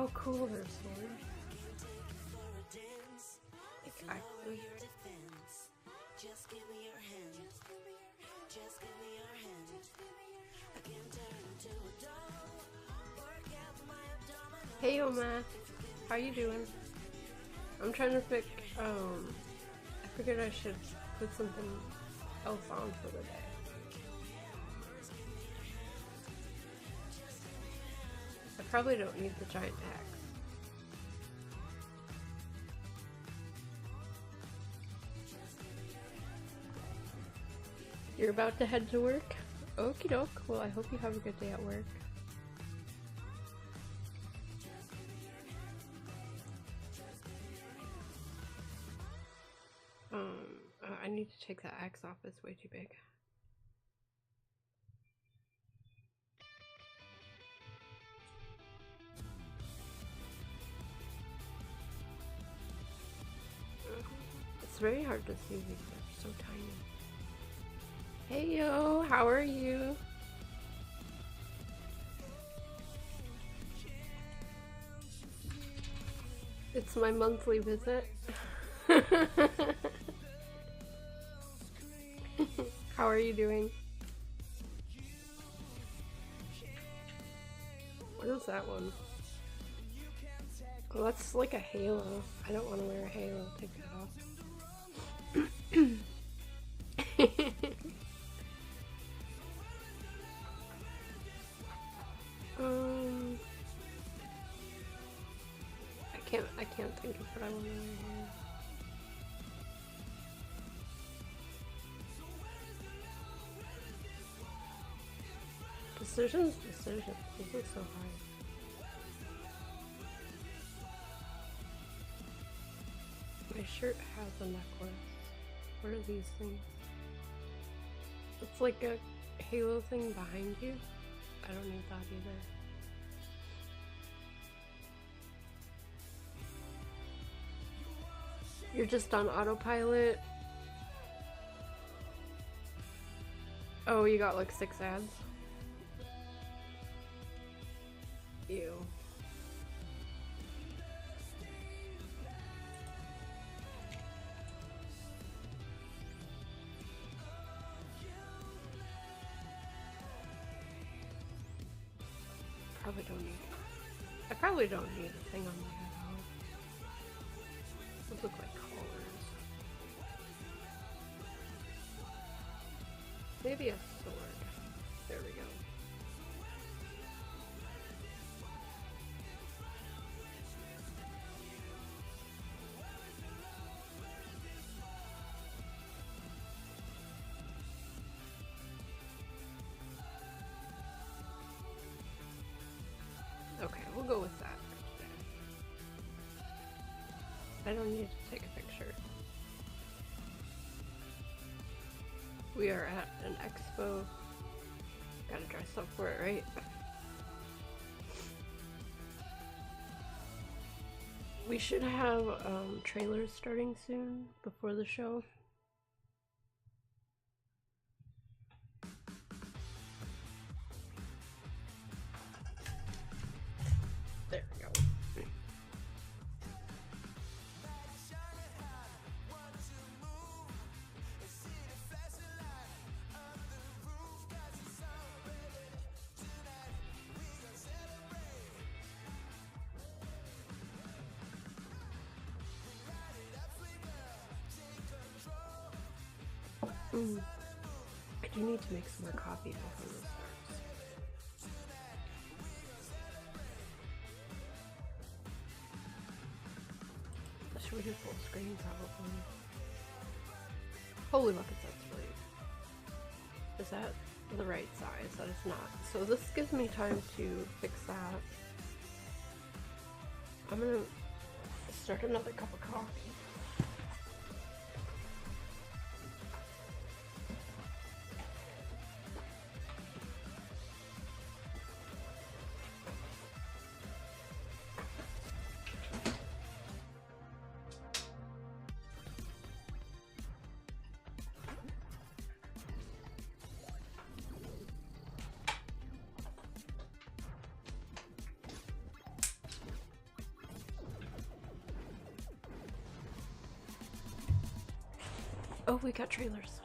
Oh, cool, there's swords. Exactly. Hey, Oma. How you doing? I'm trying to pick, I figured I should put something else on for the day. I probably don't need the giant axe. You're about to head to work? Okie doke. Well, I hope you have a good day at work. I need to take that axe off. It's way too big. It's very hard to see these. They're so tiny. Hey yo, how are you? It's my monthly visit. How are you doing? What is that one? Oh, that's like a halo. I don't want to wear a halo. Take that off. I can't think of what I want to wear here. Decisions. This is so hard. My shirt has a necklace. What are these things? It's like a halo thing behind you. I don't need that either. You're just on autopilot. Oh, you got like 6 ads? Ew. Probably don't need it. I probably don't need a thing on my head. Those look like collars. Maybe a sword. There we go. Okay, we'll go with that. I don't need to take a picture. We are at an expo. Gotta dress up for it, right? We should have trailers starting soon before the show. There we go. I do need to make some more coffee before this starts. Should we do full screen probably? Holy buckets, that's really... Is that the right size? That is not. So this gives me time to fix that. I'm gonna start another cup of coffee. Oh, we got trailers.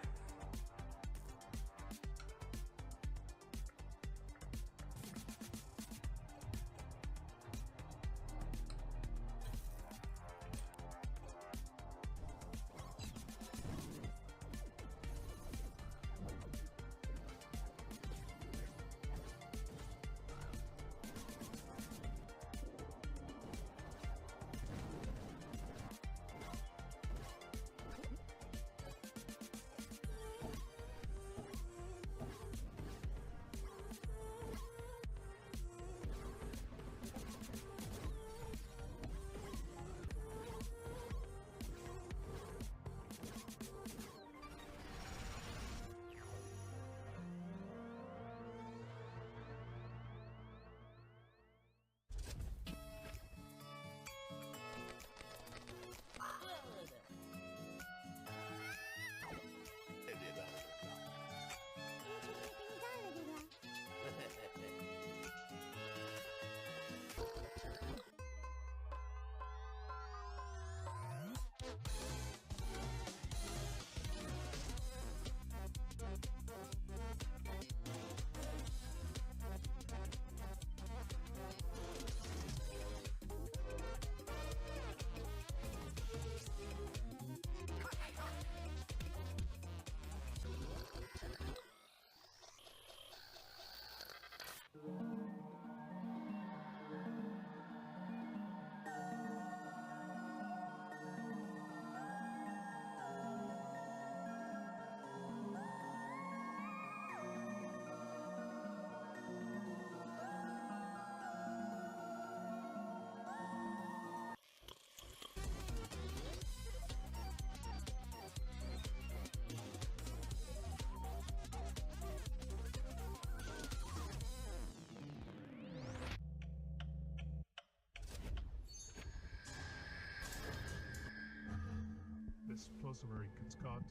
Sposober katskat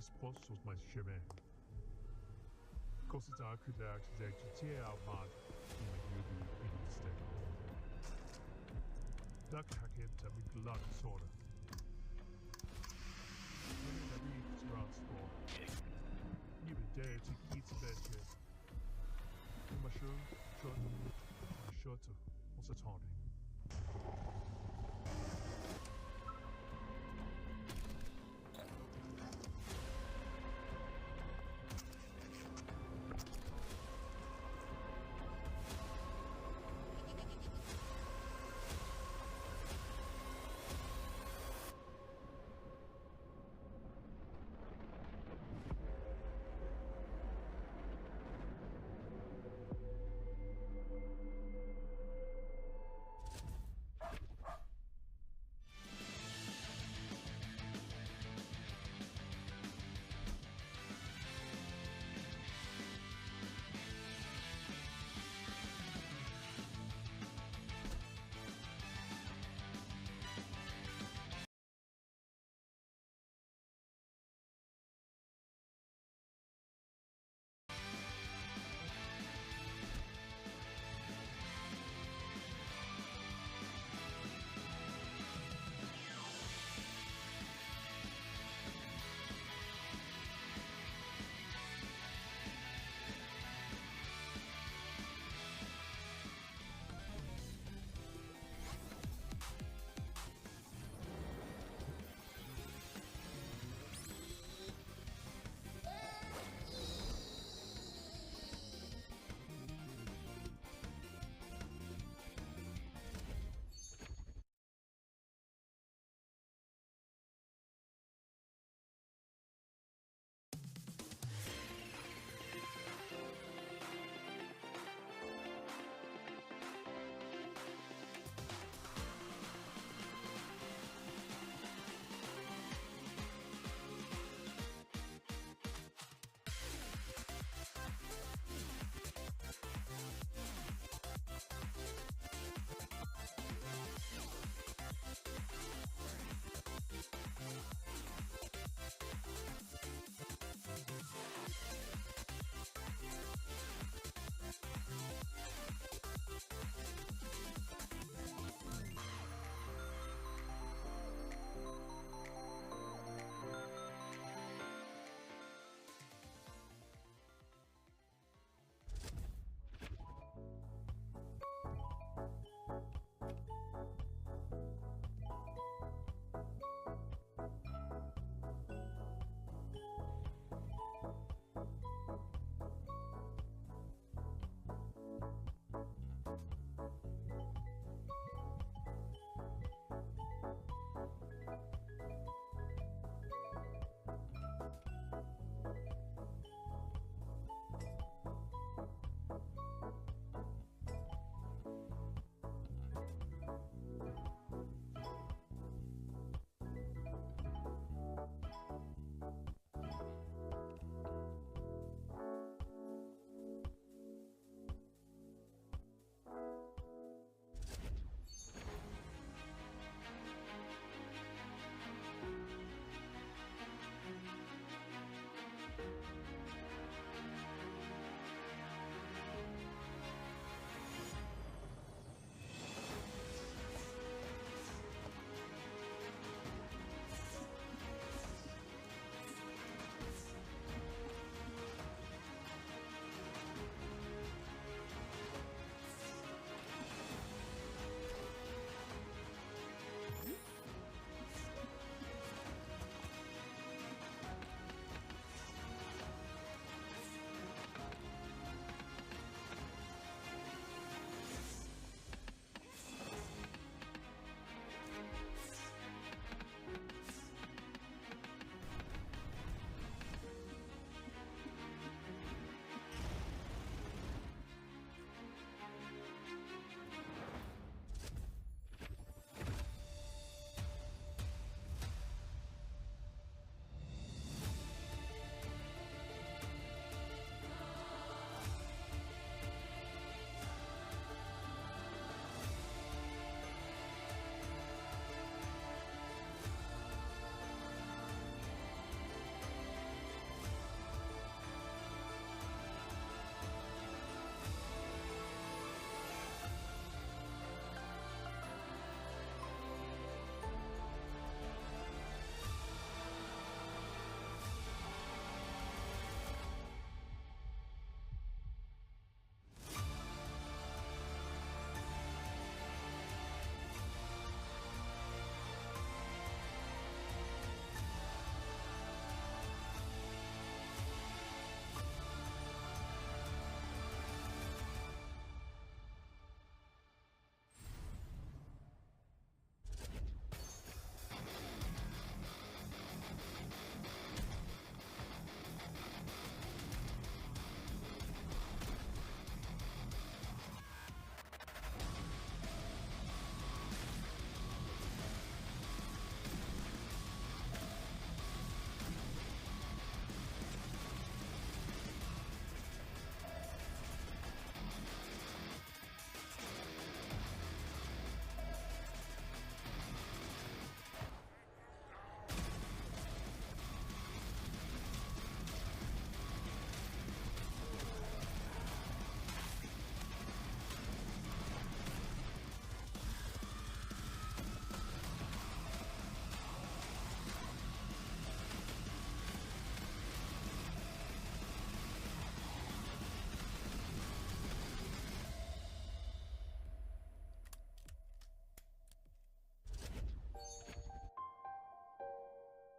sposos mais chemin. Kosit akudak zektie almad yubi instead. Duck hacket tabi glad soda. Tabi surround store. Yibi day to eat beche. Mushroom, short, also taunting.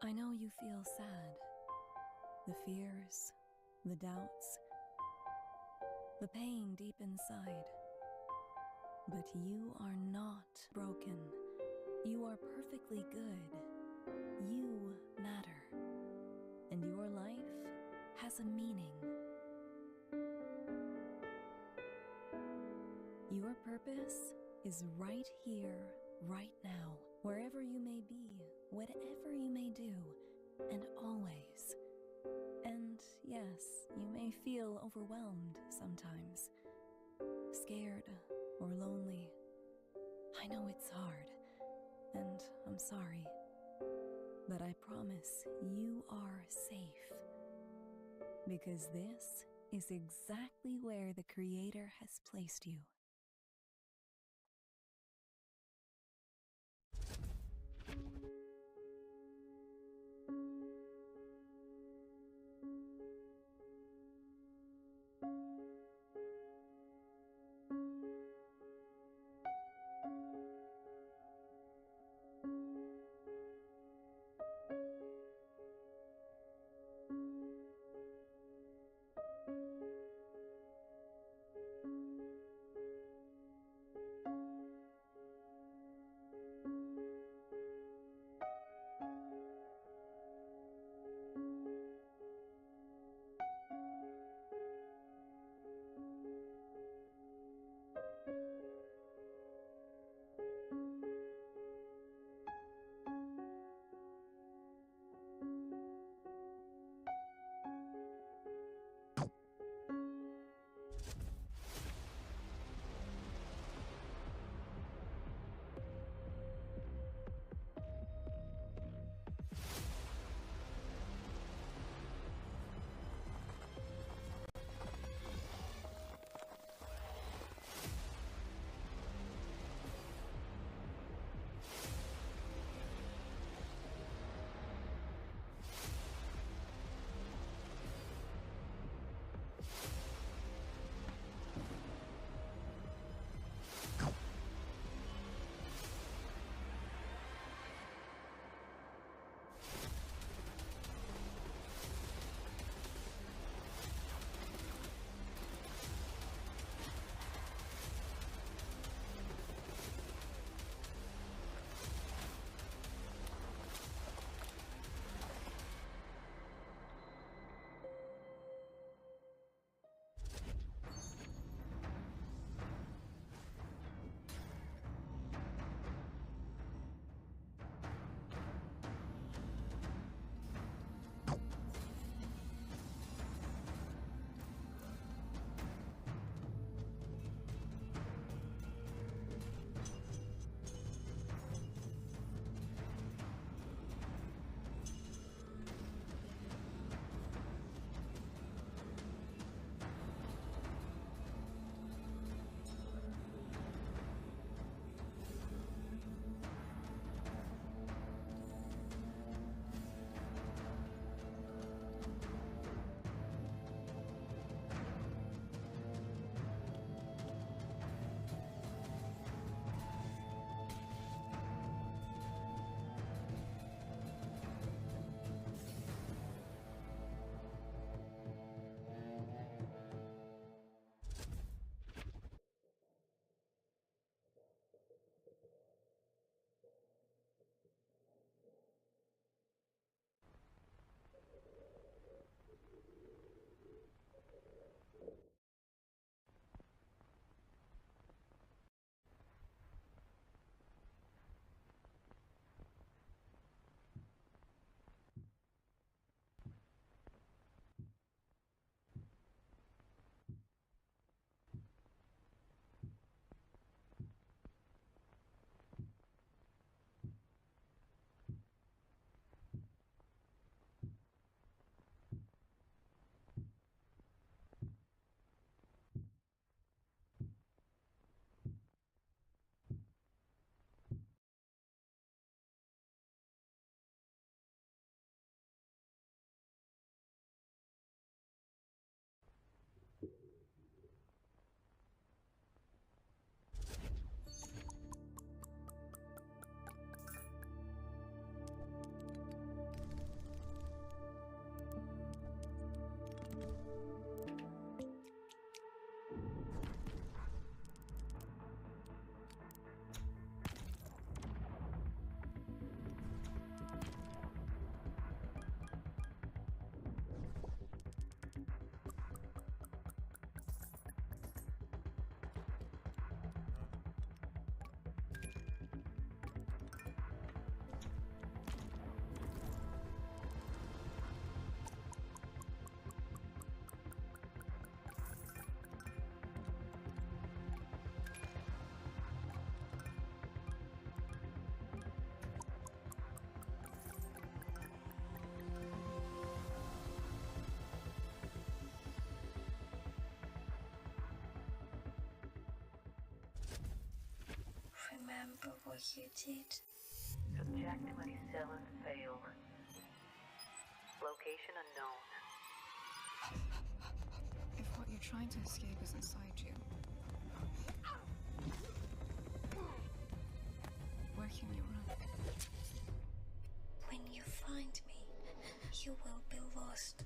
I know you feel sad. The fears, the doubts, the pain deep inside. But you are not broken. You are perfectly good. You matter. And your life has a meaning. Your purpose is right here, right now, wherever you may be, whatever you may do, and always. And yes, you may feel overwhelmed sometimes, scared or lonely. I know it's hard, and I'm sorry, but I promise you are safe. Because this is exactly where the Creator has placed you. for what you did. Subject 27 failed. Location unknown. If what you're trying to escape is inside you, where can you run? When you find me, you will be lost.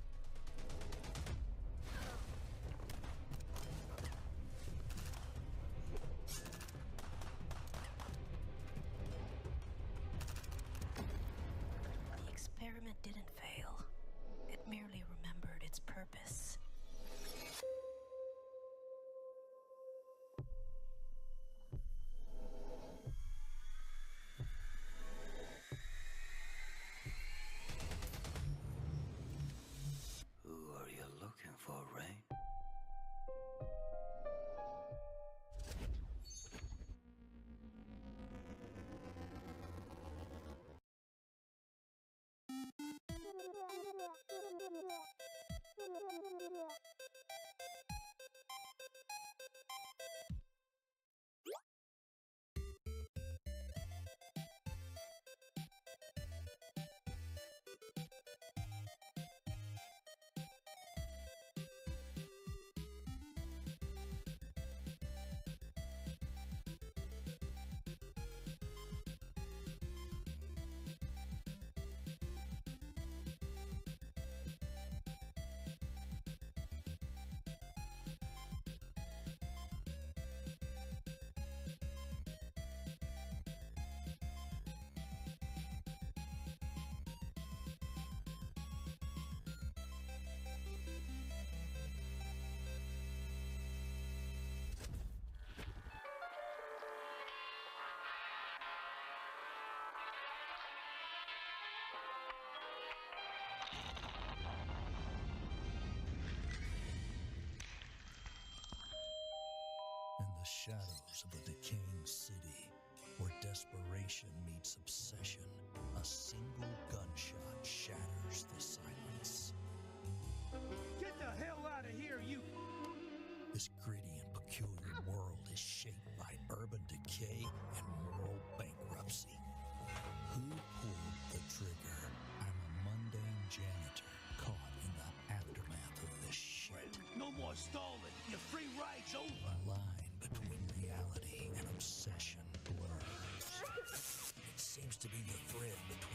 The experiment didn't fail. It merely remembered its purpose. Who are you looking for, Rain? In the shadows of a decaying city, where desperation meets obsession, a single gunshot shatters the silence. Get the hell out of here, you! This gritty and peculiar world is shaped by urban decay and moral bankruptcy. Who pulled the trigger? I'm a mundane janitor caught in the aftermath of this shit. No more stalling! Your free ride's over! The line between reality and obsession blurs. It seems to be the thread between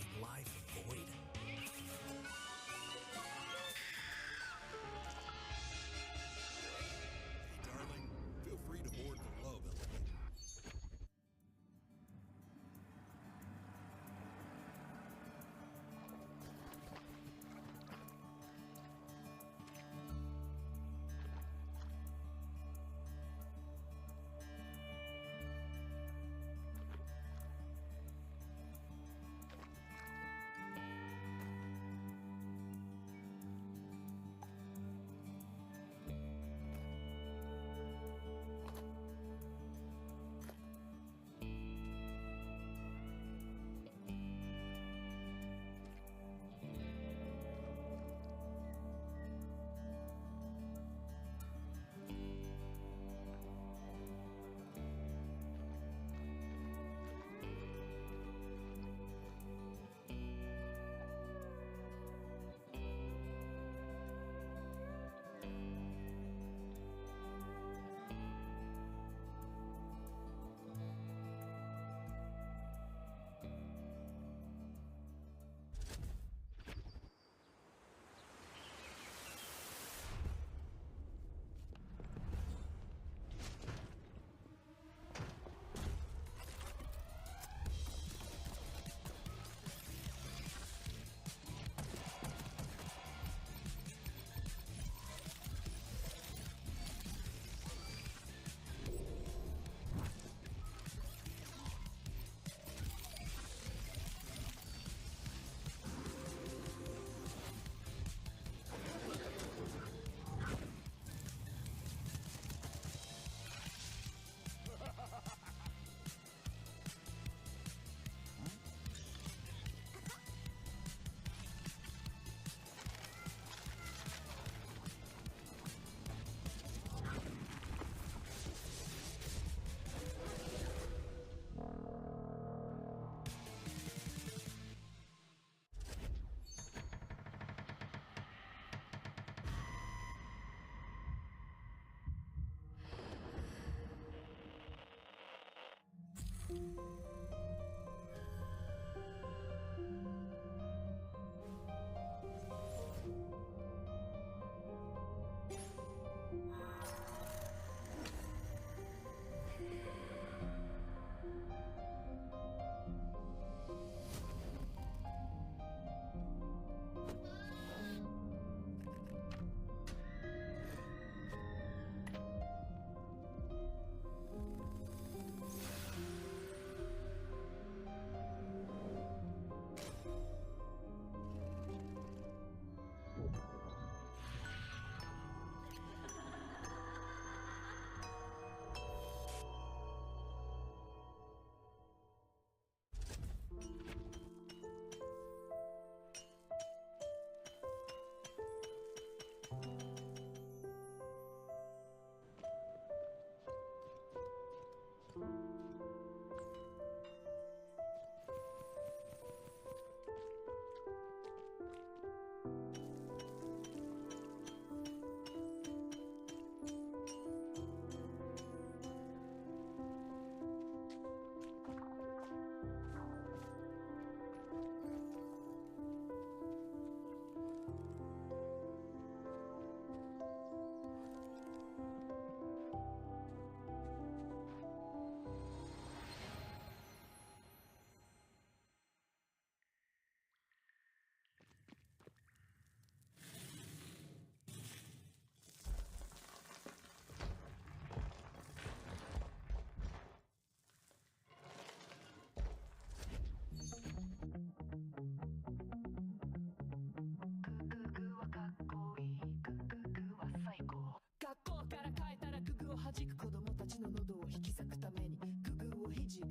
の喉を引き裂くためにググをひじく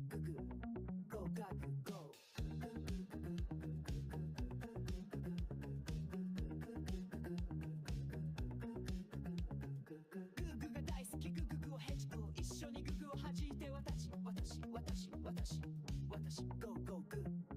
ググゴーガグゴーググが大好きグググをヘジコ一緒にググを弾いて私ゴーゴーグー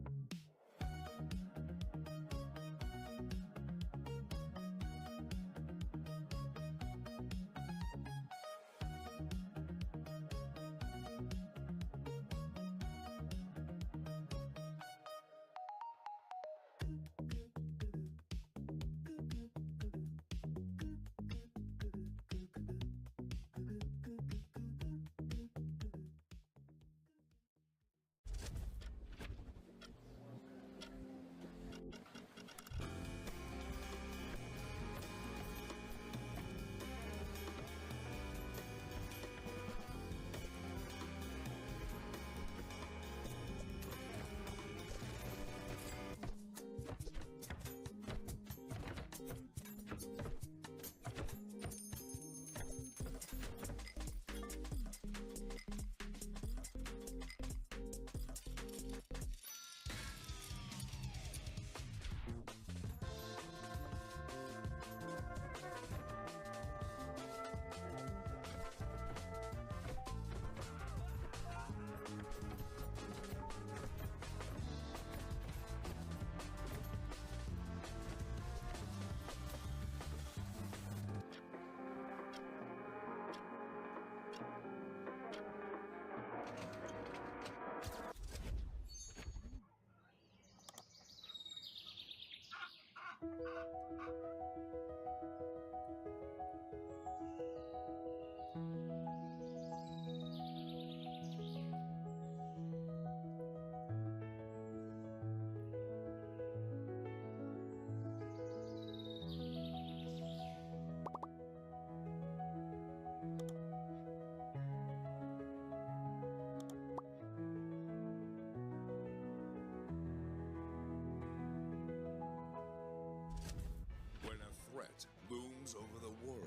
When a threat looms over the world,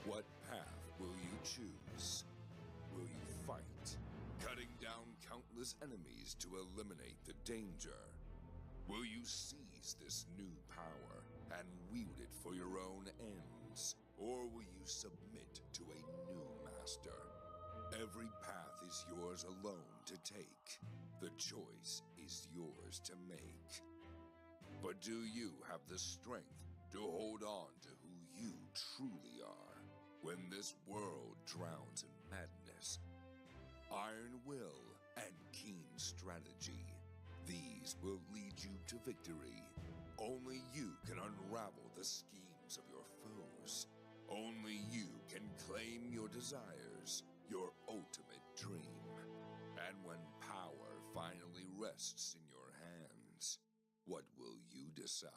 what path will you choose? Will you fight, cutting down countless enemies to eliminate the danger? Will you seize this new power and wield it for your own ends? Or will you submit to a new master? Every path is yours alone to take. The choice is yours to make. But do you have the strength to hold on to who you truly are when this world drowns in madness? Iron will and keen strategy. These will lead you to victory. Only you can unravel the schemes of your foes. Only you can claim your desires, your ultimate dream. And when power finally rests in your hands, what will you decide?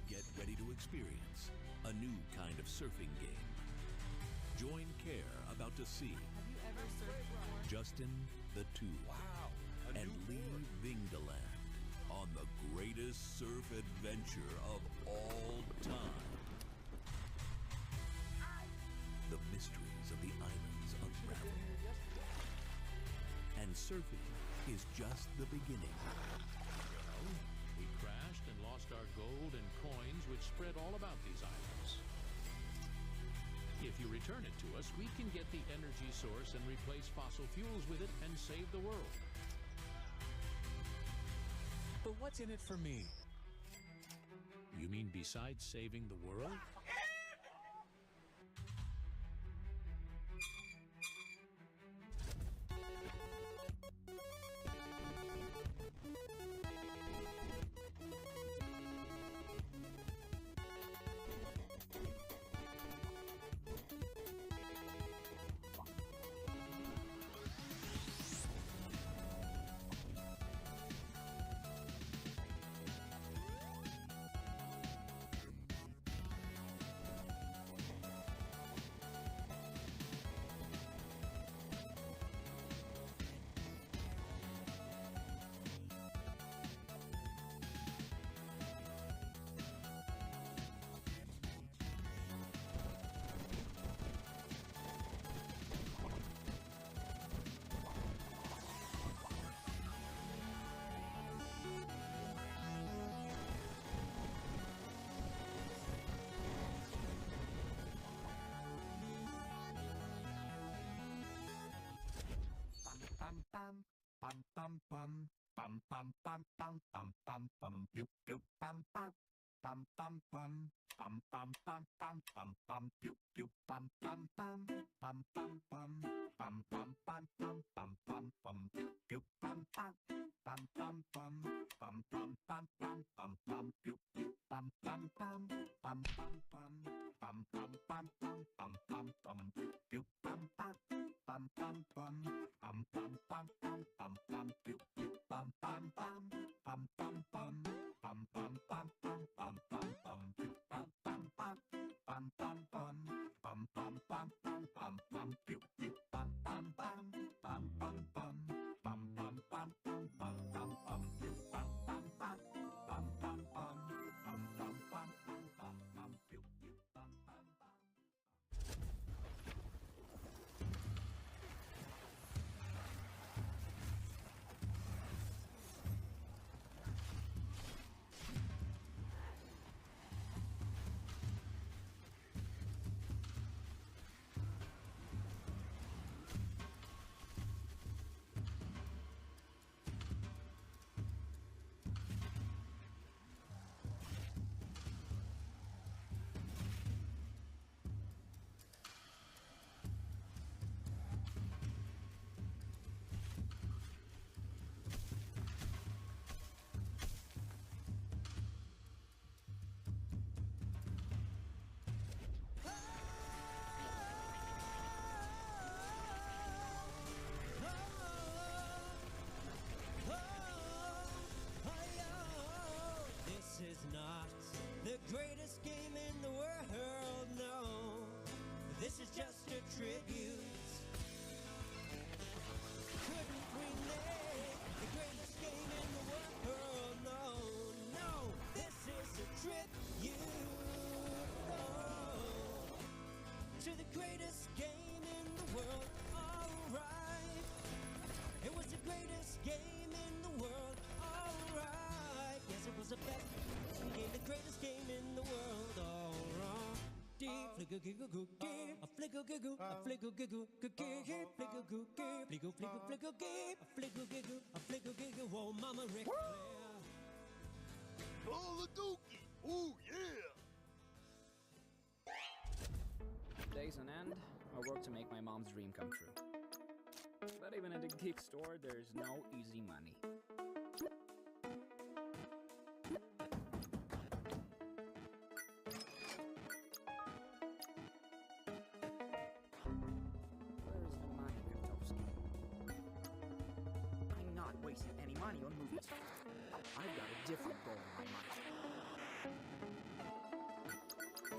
Get ready to experience a new kind of surfing game. Join Care About to See. Have you ever surfed before? Justin the Tube. Wow! And Lee Vingeland on the greatest surf adventure of all time. The mysteries of the islands unravel. And surfing is just the beginning. We crashed and lost our gold and coins, which spread all about these islands. If you return it to us, we can get the energy source and replace fossil fuels with it and save the world. But what's in it for me? You mean besides saving the world? bum bum bum bum bum bum bum bum bum pew pew bum bum bum bum bum bum bum bum bum bum bum pew pew bum bum bum bum bum bum bum bum bum bum bum bum bum pew pew bum bum bum bum bum bum bum bum bum bum bum pew pew bum bum bum bum bum bum bum bum bum bum bum bum bum pew pew bum bum bum bum bum bum bum bum bum bum bum pew pew bum bum bum bum bum bum bum bum bum bum bum bum bum pew bum bum bum bum bum bum bum bum bum bum bum bum pew pew bum bum bum bum bum bum bum bum bum bum bum bum bum pew bum bum bum bum bum bum bum bum bum bum bum pew pew bum bum bum. This is not the greatest game in the world, no. This is just a tribute. Couldn't we make the greatest game in the world? No, no. This is a tribute, oh, to the greatest game in the world. Alright, it was the greatest game in the world. Alright, yes, it was the best game, the greatest game in the world. Alright. Flicker giggle goo game, a flicker giggle, a flicker giggle, flicker goo game, flicker flicker game, a flicker giggle, a flicker giggle. Whoa, Mama Rick Flair. Oh, the dookie! Ooh, yeah! Days on end, I work to make my mom's dream come true. But even at the geek store, there's no easy money. Where's the money, Kartovsky? I'm not wasting any money on movies. I've got a different goal in my mind.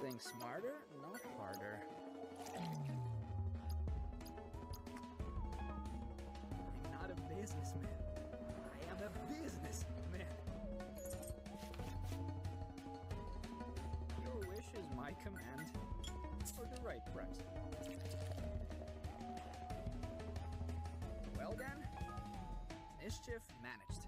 Think smarter, not harder. I'm not a businessman. I am a businessman. Your wish is my command for the right price. Well then, mischief managed.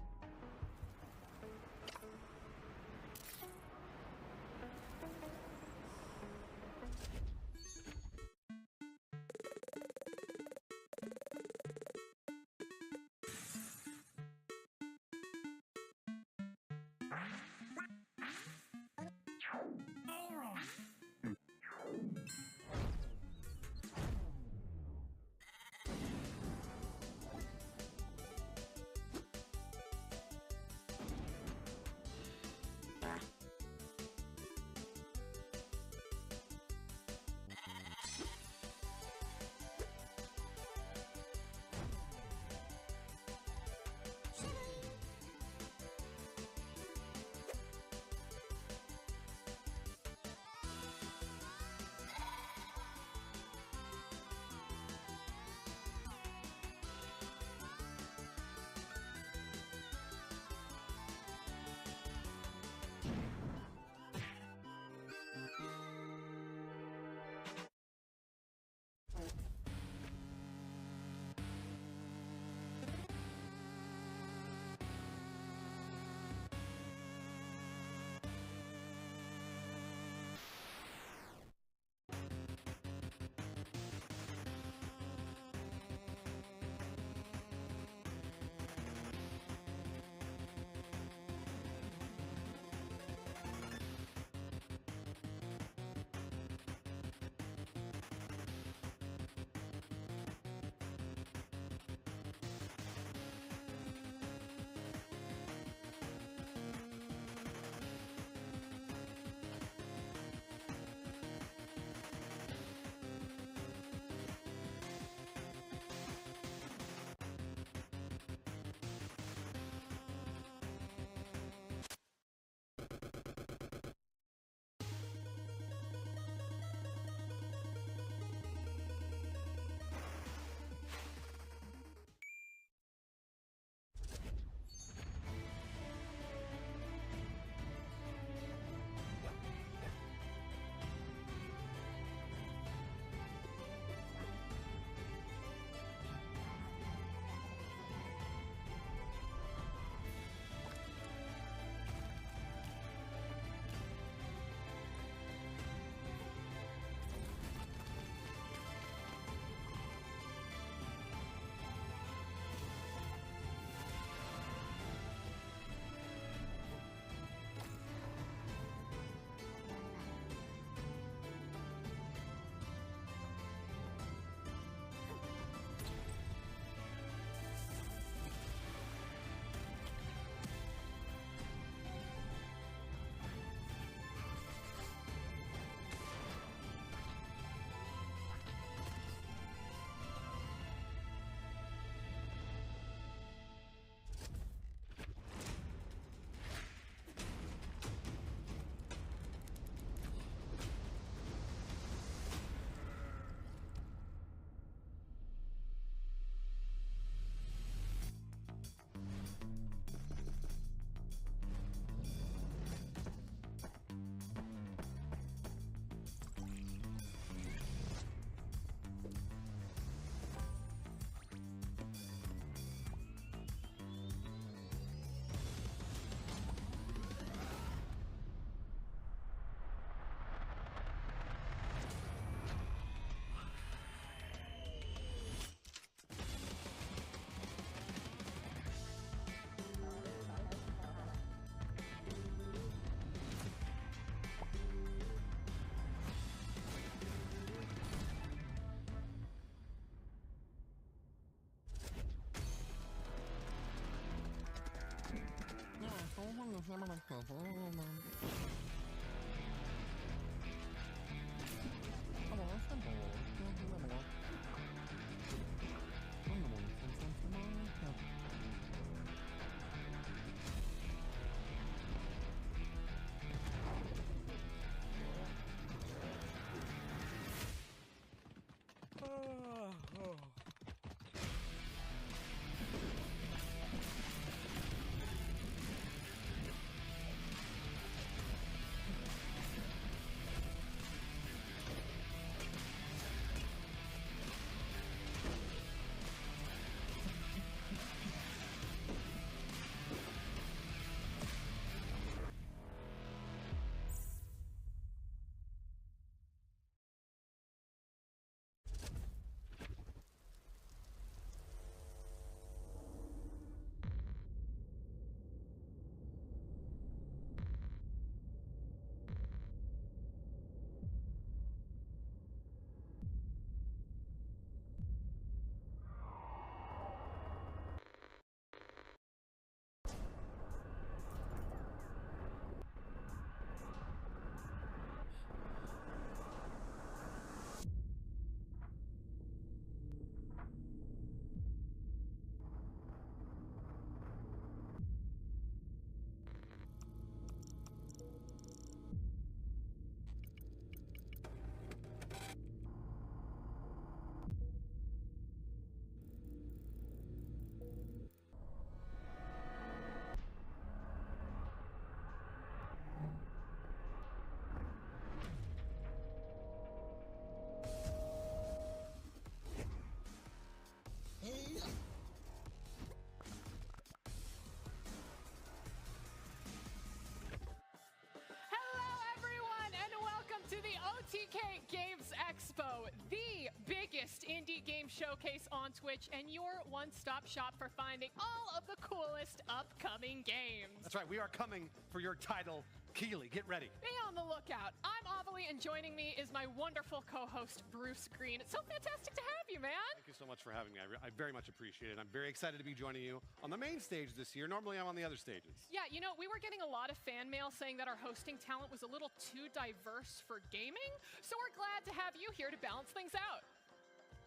To the OTK Games Expo, the biggest indie game showcase on Twitch and your one-stop shop for finding all of the coolest upcoming games. That's right, we are coming for your title, Keeley. Get ready. Be on the lookout. I'm Avalie, and joining me is my wonderful co-host, Bruce Green. It's so fantastic to have you, man. Thank you so much for having me. I very much appreciate it. I'm very excited to be joining you on the main stage this year. Normally, I'm on the other stages. Yeah, you know, we were getting a lot of fan mail saying that our hosting talent was a little too diverse for gaming, so we're glad to have you here to balance things out.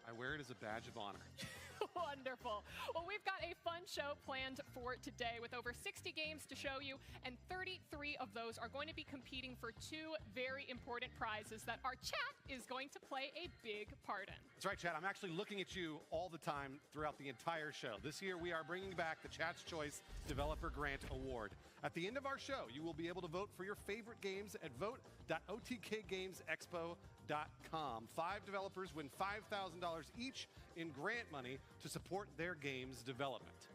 I wear it as a badge of honor. Wonderful. Well, we've got a fun show planned for today with over 60 games to show you, and 33 of those are going to be competing for two very important prizes that our chat is going to play a big part in. That's right, chat. I'm actually looking at you all the time throughout the entire show. This year, we are bringing back the Chat's Choice Developer Grant Award. At the end of our show, you will be able to vote for your favorite games at vote.otkgamesexpo.com. 5 developers win $5,000 each in grant money to support their game's development.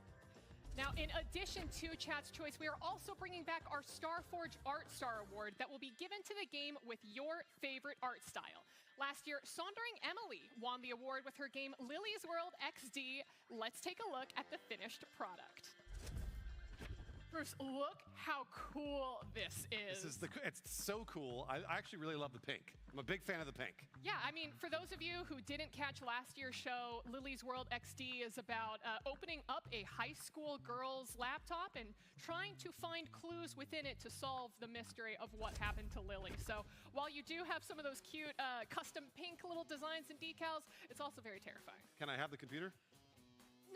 Now, in addition to Chat's Choice, we are also bringing back our Starforge Art Star Award that will be given to the game with your favorite art style. Last year, Saundering Emily won the award with her game Lily's World XD. Let's take a look at the finished product. Bruce, look how cool this is. It's so cool. I actually really love the pink. I'm a big fan of the pink. Yeah, I mean, for those of you who didn't catch last year's show, Lily's World XD is about opening up a high school girl's laptop and trying to find clues within it to solve the mystery of what happened to Lily. So while you do have some of those cute custom pink little designs and decals, it's also very terrifying. Can I have the computer?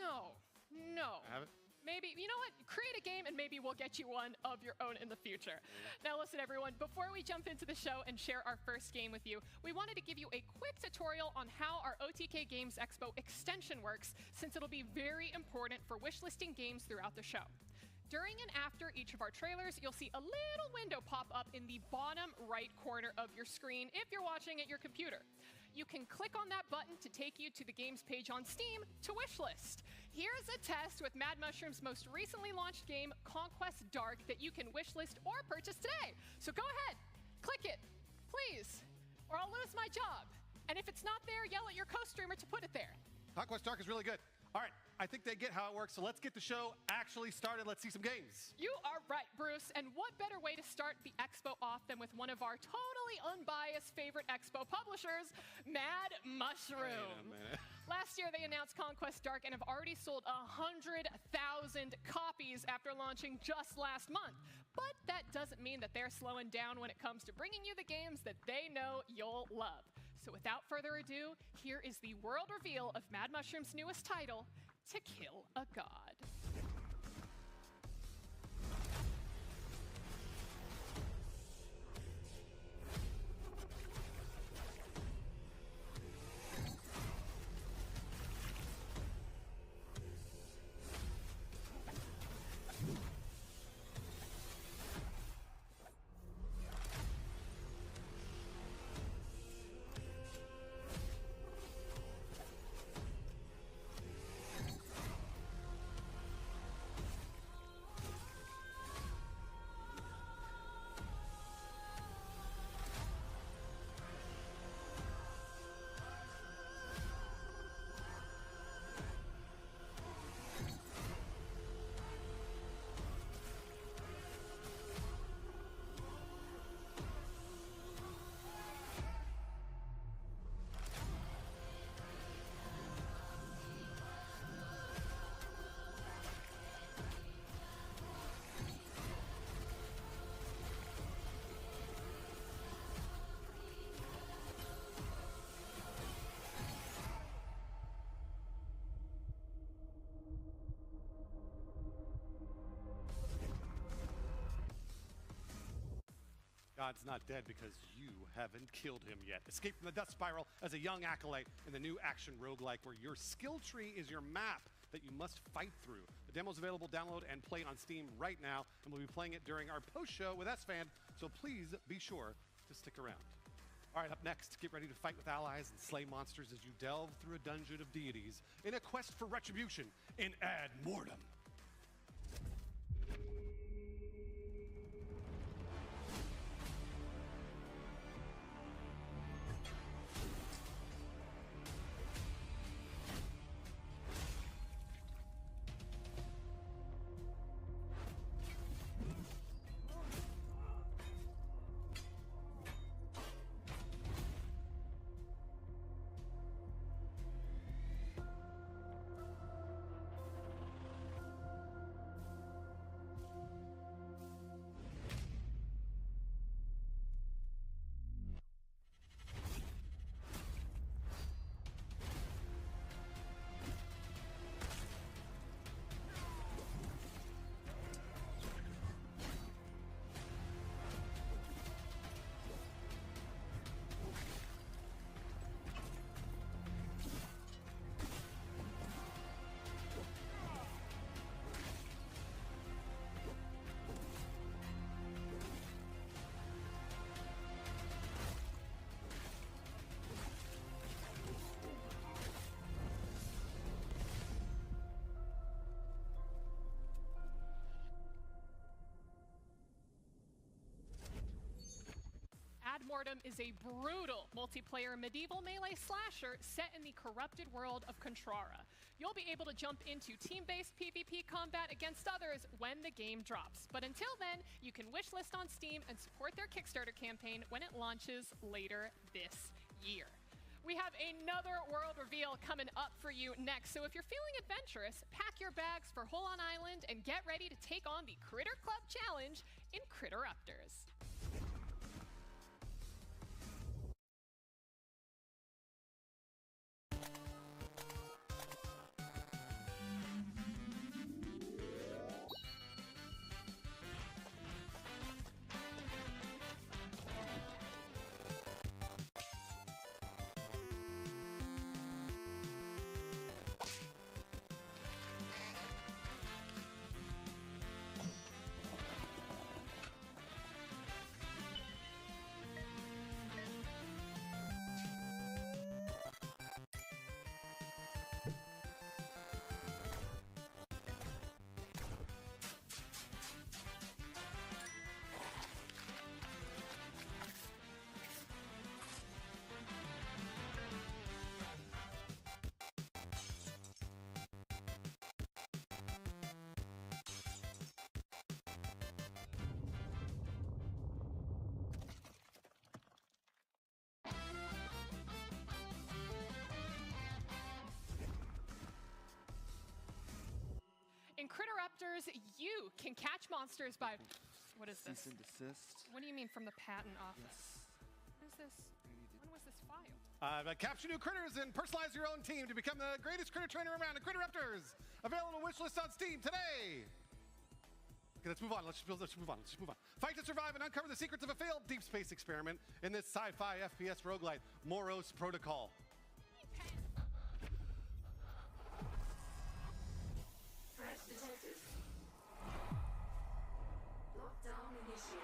No. I have it? Maybe, you know what? Create a game and maybe we'll get you one of your own in the future. Now listen everyone, before we jump into the show and share our first game with you, we wanted to give you a quick tutorial on how our OTK Games Expo extension works, since it'll be very important for wishlisting games throughout the show. During and after each of our trailers, you'll see a little window pop up in the bottom right corner of your screen if you're watching at your computer. You can click on that button to take you to the games page on Steam to wishlist. Here's a test with Mad Mushroom's most recently launched game, Conquest Dark, that you can wishlist or purchase today. So go ahead, click it, please, or I'll lose my job. And if it's not there, yell at your co-streamer to put it there. Conquest Dark is really good. All right, I think they get how it works, so let's get the show actually started. Let's see some games. You are right, Bruce. and what better way to start the expo off than with one of our totally unbiased favorite expo publishers, Mad Mushroom. Wait a minute. Last year, they announced Conquest Dark and have already sold 100,000 copies after launching just last month. But that doesn't mean that they're slowing down when it comes to bringing you the games that they know you'll love. So without further ado, here is the world reveal of Mad Mushroom's newest title, To Kill a God. God's not dead because you haven't killed him yet. Escape from the Death Spiral as a young acolyte in the new action roguelike where your skill tree is your map that you must fight through. The demo's available, download and play on Steam right now, and we'll be playing it during our post-show with S-Fan, so please be sure to stick around. All right, up next, get ready to fight with allies and slay monsters as you delve through a dungeon of deities in a quest for retribution in Ad Mortem. Ad Mortem is a brutal multiplayer medieval melee slasher set in the corrupted world of Contrara. You'll be able to jump into team-based PvP combat against others when the game drops. But until then, you can wishlist on Steam and support their Kickstarter campaign when it launches later this year. We have another world reveal coming up for you next, so if you're feeling adventurous, pack your bags for Hole on Island and get ready to take on the Critter Club Challenge in Critteruptors. Raptors, you can catch monsters by... What is this? Cease and desist. What do you mean from the patent office? What is this? When was this file? Capture new critters and personalize your own team to become the greatest critter trainer around. The Critter Raptors, available wishlist on Steam today. Okay, let's move on. Let's move on. Fight to survive and uncover the secrets of a failed deep space experiment in this sci-fi FPS roguelite, Moros Protocol. Threat detected. Lockdown initiated.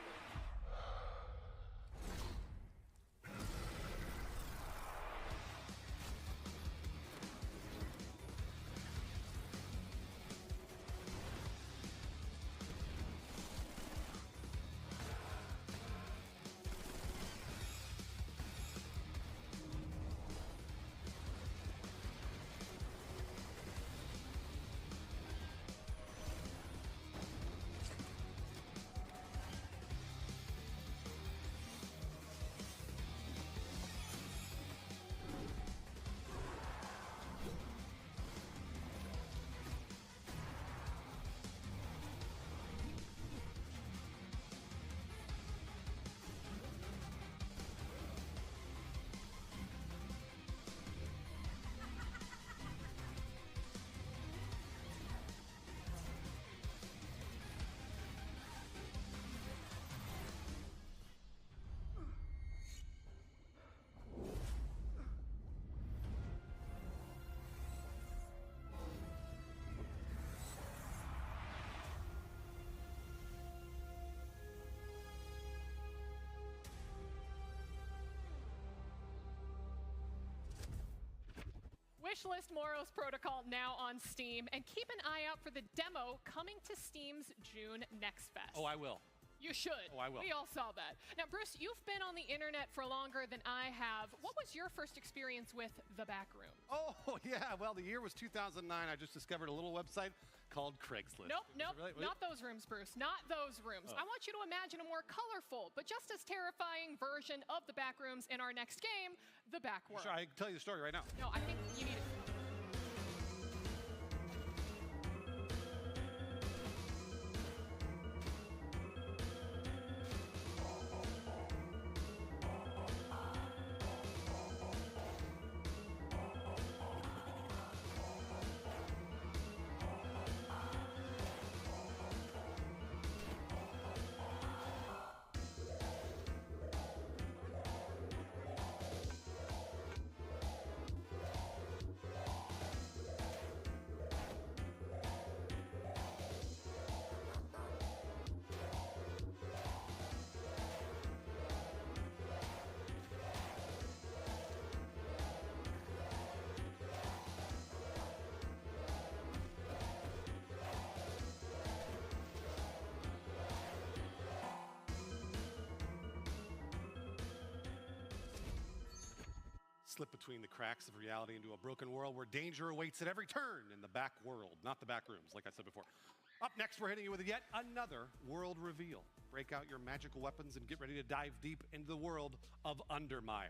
Wishlist Moros Protocol now on Steam, and keep an eye out for the demo coming to Steam's June Next Fest. Oh, I will. You should. Oh, I will. We all saw that. Now, Bruce, you've been on the internet for longer than I have. What was your first experience with The Backroom? Oh, yeah. Well, the year was 2009. I just discovered a little website called Craigslist. Nope, not those rooms, Bruce. Not those rooms. Oh. I want you to imagine a more colorful, but just as terrifying version of The Backrooms in our next game, The Backworld. Sure, I can tell you the story right now. No, I think you need it. Slip between the cracks of reality into a broken world where danger awaits at every turn in the back world, not the back rooms, like I said before. Up next, we're hitting you with yet another world reveal. Break out your magical weapons and get ready to dive deep into the world of Undermire.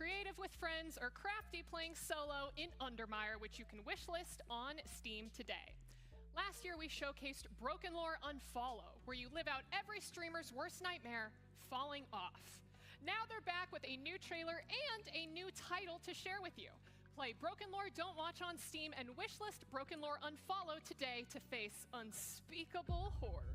creative with friends, or crafty playing solo in Undermire, which you can wishlist on Steam today. Last year, we showcased Broken Lore Unfollow, where you live out every streamer's worst nightmare, falling off. Now they're back with a new trailer and a new title to share with you. Play Broken Lore Don't Watch on Steam and wishlist Broken Lore Unfollow today to face unspeakable horrors.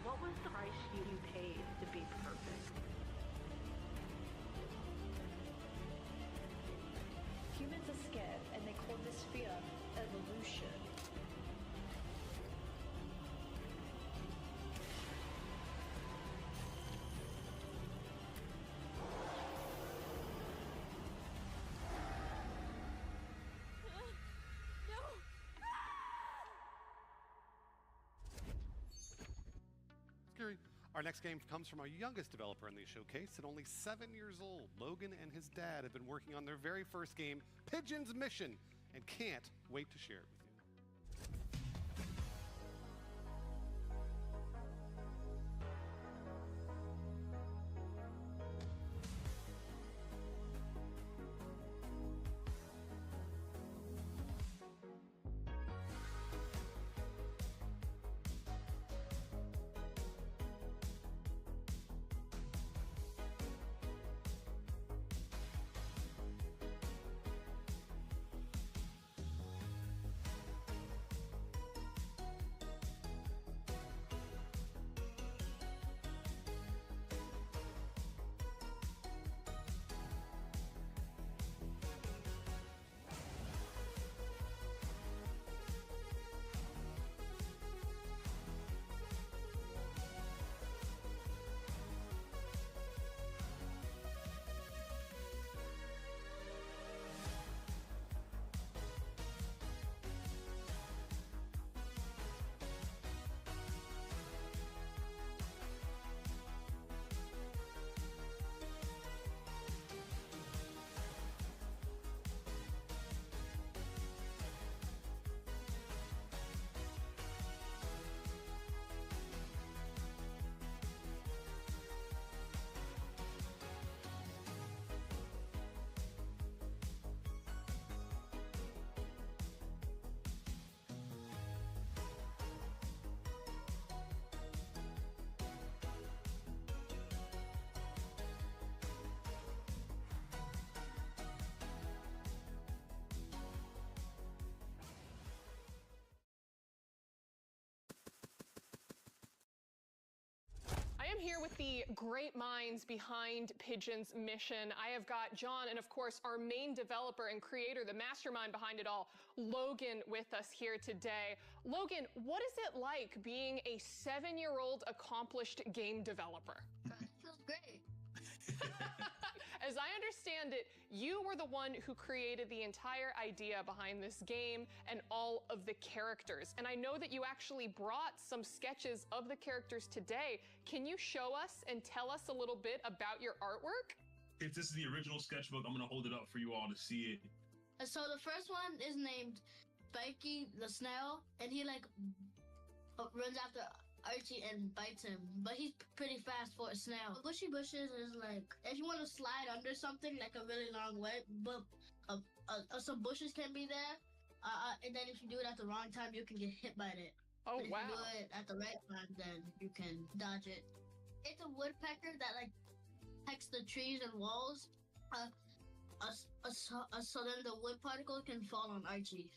What was the price you paid to be perfect? Humans are scared, and they call this fear evolution. Our next game comes from our youngest developer in the showcase. At only 7 years old, Logan and his dad have been working on their very first game, Pigeon's Mission, and can't wait to share it with you. I am here with the great minds behind Pigeon's Mission. I have got John and, of course, our main developer and creator, the mastermind behind it all, Logan, with us here today. Logan, what is it like being a 7-year-old accomplished game developer? It feels great. As I understand it, you were the one who created the entire idea behind this game and all of the characters. And I know that you actually brought some sketches of the characters today. Can you show us and tell us a little bit about your artwork? If this is the original sketchbook, I'm going to hold it up for you all to see it. So the first one is named Spiky the Snail, and he runs after Archie and bites him, but he's pretty fast for a snail. Bushy bushes is like if you want to slide under something like a really long way, but some bushes can be there, and then if you do it at the wrong time, you can get hit by it. Oh, but if wow. you do it at the right time, then you can dodge it. It's a woodpecker that like pecks the trees and walls. So then the wood particle can fall on Archie.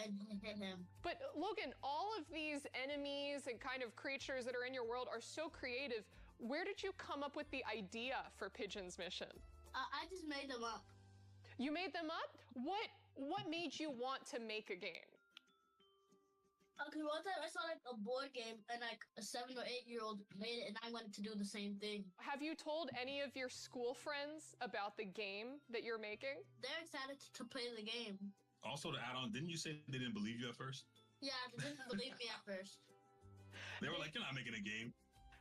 And hit him. But Logan, all of these enemies and kind of creatures that are in your world are so creative. Where did you come up with the idea for Pigeon's mission? I just made them up. You made them up? What made you want to make a game? Okay, one time I saw like a board game and like a 7 or 8 year old made it and I wanted to do the same thing. Have you told any of your school friends about the game that you're making? They're excited to play the game. Also, to add on, didn't you say they didn't believe you at first? Yeah, they didn't believe me at first. They were like, "You're not making a game."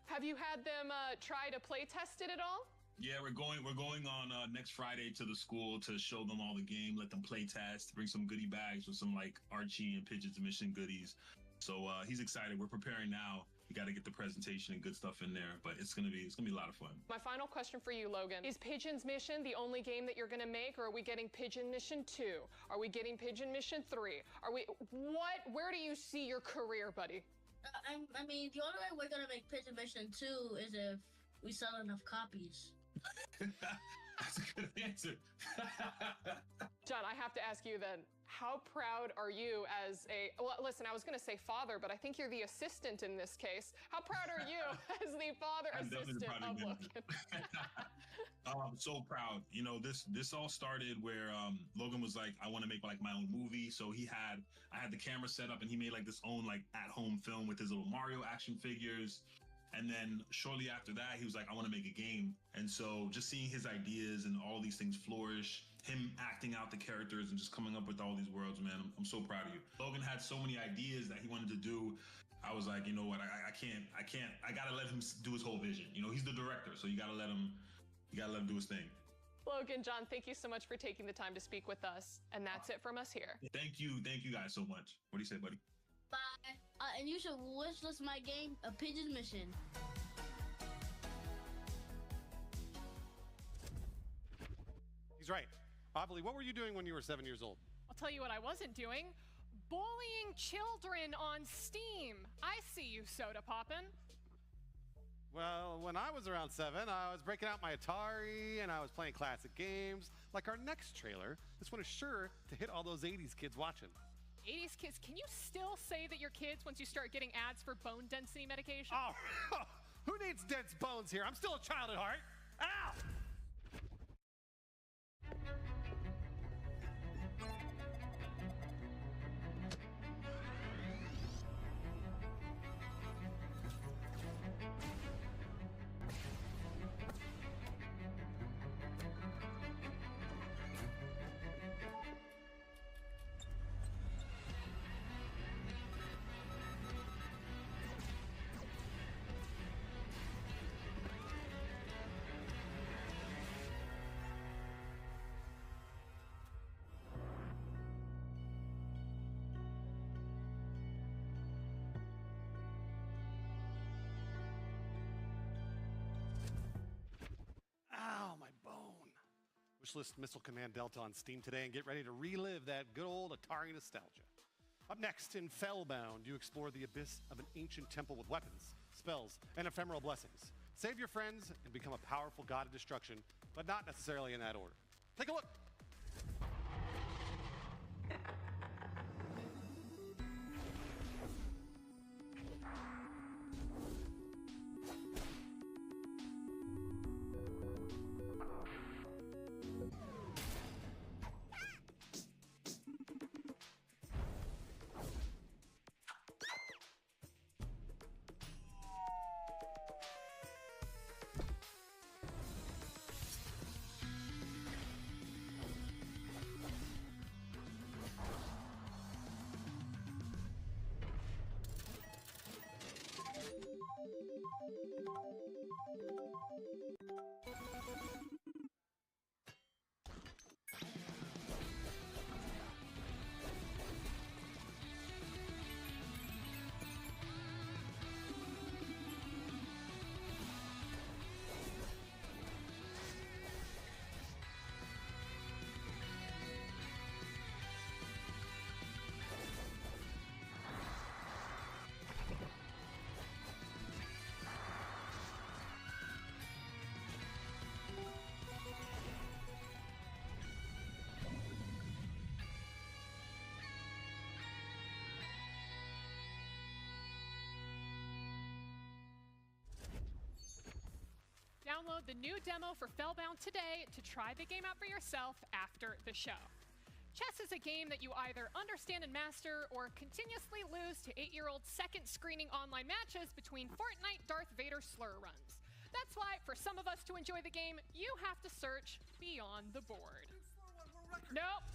Have you had them try to play test it at all? Yeah, we're going on next Friday to the school to show them all the game, let them play test, bring some goodie bags with some like Archie and Pigeon's mission goodies. So he's excited. We're preparing now. We got to get the presentation and good stuff in there, but it's gonna be a lot of fun. My final question for you, Logan, is Pigeon's Mission the only game that you're gonna make, or are we getting Pigeon Mission 2? Are we getting Pigeon Mission 3? Where do you see your career, buddy? I mean, the only way we're gonna make Pigeon Mission 2 is if we sell enough copies. That's a good answer. John, I have to ask you then, how proud are you as well, listen, I was going to say father, but I think you're the assistant in this case. How proud are you as the father assistant of Logan? I'm so proud. You know, this all started where Logan was like, I want to make like my own movie. So I had the camera set up and he made like this own like at-home film with his little Mario action figures. And then shortly after that, he was like, I want to make a game. And so just seeing his ideas and all these things flourish, him acting out the characters and just coming up with all these worlds, man, I'm so proud of you. Logan had so many ideas that he wanted to do. I was like, you know what, I gotta let him do his whole vision. You know, he's the director, so you gotta let him do his thing. Logan, John, thank you so much for taking the time to speak with us. And that's it from us here. Thank you guys so much. What do you say, buddy? Bye. And you should wishlist my game, A Pigeon Mission. He's right. Obviously, what were you doing when you were 7 years old? I'll tell you what I wasn't doing. Bullying children on Steam. I see you, Soda Poppin'. Well, when I was around 7, I was breaking out my Atari and I was playing classic games. Like our next trailer, this one is sure to hit all those 80s kids watching. 80s kids, can you still say that you're kids once you start getting ads for bone density medication? Oh, who needs dense bones here? I'm still a child at heart. Ow! Wishlist Missile Command Delta on Steam today and get ready to relive that good old Atari nostalgia. Up next, in Fellbound, you explore the abyss of an ancient temple with weapons, spells, and ephemeral blessings. Save your friends and become a powerful god of destruction, but not necessarily in that order. Take a look! download the new demo for Fellbound today to try the game out for yourself after the show. Chess is a game that you either understand and master or continuously lose to 8-year-old second screening online matches between Fortnite Darth Vader slur runs. That's why, for some of us to enjoy the game, you have to search beyond the board. Nope.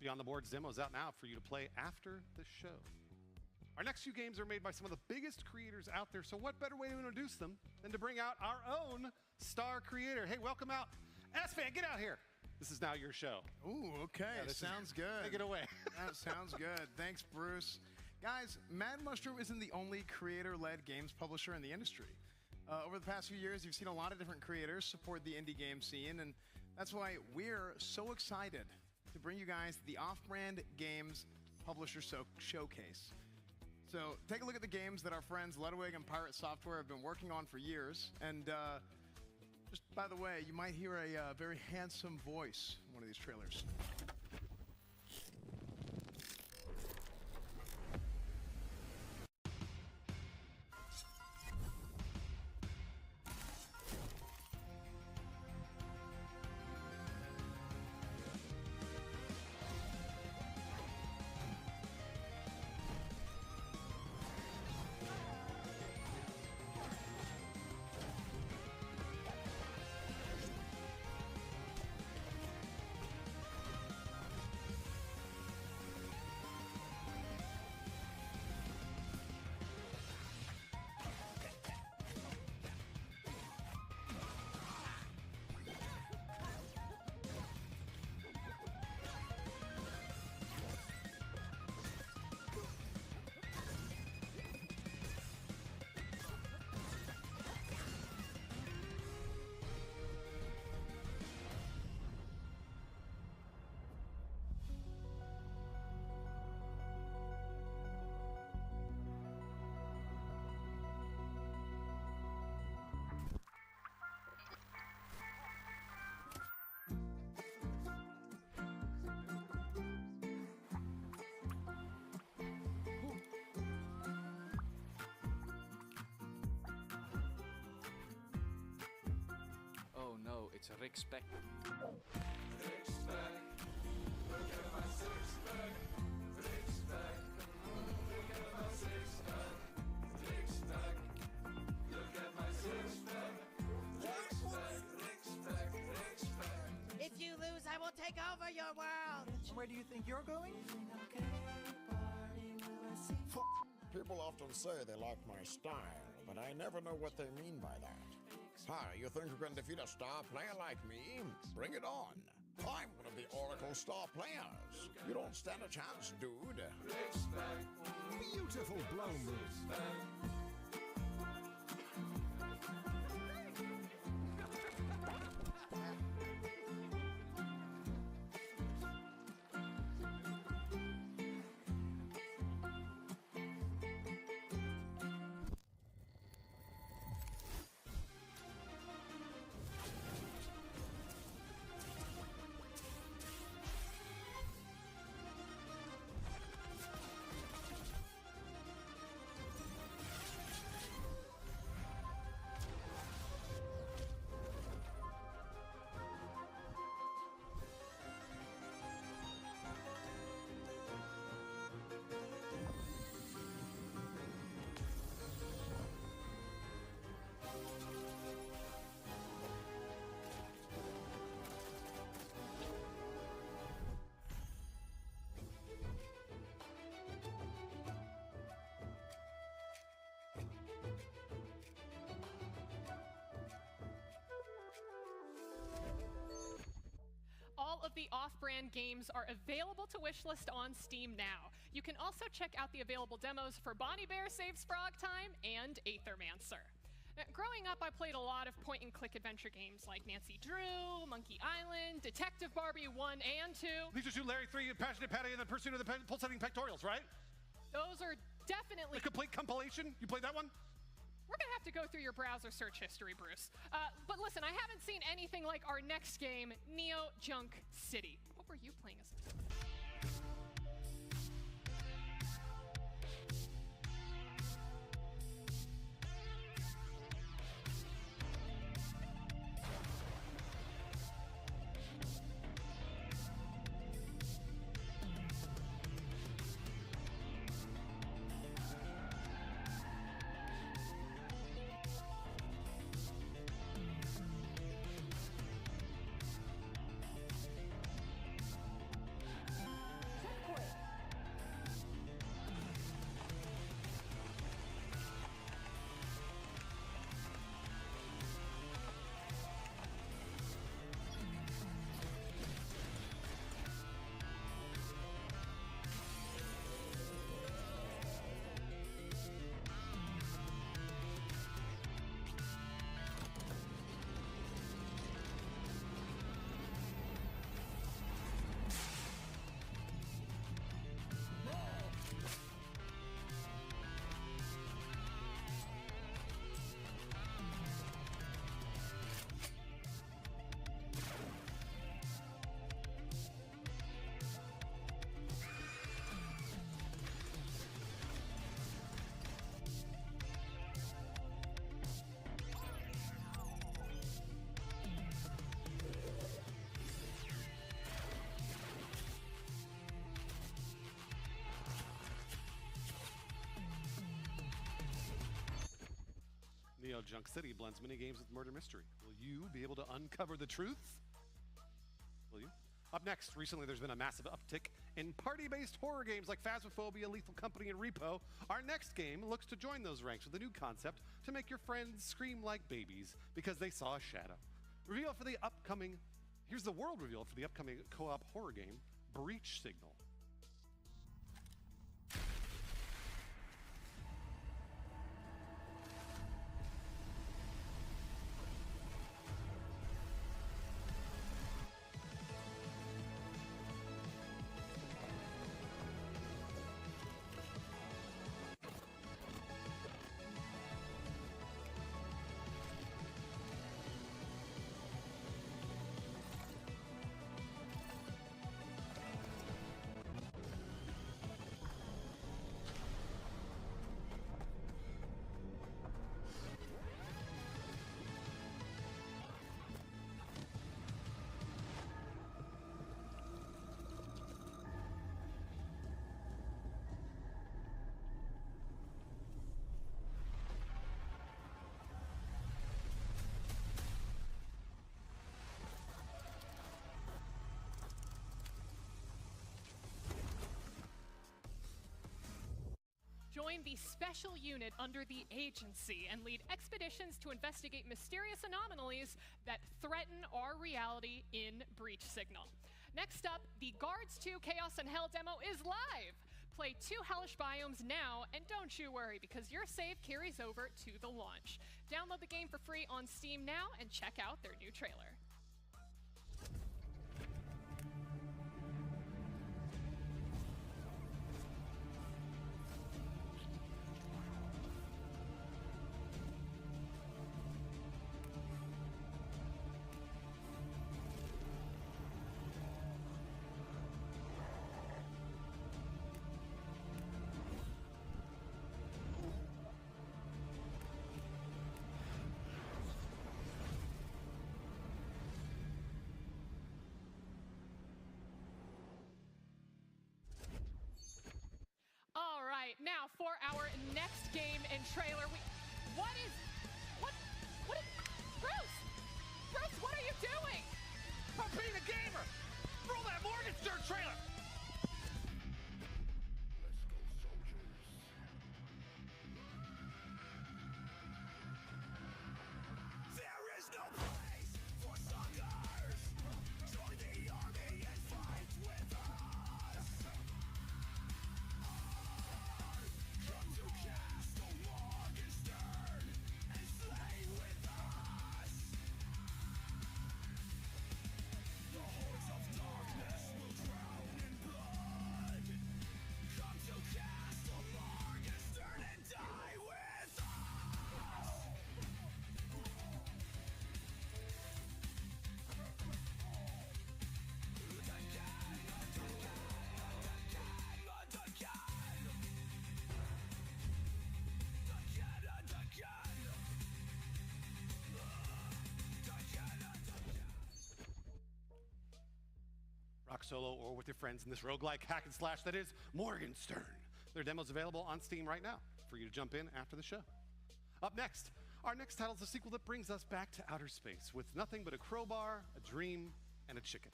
Beyond the Boards demo is out now for you to play after the show. Our next few games are made by some of the biggest creators out there, so what better way to introduce them than to bring out our own star creator. Hey, welcome out. S-Fan, get out here. This is now your show. Ooh, okay. Yeah, sounds good. Take it away. That sounds good. Thanks, Bruce. Guys, Mad Mushroom isn't the only creator-led games publisher in the industry. Over the past few years, you've seen a lot of different creators support the indie game scene, and that's why we're so excited to bring you guys the Off-Brand Games Publisher Showcase. So take a look at the games that our friends Ludwig and Pirate Software have been working on for years. And just by the way, you might hear a very handsome voice in one of these trailers. Oh no, it's a Rick Speck. If you lose, I will take over your world. Where do you think you're going? People often say they like my style, but I never know what they mean by that. Hi, you think you can defeat a star player like me? Bring it on. I'm one of the Oracle star players. You don't stand a chance, dude. Beautiful blow move. the off-brand games are available to wishlist on Steam now. You can also check out the available demos for Bonnie Bear Saves Frog Time and Aethermancer. Growing up, I played a lot of point-and-click adventure games like Nancy Drew, Monkey Island, Detective Barbie 1 and 2. Leisure Suit Larry 3, Passionate Patty, and the Pursuit of the Pulsating Pectorials, right? Those are definitely... The complete compilation? You played that one? We're going to have to go through your browser search history, Bruce. But listen, I haven't seen anything like our next game, Neo Junk City. What were you playing as? Neo Junk City blends minigames with murder mystery. Will you be able to uncover the truth? Will you? Up next, recently there's been a massive uptick in party-based horror games like Phasmophobia, Lethal Company, and Repo. Our next game looks to join those ranks with a new concept to make your friends scream like babies because they saw a shadow. Here's the world reveal for the upcoming co-op horror game, Breach Signal. Join the special unit under the agency and lead expeditions to investigate mysterious anomalies that threaten our reality in Breach Signal. Next up, the Guards 2 Chaos and Hell demo is live! Play 2 hellish biomes now, and don't you worry, because your save carries over to the launch. Download the game for free on Steam now and check out their new trailer. Now for our next game and trailer, Bruce, what are you doing? I'm being a gamer! Roll that Morgenstern trailer! There is no place for suckers. Join the army and solo or with your friends in this roguelike hack and slash that is Morgenstern. Their demo's available on Steam right now for you to jump in after the show. Up next, our next title is a sequel that brings us back to outer space with nothing but a crowbar, a dream, and a chicken.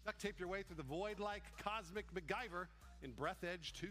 Duct tape your way through the void like cosmic MacGyver in Breath Edge 2.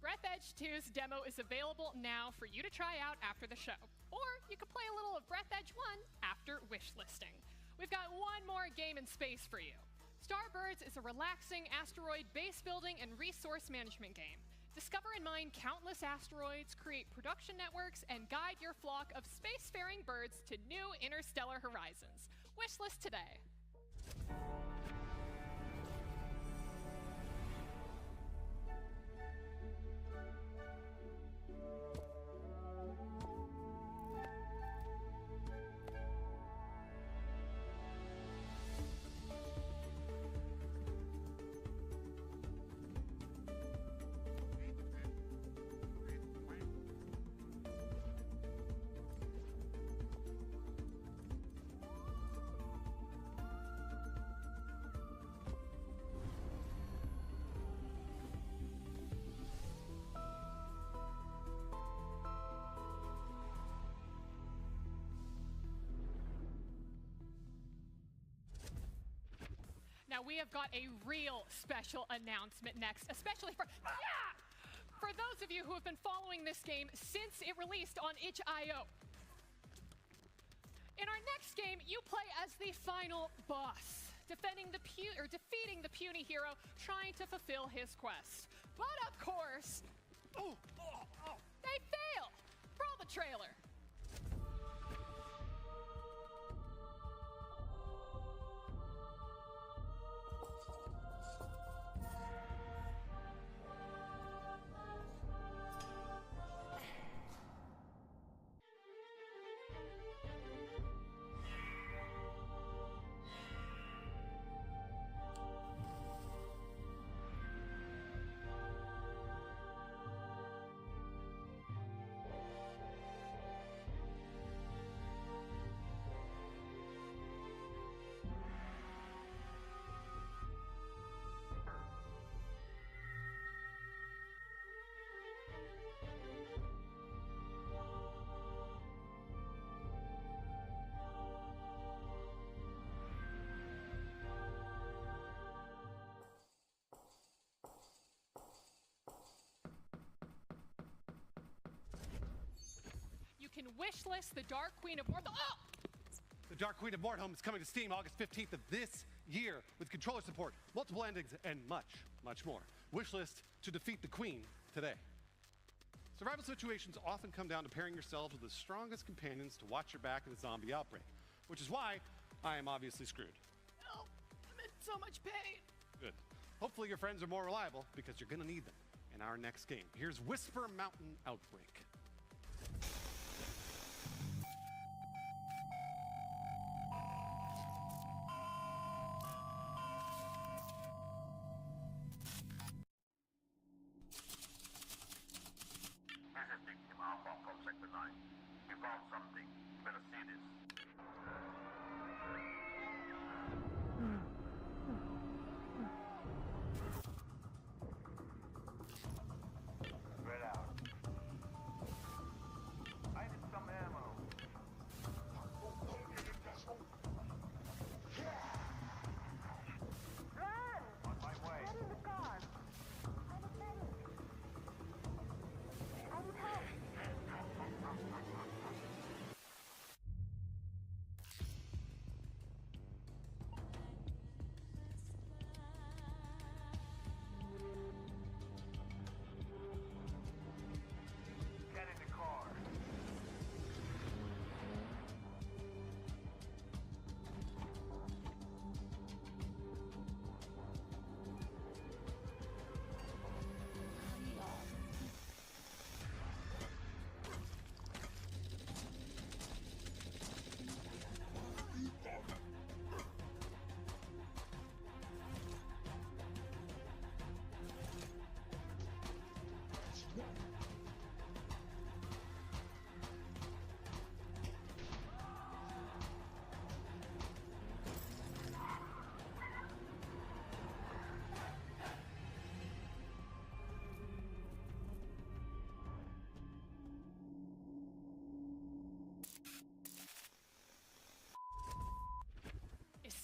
Breath Edge 2's demo is available now for you to try out after the show. Or you can play a little of Breath Edge 1 after wishlisting. We've got one more game in space for you. Starbirds is a relaxing asteroid base building and resource management game. Discover and mine countless asteroids, create production networks, and guide your flock of spacefaring birds to new interstellar horizons. Wishlist today. Now we have got a real special announcement next, especially for those of you who have been following this game since it released on itch.io. In our next game, you play as the final boss, defeating the puny hero trying to fulfill his quest. But of course, they fail. Roll the trailer. You can wishlist the Dark Queen of Mortal. The Dark Queen of Mortholm is coming to Steam August 15th of this year with controller support, multiple endings, and much, much more. Wishlist to defeat the Queen today. Survival situations often come down to pairing yourselves with the strongest companions to watch your back in a zombie outbreak, which is why I am obviously screwed. Help! I'm in so much pain. Good. Hopefully your friends are more reliable because you're gonna need them in our next game. Here's Whisper Mountain Outbreak.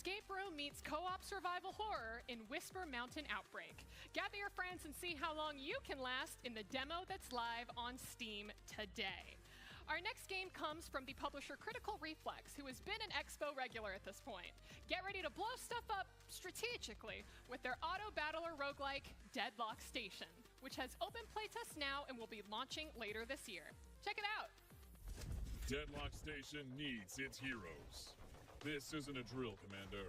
escape room meets co-op survival horror in Whisper Mountain Outbreak. Gather your friends and see how long you can last in the demo that's live on Steam today. Our next game comes from the publisher Critical Reflex, who has been an Expo regular at this point. Get ready to blow stuff up strategically with their auto-battler roguelike Deadlock Station, which has open playtests now and will be launching later this year. Check it out. Deadlock Station needs its heroes. This isn't a drill, Commander.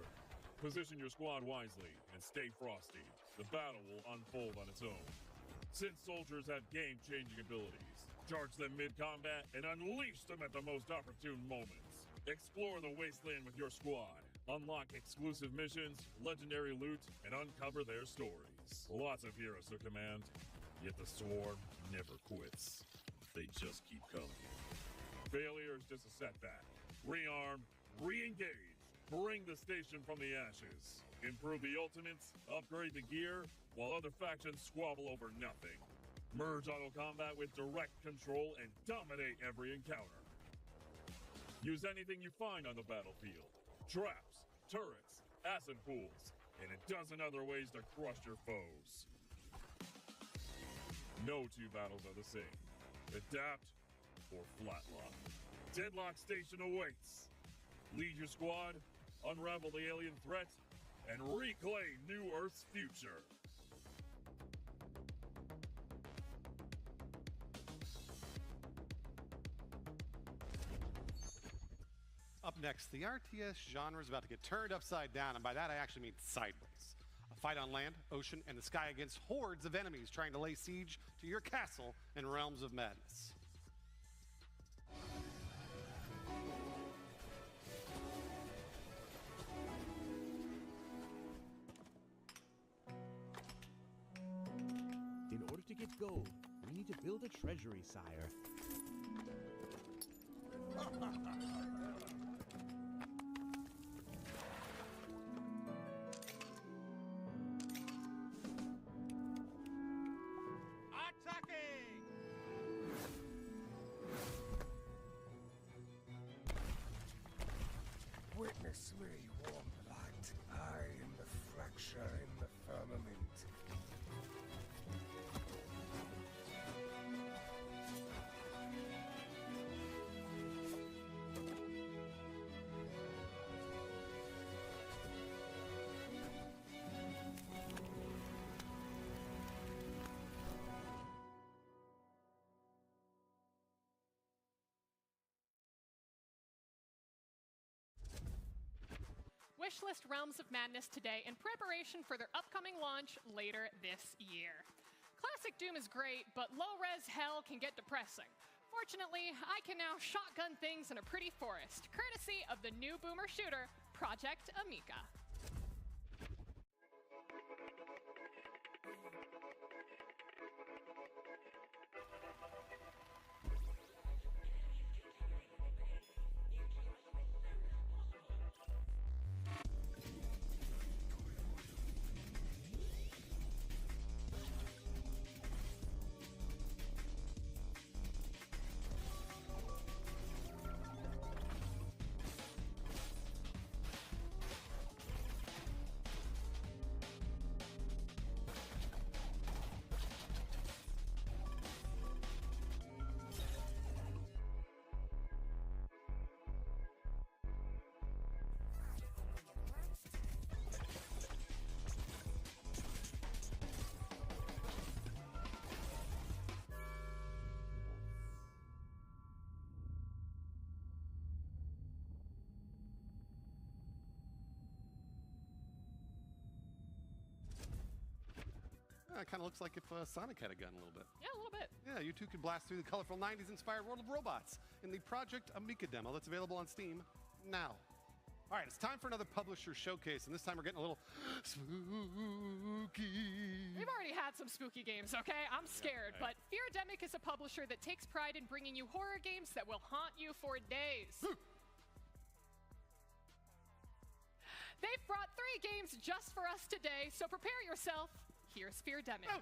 Position your squad wisely and stay frosty. The battle will unfold on its own. Since soldiers have game-changing abilities, charge them mid-combat and unleash them at the most opportune moments. Explore the wasteland with your squad. Unlock exclusive missions, legendary loot, and uncover their stories. Lots of heroes to command, yet the swarm never quits. They just keep coming. Failure is just a setback. Rearm, re-engage, bring the station from the ashes. Improve the ultimates, upgrade the gear, while other factions squabble over nothing. Merge auto combat with direct control and dominate every encounter. Use anything you find on the battlefield. Traps, turrets, acid pools, and a dozen other ways to crush your foes. No two battles are the same. Adapt or flatline. Deadlock Station awaits. Lead your squad, unravel the alien threat, and reclaim New Earth's future. Up next, the RTS genre is about to get turned upside down, and by that I actually mean sideways. A fight on land, ocean, and the sky against hordes of enemies trying to lay siege to your castle in realms of madness. In order to get gold, we need to build a treasury, sire. Witness me, warm light. I am the fracture in the firmament. Wishlist Realms of Madness today in preparation for their upcoming launch later this year. Classic Doom is great, but low-res hell can get depressing. Fortunately, I can now shotgun things in a pretty forest, courtesy of the new boomer shooter, Project Amica. It kind of looks like if Sonic had a gun a little bit. Yeah, a little bit. Yeah, you two can blast through the colorful 90s-inspired world of robots in the Project Amica demo that's available on Steam now. All right, it's time for another publisher showcase, and this time we're getting a little spooky. We've already had some spooky games, okay? I'm scared, but Fearademic is a publisher that takes pride in bringing you horror games that will haunt you for days. They've brought 3 games just for us today, so prepare yourself. Here's Fearademic. Oh.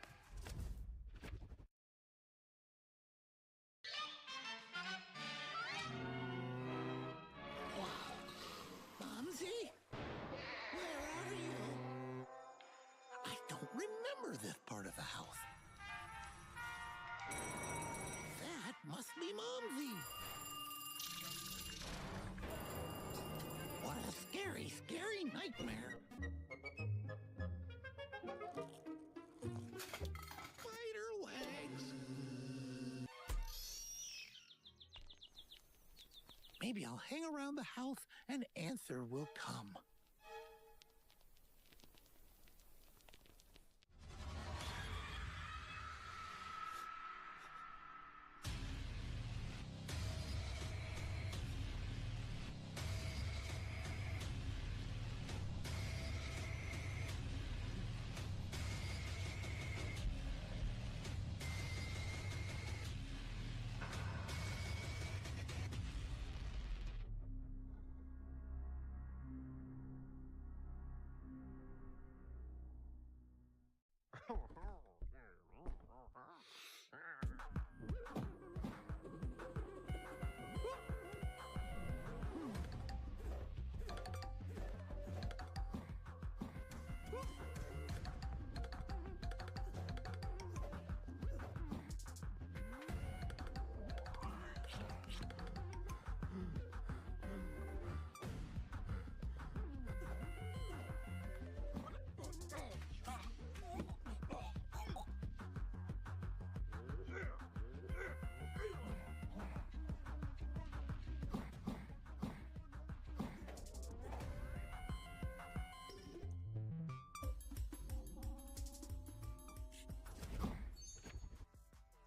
Bonzi? this part of the house. That must be Momsy. What a scary, scary nightmare. Spider legs. Maybe I'll hang around the house and answer will come.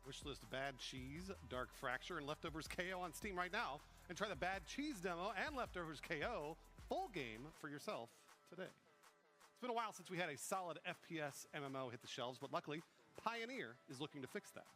Wishlist Bad Cheese, Dark Fracture, and Leftovers KO on Steam right now. And try the Bad Cheese demo and Leftovers KO full game for yourself today. It's been a while since we had a solid FPS MMO hit the shelves, but luckily, Pioneer is looking to fix that.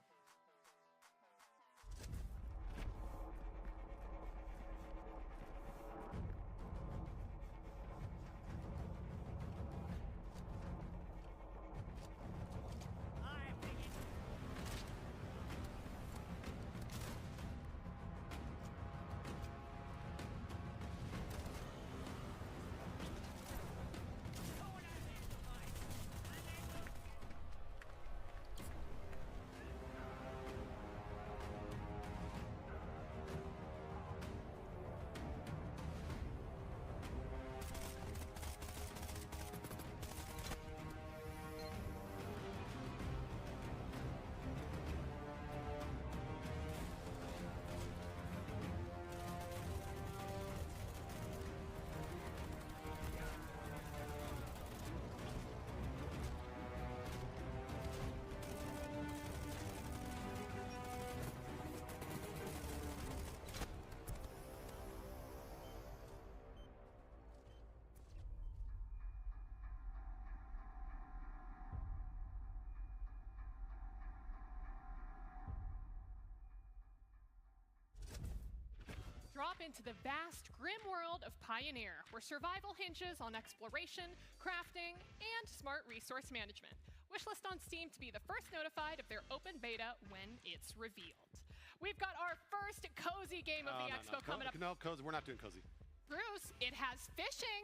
Drop into the vast, grim world of Pioneer, where survival hinges on exploration, crafting, and smart resource management. Wishlist on Steam to be the first notified of their open beta when it's revealed. We've got our first cozy game of the Expo coming up. No, cozy. We're not doing cozy. Bruce, it has fishing.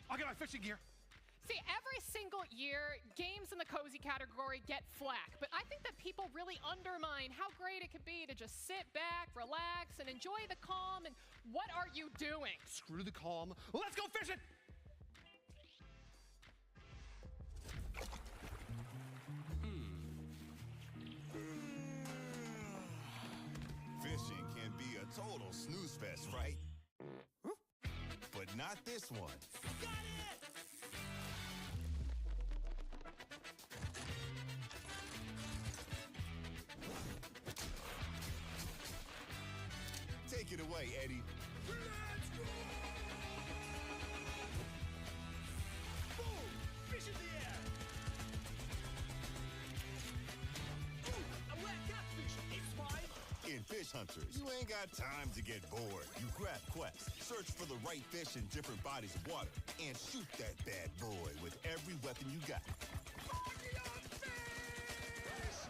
I'll get my fishing gear. See, every single year, games in the cozy category get flack, but I think that people really undermine how great it could be to just sit back, relax, and enjoy the calm. And what are you doing? Screw the calm. Let's go fishing! Fishing can be a total snooze fest, right? But not this one. Got it! Take it away, Eddie. Let's go! Boom! Fish in the air! Ooh, a wet catfish! It's mine! In Fish Hunters, you ain't got time to get bored. You grab quests, search for the right fish in different bodies of water, and shoot that bad boy with every weapon you got.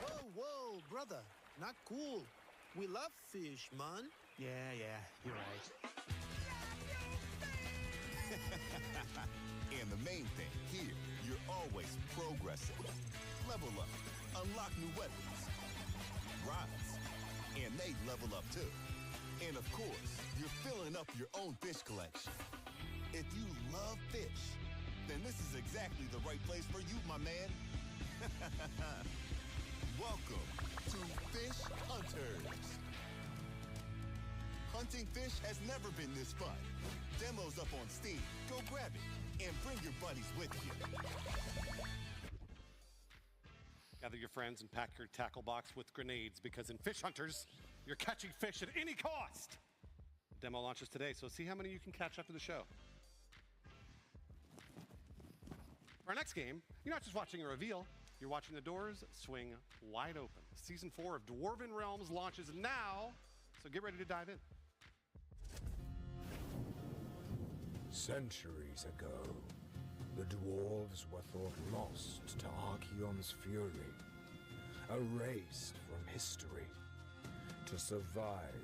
Whoa, whoa, brother. Not cool. We love fish, man. Yeah, you're right. And the main thing, here, you're always progressing. Level up, unlock new weapons, rise, and they level up too. And of course, you're filling up your own fish collection. If you love fish, then this is exactly the right place for you, my man. Welcome to Fish Hunters. Hunting fish has never been this fun. Demo's up on Steam. Go grab it and bring your buddies with you. Gather your friends and pack your tackle box with grenades because in Fish Hunters, you're catching fish at any cost. The demo launches today, so see how many you can catch after the show. For our next game, you're not just watching a reveal, you're watching the doors swing wide open. Season 4 of Dwarven Realms launches now, so get ready to dive in. Centuries ago, the dwarves were thought lost to Archeon's fury, erased from history. To survive,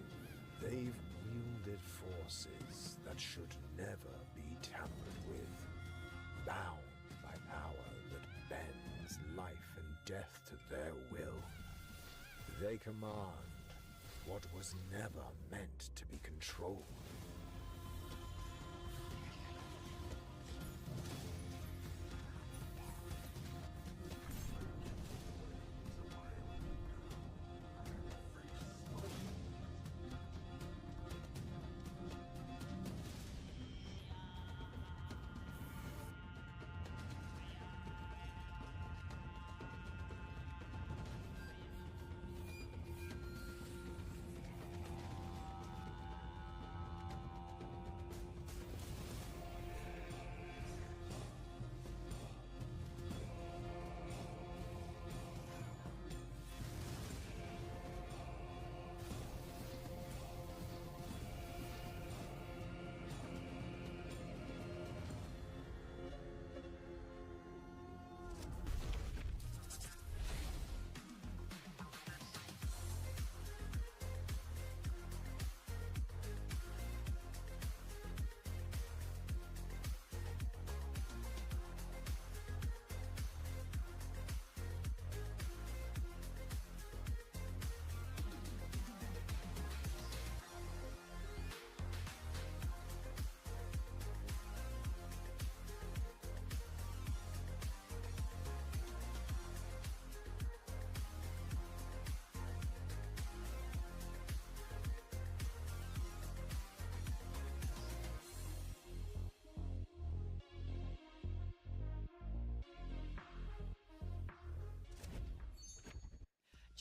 they've wielded forces that should never be tampered with, bound by power that bends life and death to their will. They command what was never meant to be controlled.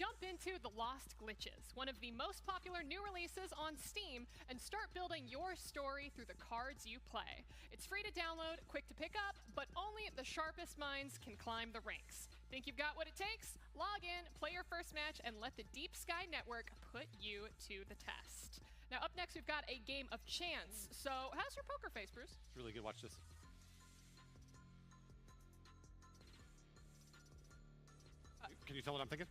Jump into The Lost Glitches, one of the most popular new releases on Steam, and start building your story through the cards you play. It's free to download, quick to pick up, but only the sharpest minds can climb the ranks. Think you've got what it takes? Log in, play your first match, and let the Deep Sky Network put you to the test. Now, up next, we've got a game of chance. So, how's your poker face, Bruce? It's really good. Watch this. Can you tell what I'm thinking?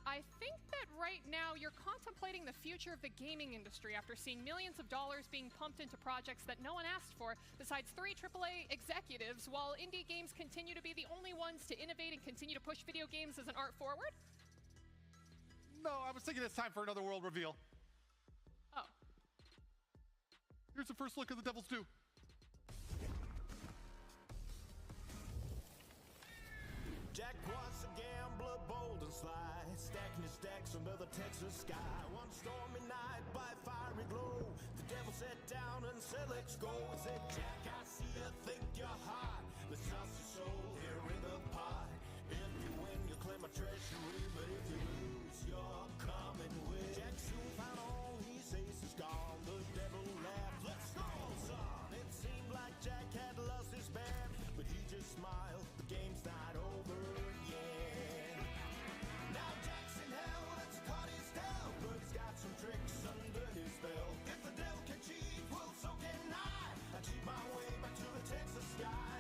I think that right now you're contemplating the future of the gaming industry after seeing millions of dollars being pumped into projects that no one asked for, besides 3 AAA executives, while indie games continue to be the only ones to innovate and continue to push video games as an art forward? No, I was thinking it's time for another world reveal. Oh. Here's the first look at the Devil's Due. Jack was a gambler, bold and sly, stacking his stacks under the Texas sky. One stormy night by fiery glow, the devil sat down and said, let's go. He said, Jack, I see you think you're hot. Let's toss your soul here in the pot. If you win, you claim a treasury, but if you lose, you're coming with. Jack soon found all his aces gone. The devil laughed, let's go, son. It seemed like Jack had lost his band, but he just smiled. The game's not over yet. Now Jack's in hell, let's cut his tail, but he's got some tricks under his belt. If the devil can cheat, well, so can I. I cheat my way back to the Texas sky.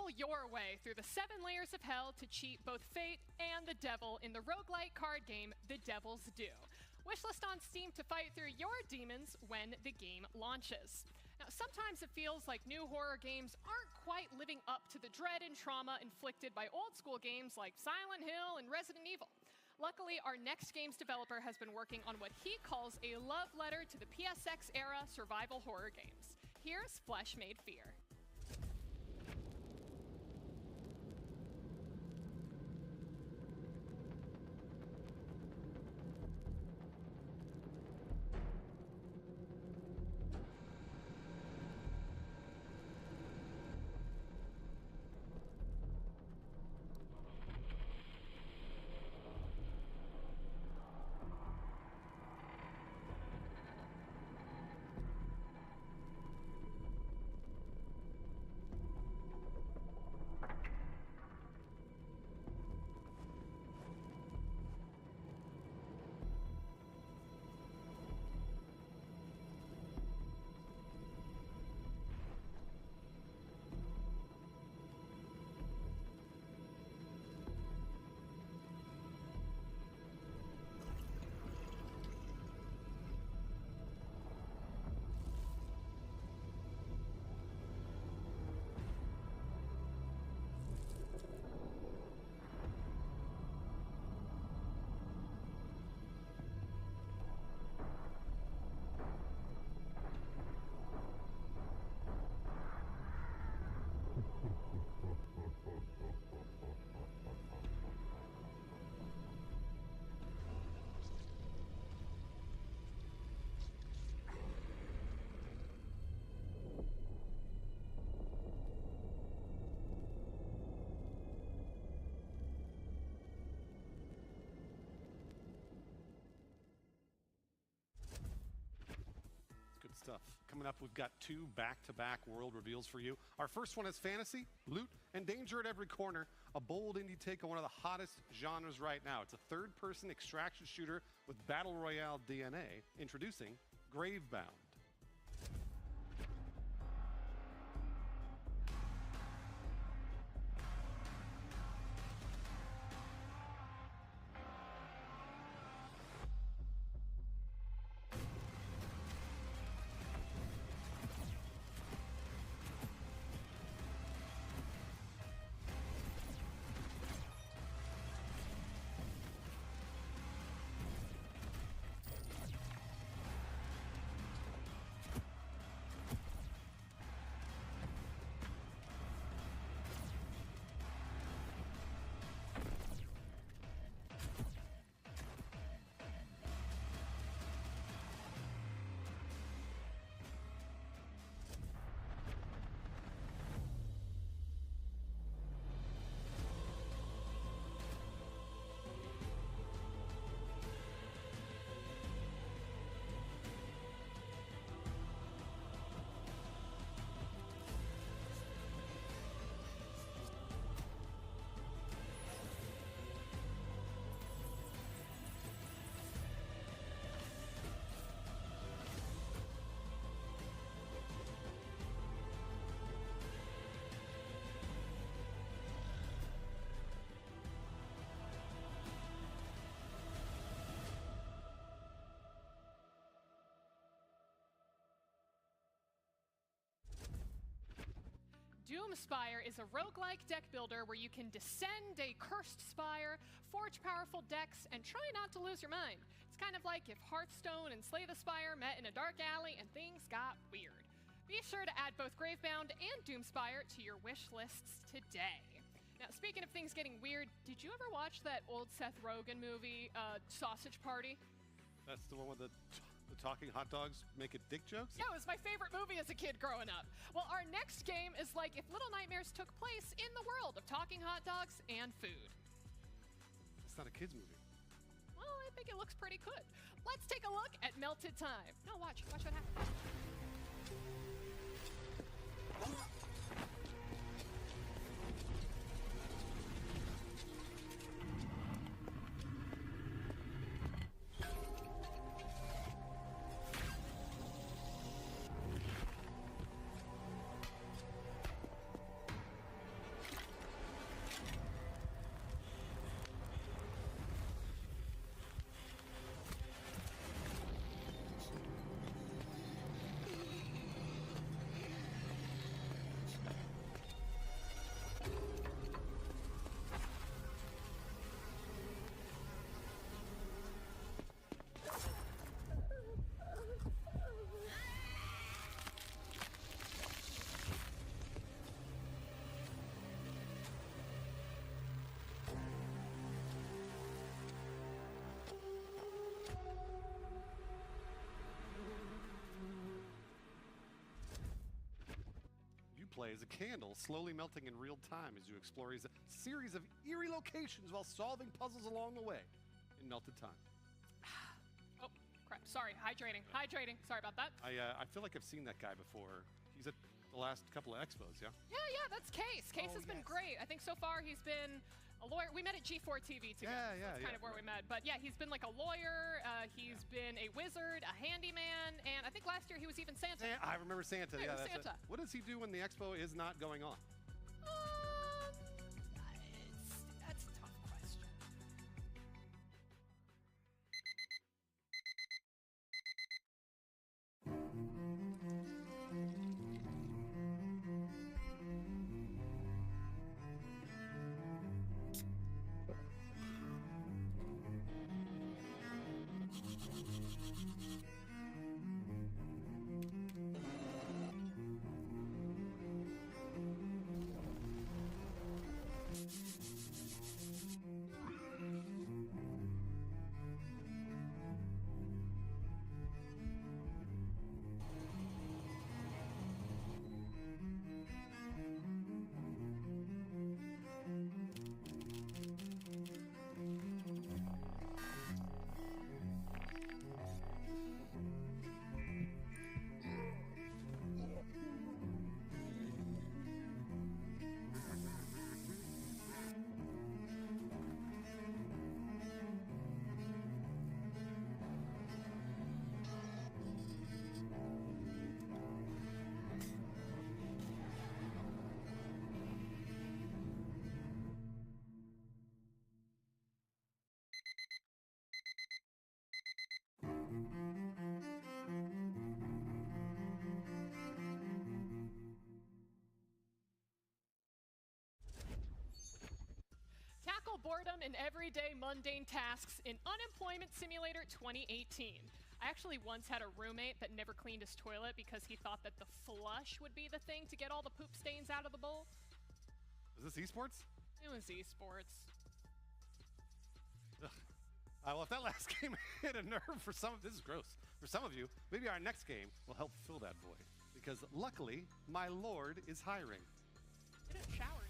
Feel your way through the 7 layers of hell to cheat both fate and the devil in the roguelike card game The Devil's Due. Wishlist on Steam to fight through your demons when the game launches. Now, sometimes it feels like new horror games aren't quite living up to the dread and trauma inflicted by old school games like Silent Hill and Resident Evil. Luckily, our next game's developer has been working on what he calls a love letter to the PSX era survival horror games. Here's Flesh Made Fear. Stuff. Coming up, we've got 2 back-to-back world reveals for you. Our first one is fantasy, loot, and danger at every corner. A bold indie take on one of the hottest genres right now. It's a third-person extraction shooter with Battle Royale DNA. Introducing Gravebound. Doomspire is a roguelike deck builder where you can descend a cursed spire, forge powerful decks, and try not to lose your mind. It's kind of like if Hearthstone and Slay the Spire met in a dark alley and things got weird. Be sure to add both Gravebound and Doomspire to your wish lists today. Now, speaking of things getting weird, did you ever watch that old Seth Rogen movie, Sausage Party? That's the one with the talking hot dogs making dick jokes? Yeah, it was my favorite movie as a kid growing up. Well, our next game is like if Little Nightmares took place in the world of talking hot dogs and food. It's not a kid's movie. Well, I think it looks pretty good. Let's take a look at Melted Time. No, watch what happens. display is a candle slowly melting in real time as you explore a series of eerie locations while solving puzzles along the way in melted time. Oh, crap. Sorry. Hydrating. Hydrating. Sorry about that. I feel like I've seen that guy before. He's at the last couple of expos, yeah? Yeah, that's Case. Case has been great. I think so far he's been a lawyer. We met at G4 TV together. That's kind of where we met. But yeah, he's been like a lawyer. He's been a wizard, a handyman, and I think last year he was even Santa. I remember Santa. Yeah, that's Santa. What does he do when the expo is not going on? That's a tough question. Tackle boredom in everyday mundane tasks in Unemployment Simulator 2018. I actually once had a roommate that never cleaned his toilet because he thought that the flush would be the thing to get all the poop stains out of the bowl. Is this esports? It was esports. Well, if that last game hit a nerve for some, this is gross. For some of you, maybe our next game will help fill that void. Because luckily, my lord is hiring. Get it showery.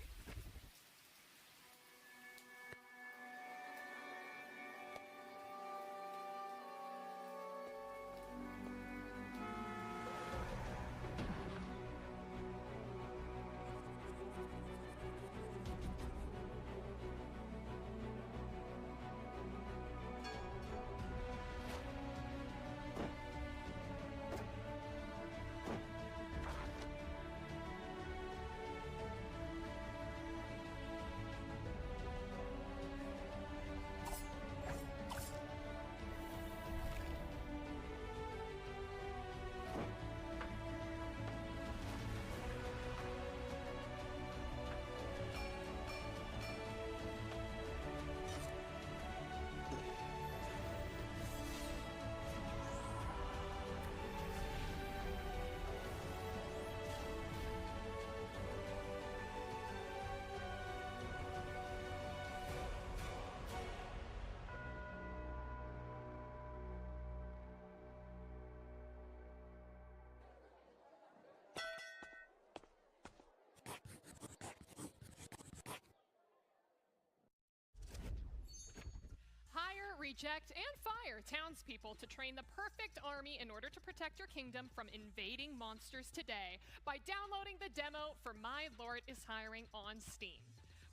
Reject, and fire townspeople to train the perfect army in order to protect your kingdom from invading monsters today by downloading the demo for My Lord is Hiring on Steam.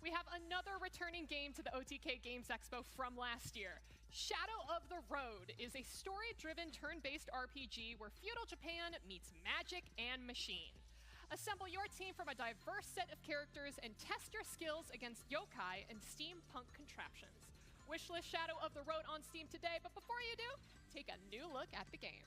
We have another returning game to the OTK Games Expo from last year. Shadow of the Road is a story-driven turn-based RPG where feudal Japan meets magic and machine. Assemble your team from a diverse set of characters and test your skills against yokai and steampunk contraptions. Wishlist Shadow of the Road on Steam today, but before you do, take a new look at the game.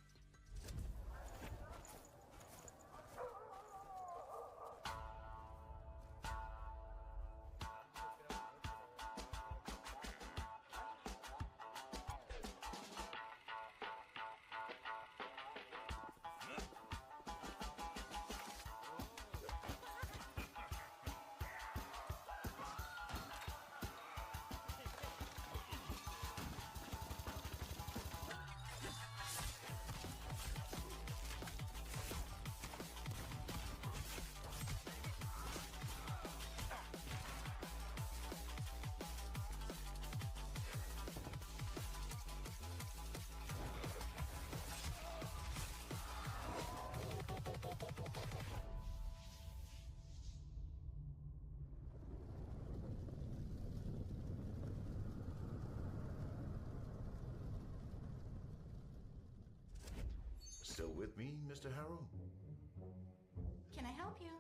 with me, Mr. Harrow? Can I help you?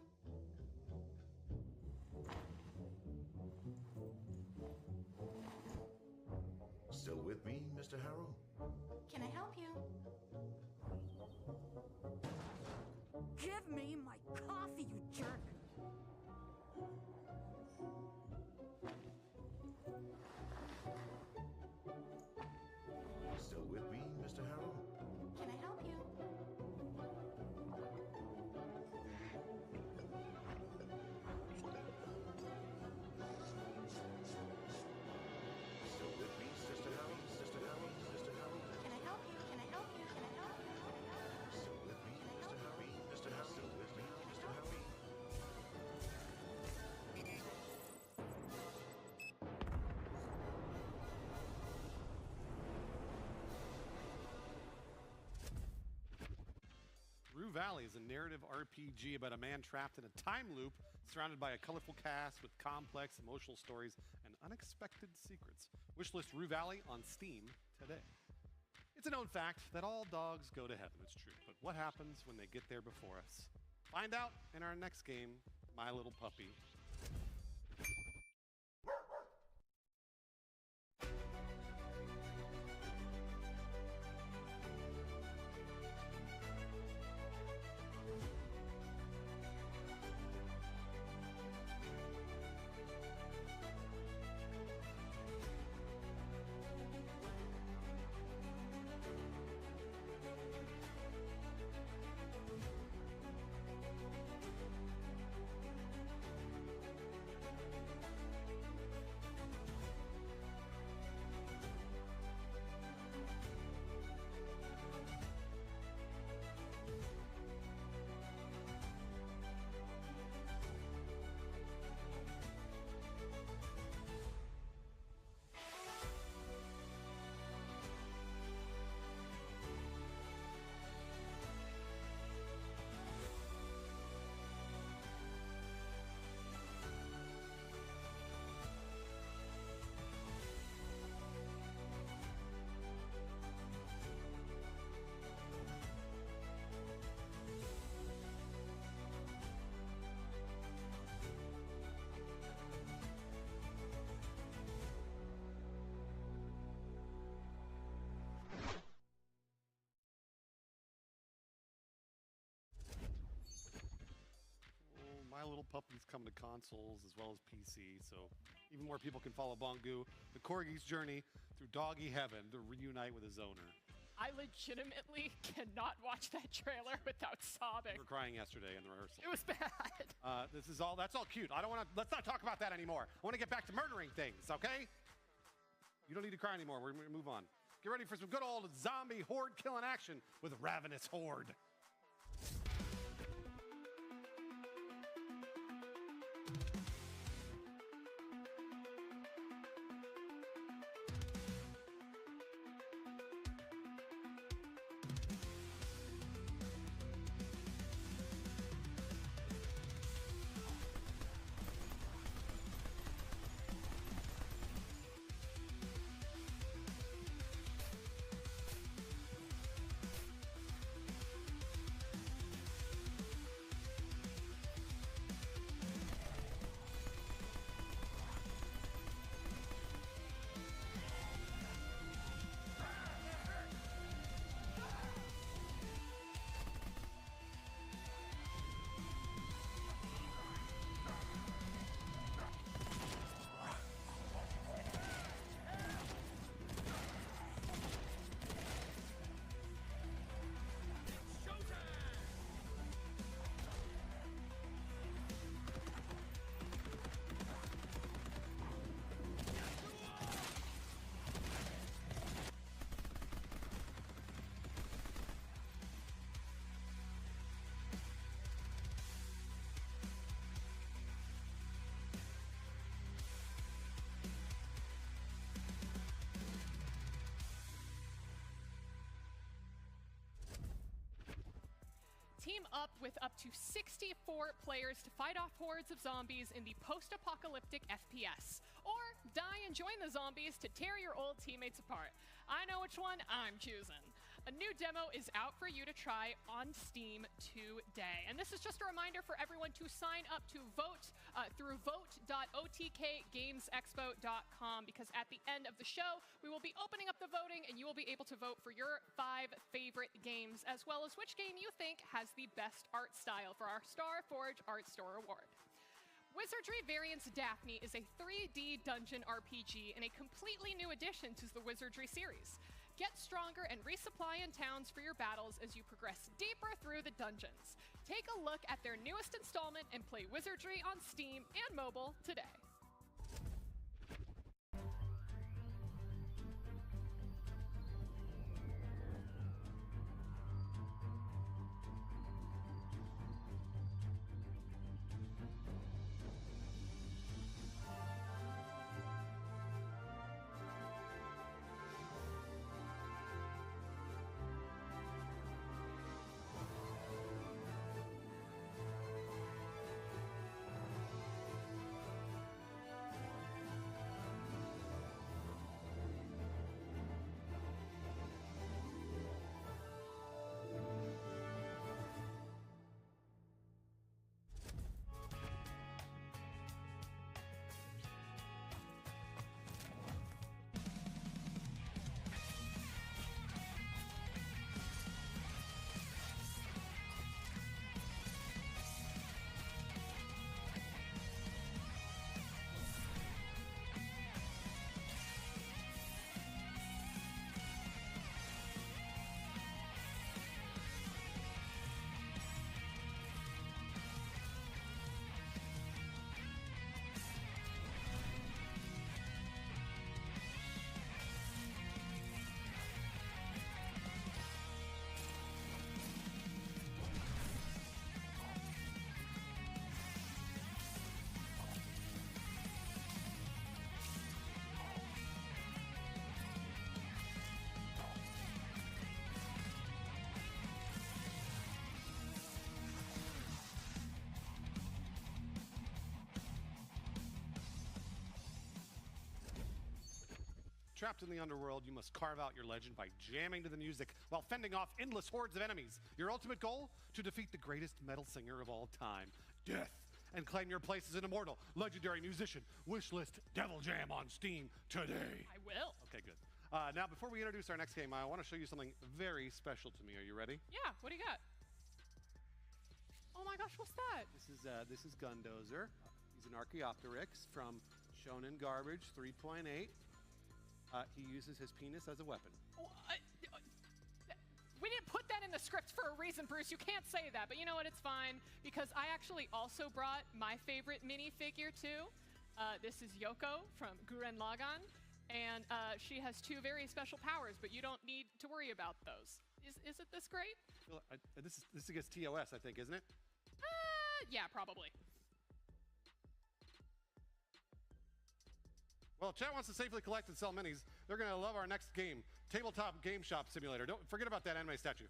Still with me, Mr. Harrow? Can I help you? Give me my coffee, you jerk! Still with me, Mr. Harrow? Can I help you? Still with me, Sister Harrow? Sister Harrow? Sister Harrow? Can I help you? Can I help you? Can I help you? Still with me, Mr. Harry? Mr. Harry? Still with me, Mr. Harry? Rue Valley is a narrative RPG about a man trapped in a time loop surrounded by a colorful cast with complex emotional stories and unexpected secrets. Wishlist Rue Valley on Steam today. It's a known fact that all dogs go to heaven, it's true, but what happens when they get there before us? Find out in our next game, My Little Puppy. My Little Puppy's coming to consoles as well as PC, so even more people can follow Bongu, the Corgi's journey through doggy heaven to reunite with his owner. I legitimately cannot watch that trailer without sobbing. We were crying yesterday in the rehearsal. It was bad. That's all cute. Let's not talk about that anymore. I want to get back to murdering things, okay? You don't need to cry anymore. We're going to move on. Get ready for some good old zombie horde killing action with Ravenous Horde. Team up with up to 64 players to fight off hordes of zombies in the post-apocalyptic FPS. Or die and join the zombies to tear your old teammates apart. I know which one I'm choosing. A new demo is out for you to try on Steam today. And this is just a reminder for everyone to sign up to vote through vote.otkgamesexpo.com, because at the end of the show, we will be opening up the voting and you will be able to vote for your 5 favorite games, as well as which game you think has the best art style for our Star Forge Art Store Award. Wizardry Variants Daphne is a 3D dungeon RPG and a completely new addition to the Wizardry series. Get stronger and resupply in towns for your battles as you progress deeper through the dungeons. Take a look at their newest installment and play Wizardry on Steam and mobile today. Trapped in the underworld, you must carve out your legend by jamming to the music while fending off endless hordes of enemies. Your ultimate goal? To defeat the greatest metal singer of all time, Death, and claim your place as an immortal, legendary musician. Wishlist Devil Jam on Steam today. I will. Okay, good. Now, before we introduce our next game, I want to show you something very special to me. Are you ready? Yeah, what do you got? Oh my gosh, what's that? This is Gundozer. He's an Archaeopteryx from Shonen Garbage 3.8. He uses his penis as a weapon. Oh, we didn't put that in the script for a reason, Bruce. You can't say that. But you know what? It's fine, because I actually also brought my favorite minifigure too. This is Yoko from Gurren Lagann, and she has 2 very special powers, but you don't need to worry about those. Isn't this great? Well, this is against TOS, I think, isn't it? Yeah, probably. Well, chat wants to safely collect and sell minis. They're going to love our next game, Tabletop Game Shop Simulator. Don't forget about that anime statue.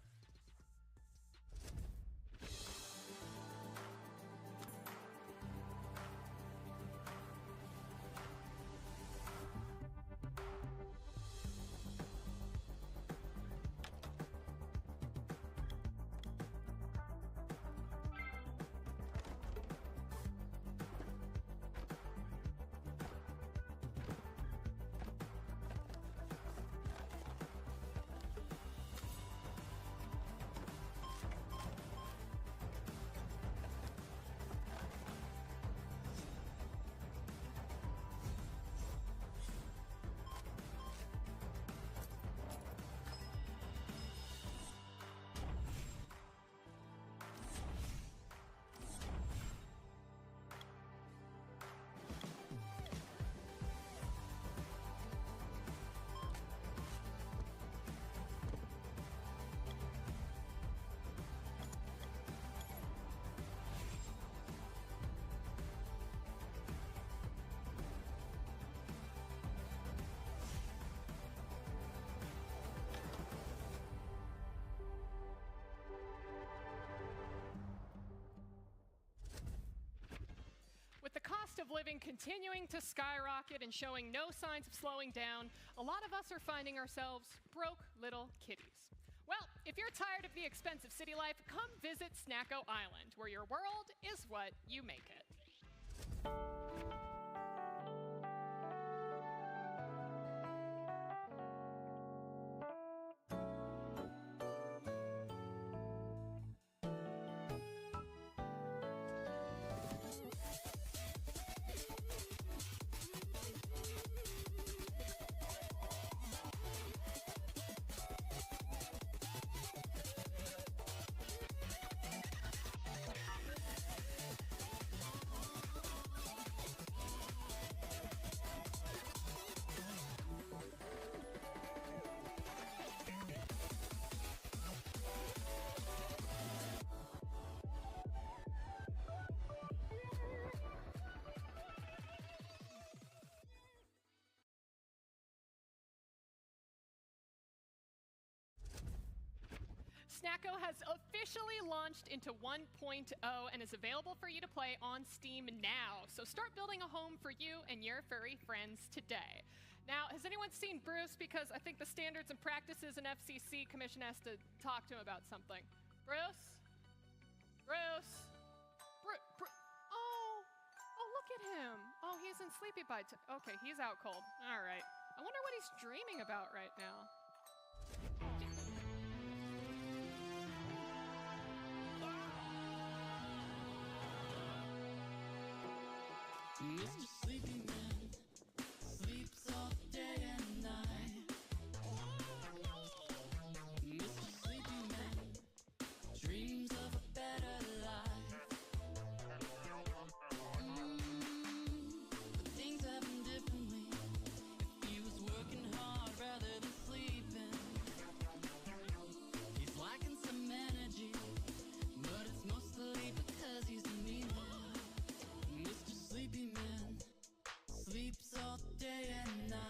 With the cost of living continuing to skyrocket and showing no signs of slowing down, a lot of us are finding ourselves broke little kitties. Well, if you're tired of the expensive city life, come visit Snacko Island, where your world is what you make it. Snacko has officially launched into 1.0 and is available for you to play on Steam now. So start building a home for you and your furry friends today. Now, has anyone seen Bruce? Because I think the Standards and Practices and FCC Commission has to talk to him about something. Bruce? Bruce? Oh, look at him. Oh, he's in Sleepy Bite. Okay, he's out cold. All right. I wonder what he's dreaming about right now. Mr. Sleepy Man sleeps all day and night. Mr. Sleepy Man dreams of a better life. But things happen differently. If he was working hard rather than sleeping, he's lacking some energy, but it's mostly because he's mean. Mr. Sleepy Man sleeps all day and night.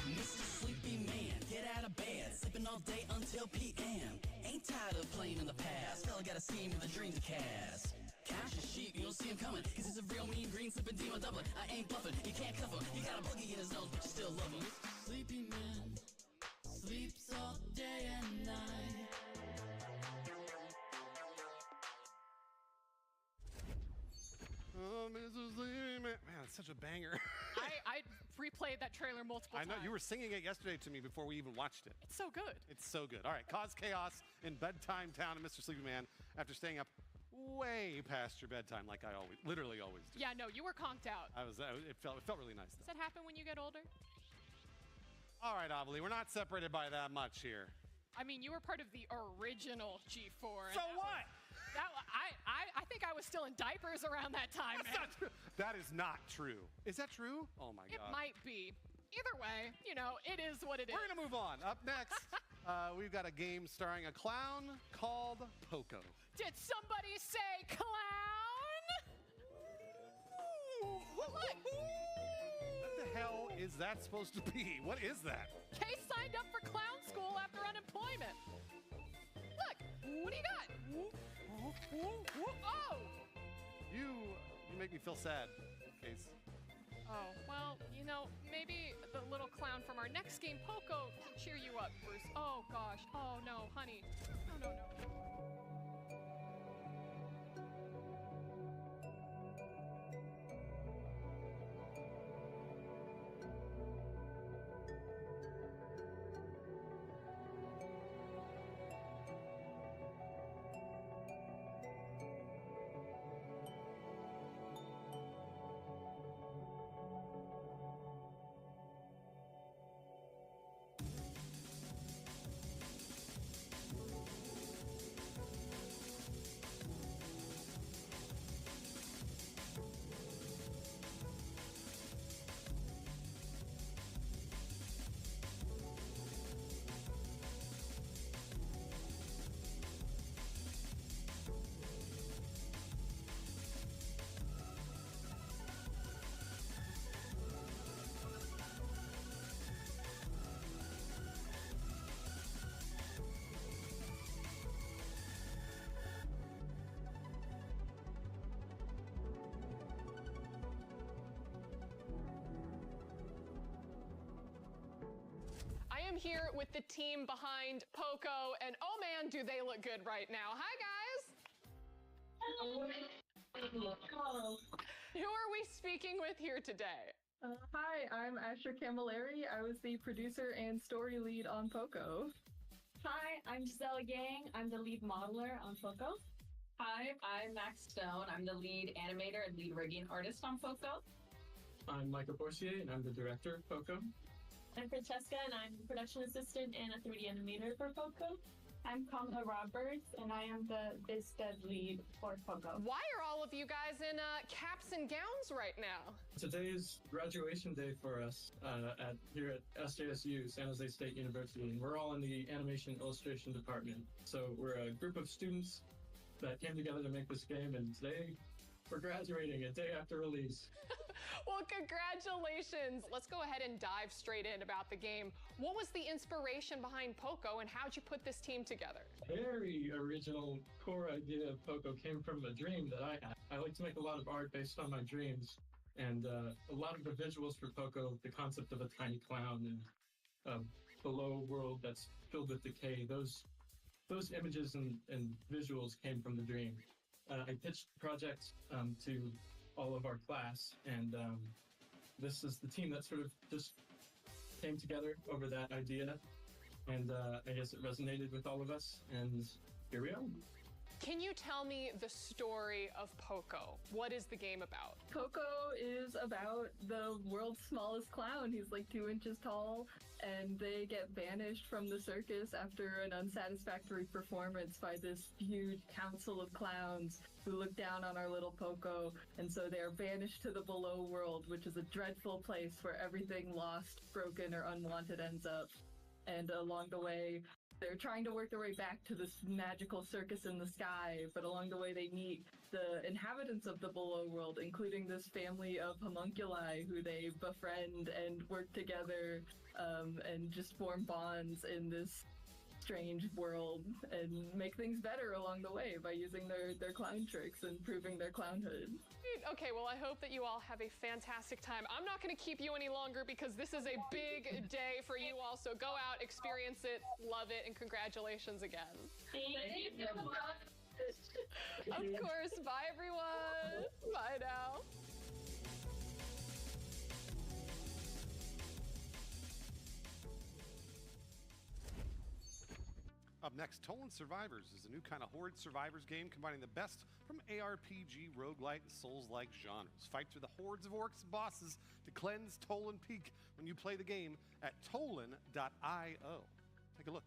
Mr. Sleepy Man, get out of bed, sleeping all day until PM. Ain't tired of playing in the past, fella got a scheme with a dream to cast. Cash is sheep, you don't see him coming, cause he's a real mean green slipping demon doubling. I ain't bluffing, you can't cuff him, you got a boogie in his nose, but you still love him. Mr. Sleepy Man sleeps all day and night. Oh, Mr. Sleepy Man. Man, it's such a banger. I replayed that trailer multiple I know, times. you were singing it yesterday to me before we even watched it. It's so good. It's so good. All right, cause chaos in bedtime town and Mr. Sleepy Man after staying up way past your bedtime like I literally always do. Yeah, no, you were conked out. It felt really nice Does though. that happen when you get older? All right, Amelie, we're not separated by that much here. I mean, you were part of the original G4. So what? I think I was still in diapers around that time, That's man. not true. That is not true. Is that true? Oh my It God. might be. Either way, you know, it is what it is. We're gonna move on. Up next, we've got a game starring a clown called Poco. Did somebody say clown? What? What the hell is that supposed to be? What is that? Kay signed up for clown school after unemployment. Look, what do you got? Oh! You make me feel sad, Case. Oh, well, you know, maybe the little clown from our next game, Poco, can cheer you up, Bruce. Oh, gosh. Oh, no, honey. No. am here with the team behind Poco, and oh man, do they look good right now. Hi, guys. Who are we speaking with here today? Hi, I'm Asher Camilleri. I was the producer and story lead on Poco. Hi, I'm Giselle Yang. I'm the lead modeler on Poco. Hi, I'm Max Stone. I'm the lead animator and lead rigging artist on Poco. I'm Michael Borsier, and I'm the director of Poco. I'm Francesca, and I'm the production assistant and a 3D animator for Poco. I'm Kamala Roberts, and I am the biz dev lead for Poco. Why are all of you guys in caps and gowns right now? Today is graduation day for us here at SJSU, San Jose State University, and we're all in the animation illustration department. So we're a group of students that came together to make this game, and today we're graduating a day after release. Well, congratulations. Let's go ahead and dive straight in about the game. What was the inspiration behind Poco, and how'd you put this team together? Very original core idea of Poco came from a dream that I had. I like to make a lot of art based on my dreams, and a lot of the visuals for Poco, the concept of a tiny clown and a below world that's filled with decay, those images and visuals came from the dream. I pitched the project to all of our class, and this is the team that sort of just came together over that idea, and I guess it resonated with all of us, and here we are. Can you tell me the story of Poco? What is the game about? Poco is about the world's smallest clown. He's like 2 inches tall, and they get banished from the circus after an unsatisfactory performance by this huge council of clowns who look down on our little Poco, and so they are banished to the below world, which is a dreadful place where everything lost, broken, or unwanted ends up. And along the way, they're trying to work their way back to this magical circus in the sky, but along the way they meet the inhabitants of the below world, including this family of homunculi who they befriend and work together and just form bonds in this strange world and make things better along the way by using their clown tricks and proving their clownhood. Okay, well, I hope that you all have a fantastic time. I'm not going to keep you any longer because this is a big day for you all. So go out, experience it, love it, and congratulations again. Thank you. Of course. Bye, everyone. Bye now. Up next, Toland Survivors is a new kind of horde survivors game combining the best from ARPG, roguelite, and Souls-like genres. Fight through the hordes of orcs and bosses to cleanse Toland Peak when you play the game at toland.io. Take a look.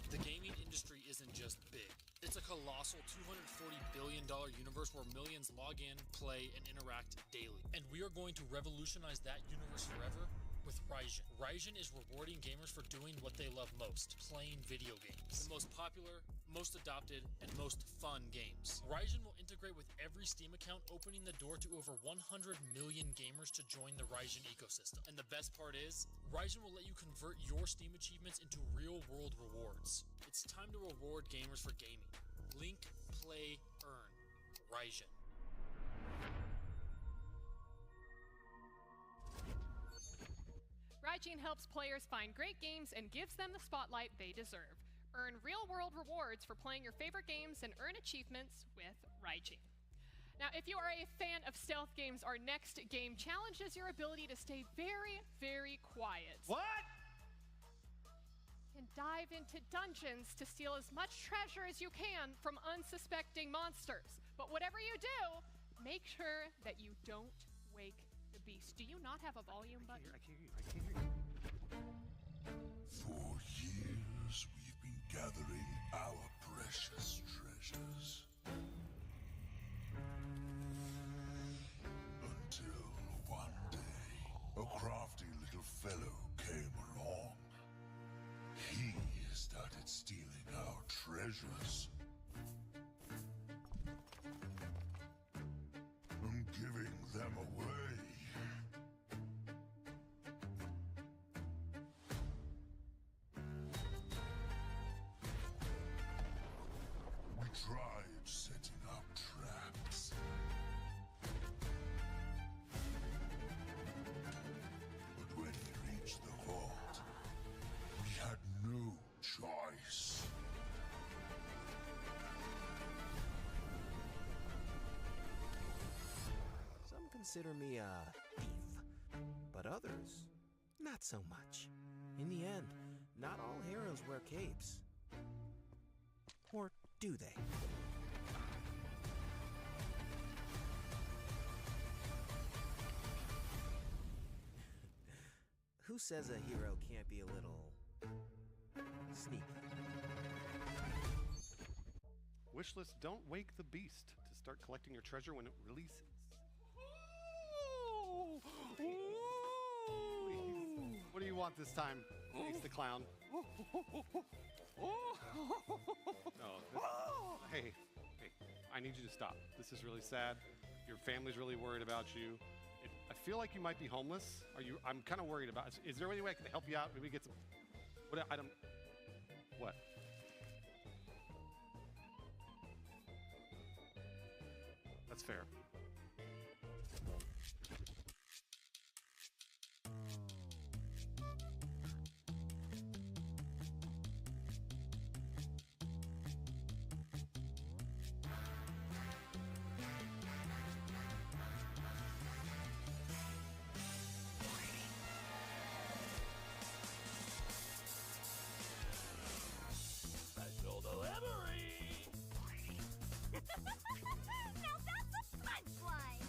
The gaming industry isn't just big. It's a colossal $240 billion universe where millions log in, play, and interact daily. And we are going to revolutionize that universe forever with Raijin. Raijin is rewarding gamers for doing what they love most, playing video games. The most popular, most adopted, and most fun games. Raijin will integrate with every Steam account, opening the door to over 100 million gamers to join the Raijin ecosystem. And the best part is, Raijin will let you convert your Steam achievements into real-world rewards. It's time to reward gamers for gaming. Link, play, earn. Raijin. Raijin helps players find great games and gives them the spotlight they deserve. Earn real-world rewards for playing your favorite games and earn achievements with Raijin. Now, if you are a fan of stealth games, our next game challenges your ability to stay very, very quiet. What? and dive into dungeons to steal as much treasure as you can from unsuspecting monsters. But whatever you do, make sure that you don't wake the beast. Do you not have a volume button? I can't hear you. For years, we've been gathering our precious treasures. Until one day, a crafty little fellow came along. He started stealing our treasures and giving them away. We tried setting up traps. But when he reached the vault, we had no choice. Some consider me a thief, but others, not so much. In the end, not all heroes wear capes. Or do they? Who says a hero can't be a little sneaky? Wishlist, don't wake the beast to start collecting your treasure when it releases. What do you want this time, Face the Clown? Hey, I need you to stop. This is really sad. Your family's really worried about you. I feel like you might be homeless. I'm kind of worried about. Is there any way I can help you out? Maybe get some. What item? What? That's fair. Special delivery! Now that's a punchline!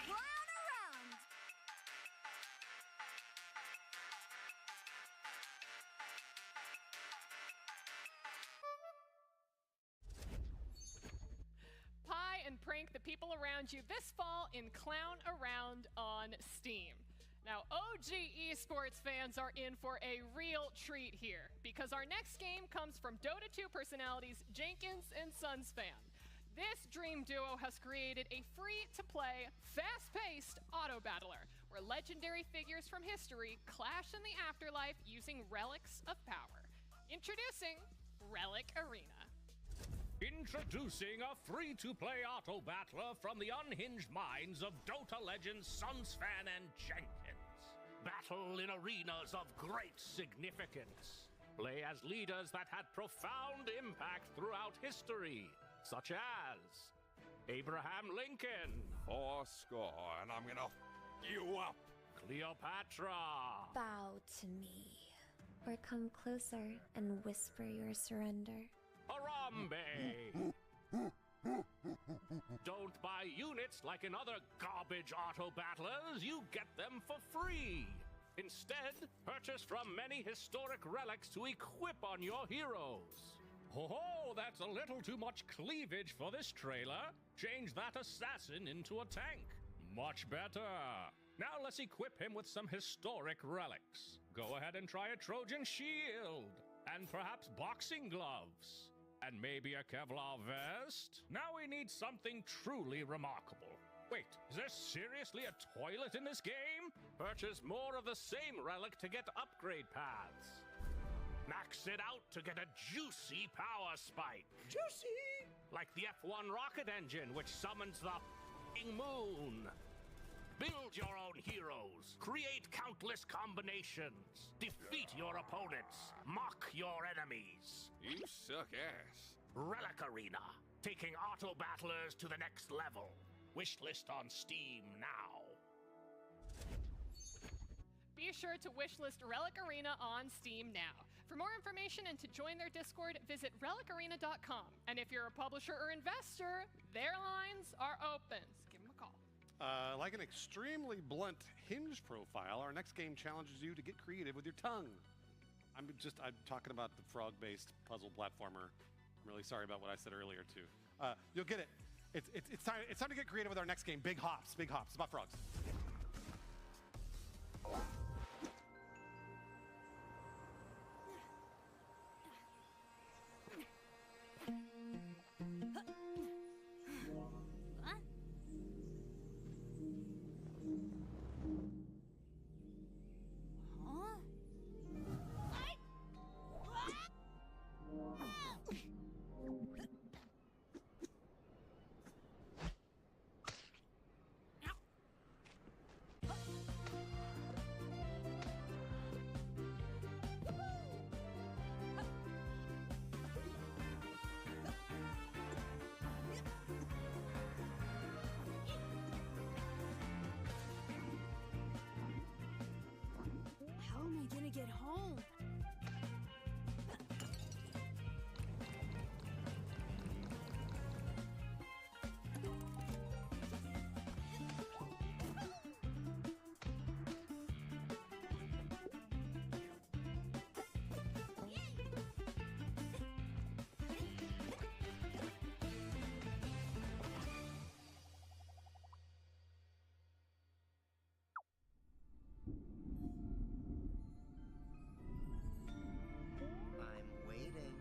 Clown around! Pie and prank the people around you this fall in Clown Around on Steam. Now, OG esports fans are in for a real treat here, because our next game comes from Dota 2 personalities Jenkins and Sunsfan. This dream duo has created a free-to-play, fast-paced auto battler, where legendary figures from history clash in the afterlife using relics of power. Introducing Relic Arena. Introducing a free-to-play auto battler from the unhinged minds of Dota legends Sunsfan and Jenkins. Battle in arenas of great significance. Play as leaders that had profound impact throughout history, such as Abraham Lincoln. 4 score, and I'm gonna you up. Cleopatra. Bow to me, or come closer and whisper your surrender. Harambe. Don't buy units like in other garbage auto battlers. You get them for free. Instead, purchase from many historic relics to equip on your heroes. Oh, that's a little too much cleavage for this trailer. Change that assassin into a tank. Much better. Now let's equip him with some historic relics. Go ahead and try a Trojan shield, and perhaps boxing gloves, and maybe a Kevlar vest. Now we need something truly remarkable. Wait, is there seriously a toilet in this game? Purchase more of the same relic to get upgrade paths. Max it out to get a juicy power spike. Juicy! Like the F1 rocket engine, which summons the f***ing moon. Build your own heroes. Create countless combinations. Defeat your opponents. Mock your enemies. You suck ass. Relic Arena. Taking auto battlers to the next level. Wishlist on Steam now. Be sure to wishlist Relic Arena on Steam now. For more information and to join their Discord, visit relicarena.com. And if you're a publisher or investor, their lines are open. So give them a call. Like an extremely blunt hinge profile, our next game challenges you to get creative with your tongue. I'm talking about the frog-based puzzle platformer. I'm really sorry about what I said earlier, too. You'll get it. It's time to get creative with our next game, Big Hops. Big Hops. It's about frogs. How am I gonna get home? I'm waiting.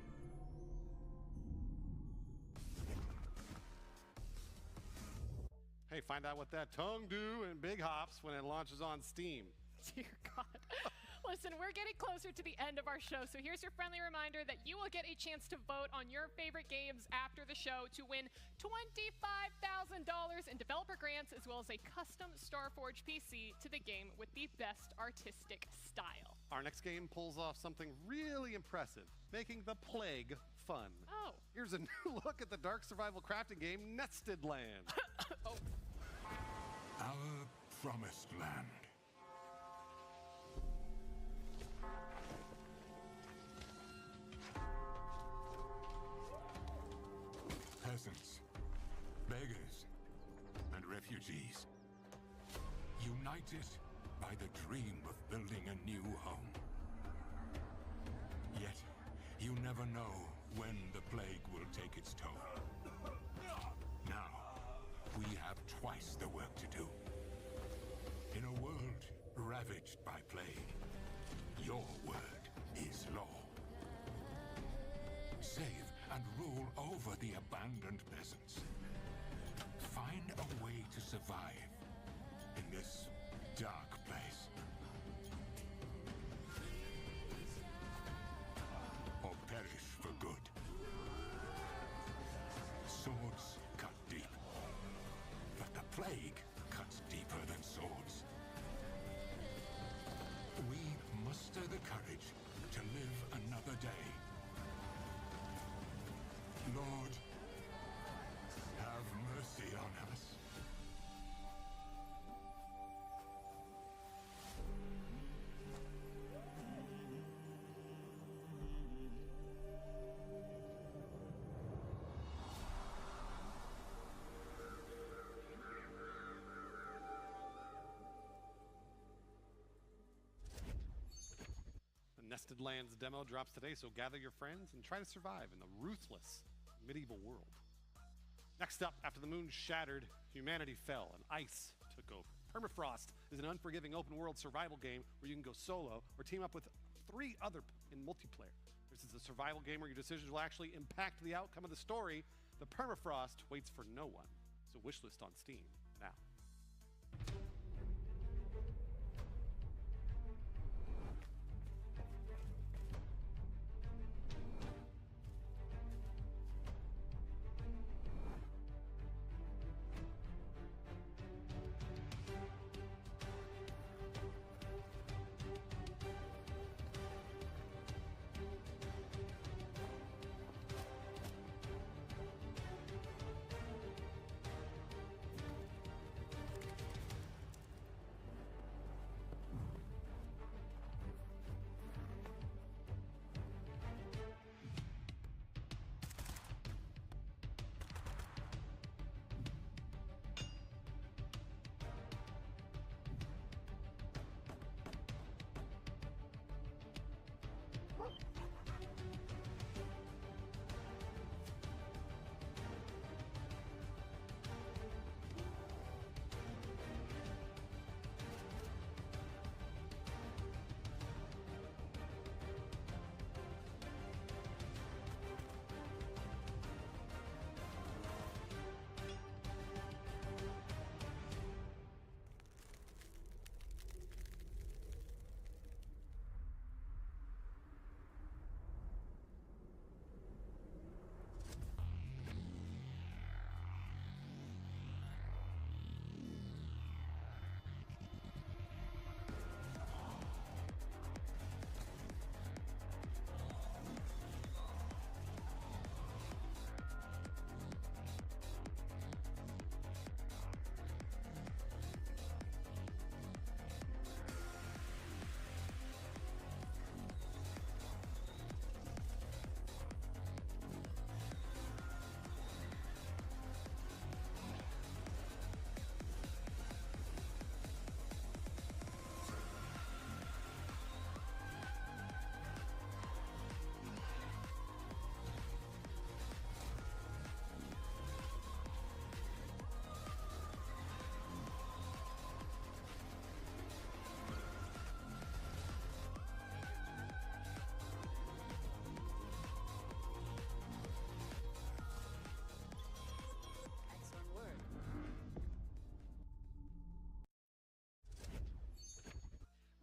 Hey, find out what that tongue do in Big Hops when it launches on Steam. Dear God. Listen, we're getting closer to the end of our show, so here's your friendly reminder that you will get a chance to vote on your favorite games after the show to win $25,000 in developer grants as well as a custom Starforge PC to the game with the best artistic style. Our next game pulls off something really impressive, making the Plague fun. Oh. Here's a new look at the dark survival crafting game, Nested Land. Oh. Our promised land. Peasants, beggars, and refugees, united by the dream of building a new home. Yet, you never know when the plague will take its toll. Now, we have twice the work to do. In a world ravaged by plague, your word is law. Save and rule over the abandoned peasants. Find a way to survive in this dark place. Or perish for good. Swords cut deep. But the plague cuts deeper than swords. We muster the courage to live another day. Lord, have mercy on us. The Nested Lands demo drops today, so gather your friends and try to survive in the ruthless medieval world. Next up, after the moon shattered, humanity fell and ice took over. Permafrost is an unforgiving open-world survival game where you can go solo or team up with 3 other in multiplayer. This is a survival game where your decisions will actually impact the outcome of the story. The Permafrost waits for no one. So wishlist on Steam now.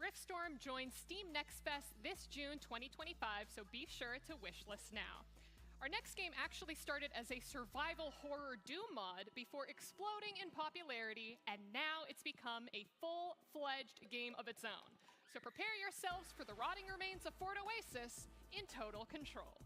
Riftstorm joins Steam Next Fest this June 2025, so be sure to wishlist now. Our next game actually started as a survival horror Doom mod before exploding in popularity, and now it's become a full-fledged game of its own. So prepare yourselves for the rotting remains of Fort Oasis in Total Control.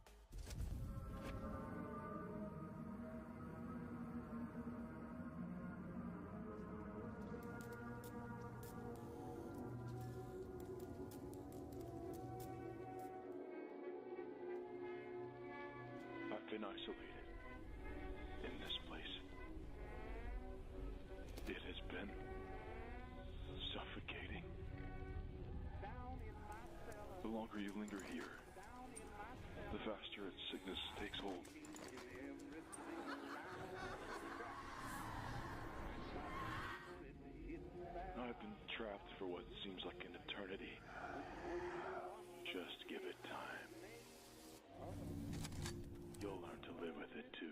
I've been isolated in this place. It has been suffocating. The longer you linger here, the faster its sickness takes hold. I've been trapped for what seems like an eternity. Just give it time. You'll learn to live with it too.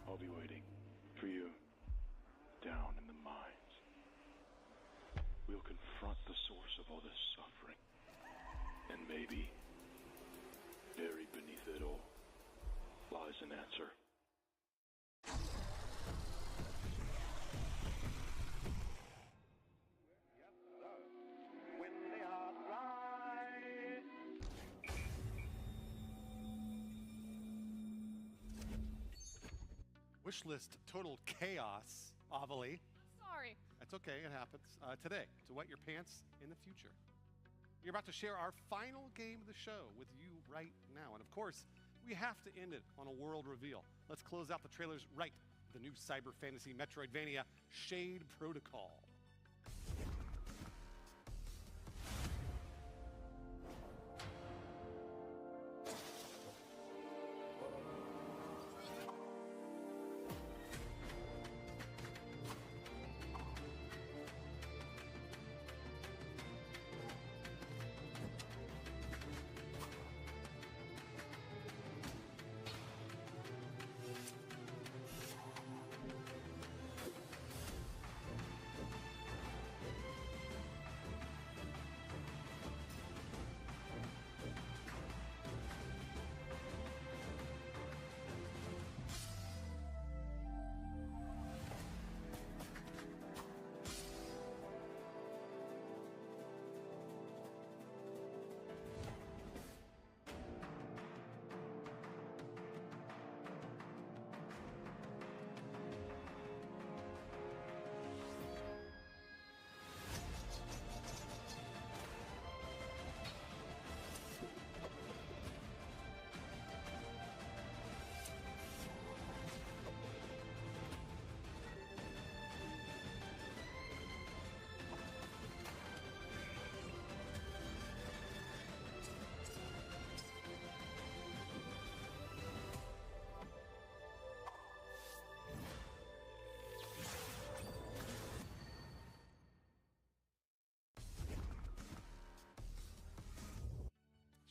I'll be waiting for you down in the mines. We'll confront the source of all this suffering. And maybe, buried beneath it all, lies an answer. Wishlist total chaos, Avali. Sorry. That's okay, it happens. Today, to wet your pants in the future. You're about to share our final game of the show with you right now. And of course, we have to end it on a world reveal. Let's close out the trailers right. The new cyber fantasy Metroidvania, Shade Protocol.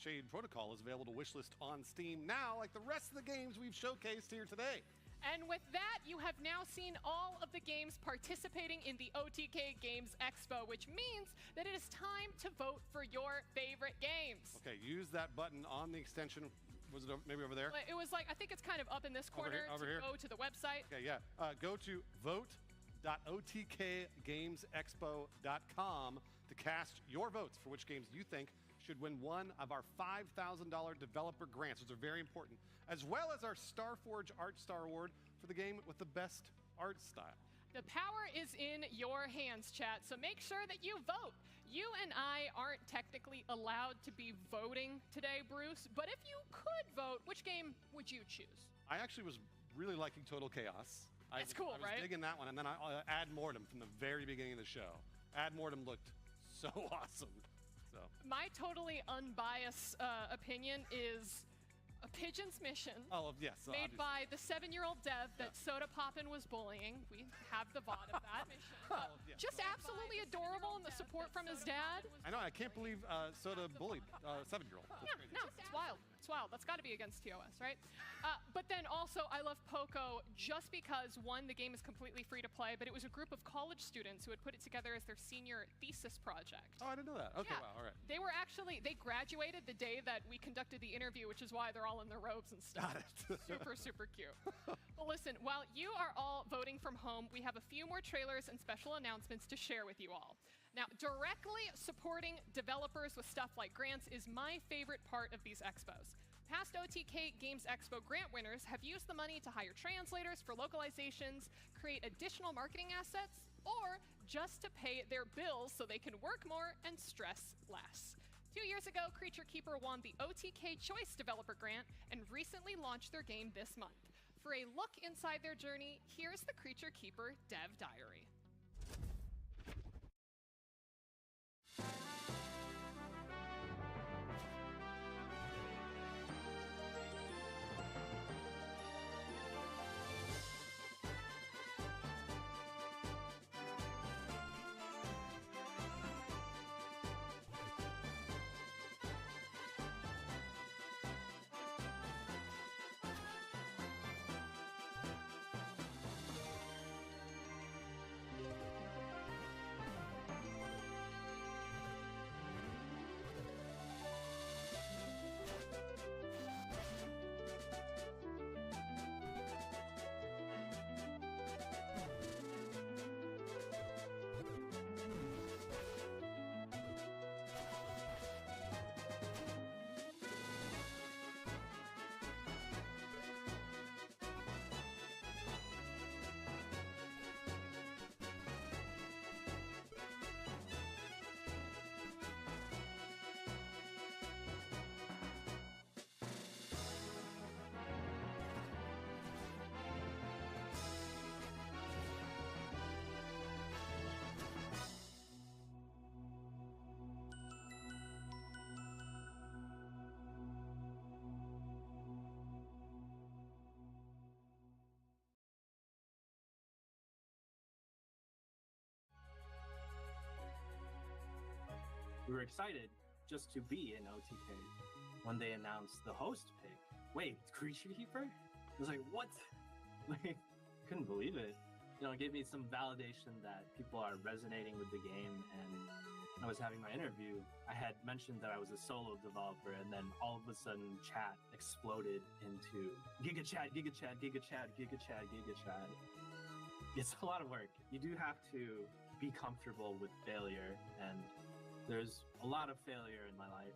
Shade Protocol is available to wishlist on Steam now, like the rest of the games we've showcased here today. And with that, you have now seen all of the games participating in the OTK Games Expo, which means that it is time to vote for your favorite games. Okay, use that button on the extension. Was it maybe over there? It was like, I think it's kind of up in this corner over here. Go to the website. Okay, yeah. Go to vote.otkgamesexpo.com to cast your votes for which games you think should win one of our $5,000 developer grants. Those are very important, as well as our Starforge Art Star Award for the game with the best art style. The power is in your hands, chat, so make sure that you vote. You and I aren't technically allowed to be voting today, Bruce, but if you could vote, which game would you choose? I actually was really liking Total Chaos. It's cool, right? I was digging that one, and then Ad Mortem from the very beginning of the show. Ad Mortem looked so awesome. So my totally unbiased opinion is a Pigeon's Mission. Oh, yes. Made by the 7-year-old dev that Soda Poppin was bullying. We have the VOD of that mission. Just absolutely adorable, and the support from his dad. I know. I can't believe Soda bullied 7-year-old. Yeah, no, it's wild. It's wild. That's got to be against TOS, right? But then also, I love Poco just because, one, the game is completely free to play, but it was a group of college students who had put it together as their senior thesis project. Oh, I didn't know that. Okay, yeah. Wow, all right. They graduated the day that we conducted the interview, which is why they're all in their robes and stuff. Got it. Super, super cute. Well, listen, while you are all voting from home, we have a few more trailers and special announcements to share with you all. Now, directly supporting developers with stuff like grants is my favorite part of these expos. Past OTK Games Expo grant winners have used the money to hire translators for localizations, create additional marketing assets, or just to pay their bills so they can work more and stress less. 2 years ago, Creature Keeper won the OTK Choice Developer Grant and recently launched their game this month. For a look inside their journey, here's the Creature Keeper Dev Diary. We were excited just to be in OTK when they announced the host pick. Wait, Creature Keeper? I was like, what? Like, couldn't believe it. You know, it gave me some validation that people are resonating with the game. And when I was having my interview, I had mentioned that I was a solo developer, and then all of a sudden chat exploded into Giga Chat, Giga Chat, Giga Chat, Giga Chat, Giga Chat. It's a lot of work. You do have to be comfortable with failure, and there's a lot of failure in my life.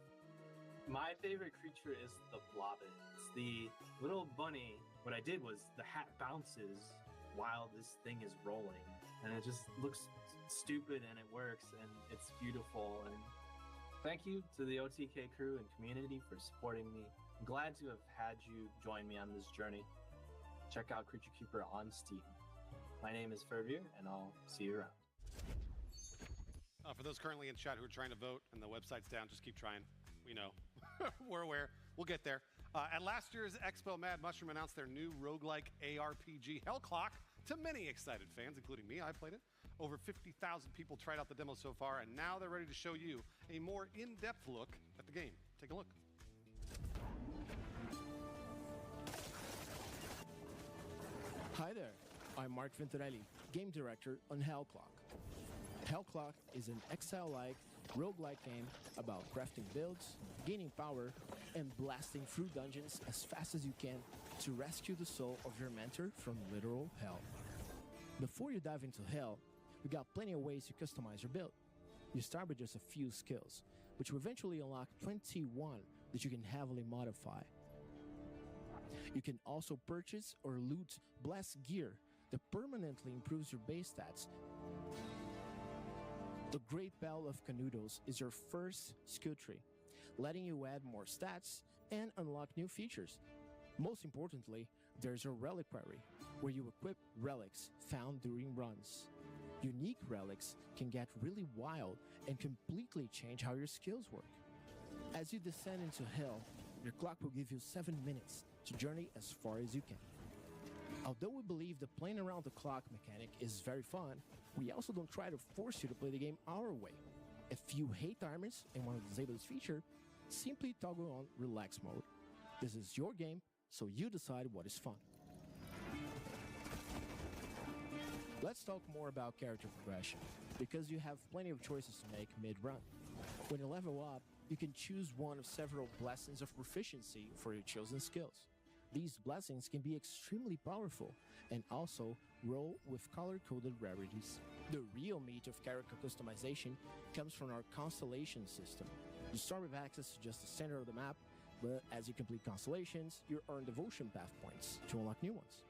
My favorite creature is the Blobbit. It's the little bunny. What I did was the hat bounces while this thing is rolling, and it just looks stupid, and it works, and it's beautiful. And thank you to the OTK crew and community for supporting me. I'm glad to have had you join me on this journey. Check out Creature Keeper on Steam. My name is Fervier, and I'll see you around. For those currently in chat who are trying to vote and the website's down, just keep trying. We know. We're aware. We'll get there. At last year's Expo, Mad Mushroom announced their new roguelike ARPG Hell Clock to many excited fans, including me. I played it. Over 50,000 people tried out the demo so far, and now they're ready to show you a more in-depth look at the game. Take a look. Hi there, I'm Mark Venturelli, Game Director on Hellclock. Hellclock is an Exile-like, roguelike game about crafting builds, gaining power, and blasting through dungeons as fast as you can to rescue the soul of your mentor from literal hell. Before you dive into hell, we got plenty of ways to customize your build. You start with just a few skills, which will eventually unlock 21 that you can heavily modify. You can also purchase or loot blast gear that permanently improves your base stats. The Great Bell of Canoodles is your first skill tree, letting you add more stats and unlock new features. Most importantly, there's a reliquary, where you equip relics found during runs. Unique relics can get really wild and completely change how your skills work. As you descend into hell, your clock will give you 7 minutes to journey as far as you can. Although we believe the playing around the clock mechanic is very fun, we also don't try to force you to play the game our way. If you hate timers and want to disable this feature, simply toggle on relax mode. This is your game, so you decide what is fun. Let's talk more about character progression, because you have plenty of choices to make mid-run. When you level up, you can choose one of several blessings of proficiency for your chosen skills. These blessings can be extremely powerful and also roll with color-coded rarities. The real meat of character customization comes from our constellation system. You start with access to just the center of the map, but as you complete constellations, you earn devotion path points to unlock new ones.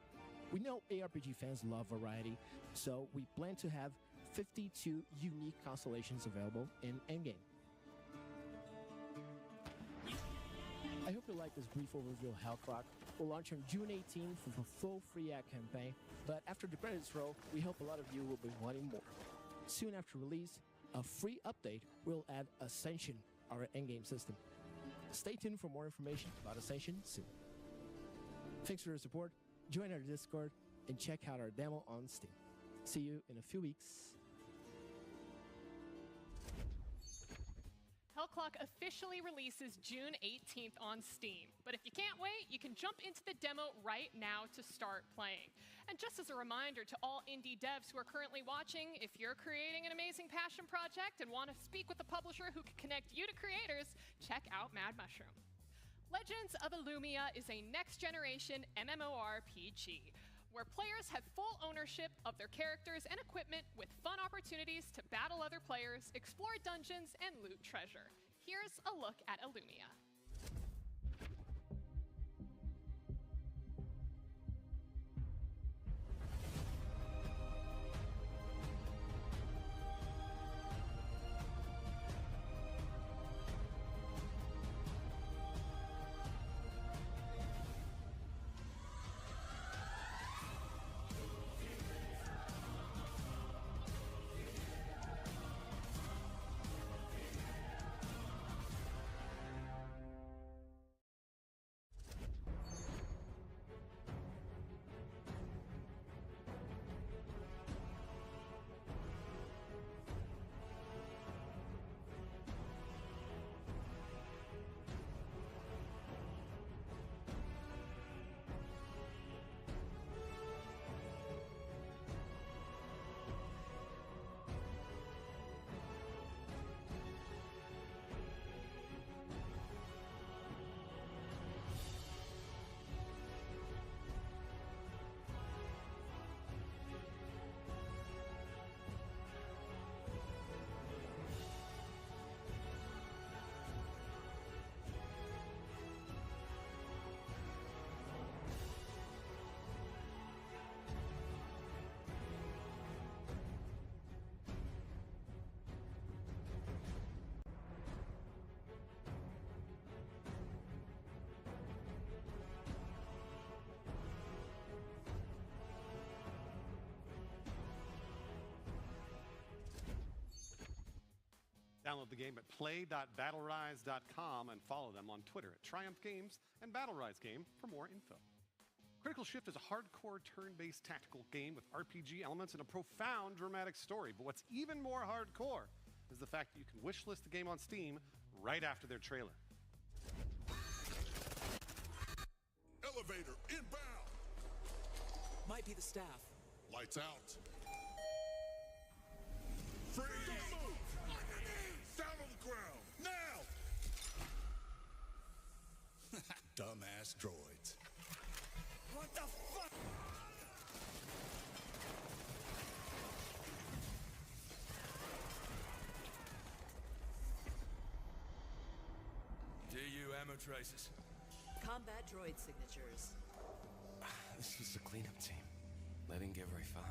We know ARPG fans love variety, so we plan to have 52 unique constellations available in Endgame. I hope you like this brief overview of Hellclock. We'll launch on June 18th with a full free ad campaign, but after the credits roll, we hope a lot of you will be wanting more. Soon after release, a free update will add Ascension, our endgame system. Stay tuned for more information about Ascension soon. Thanks for your support, join our Discord, and check out our demo on Steam. See you in a few weeks. Hellclock officially releases June 18th on Steam. But if you can't wait, you can jump into the demo right now to start playing. And just as a reminder to all indie devs who are currently watching, if you're creating an amazing passion project and want to speak with a publisher who can connect you to creators, check out Mad Mushroom. Legends of Illumia is a next-generation MMORPG, where players have full ownership of their characters and equipment with fun opportunities to battle other players, explore dungeons, and loot treasure. Here's a look at Illumia. Download the game at play.battlerise.com and follow them on Twitter at Triumph Games and BattleRise Game for more info. Critical Shift is a hardcore turn-based tactical game with RPG elements and a profound dramatic story. But what's even more hardcore is the fact that you can wishlist the game on Steam right after their trailer. Elevator inbound. Might be the staff. Lights out. Freeze! Don't move! On your knees! Down on the ground! Now! Dumbass droids. What the fuck? DU ammo traces. Combat droid signatures. This is the cleanup team. They didn't get very far.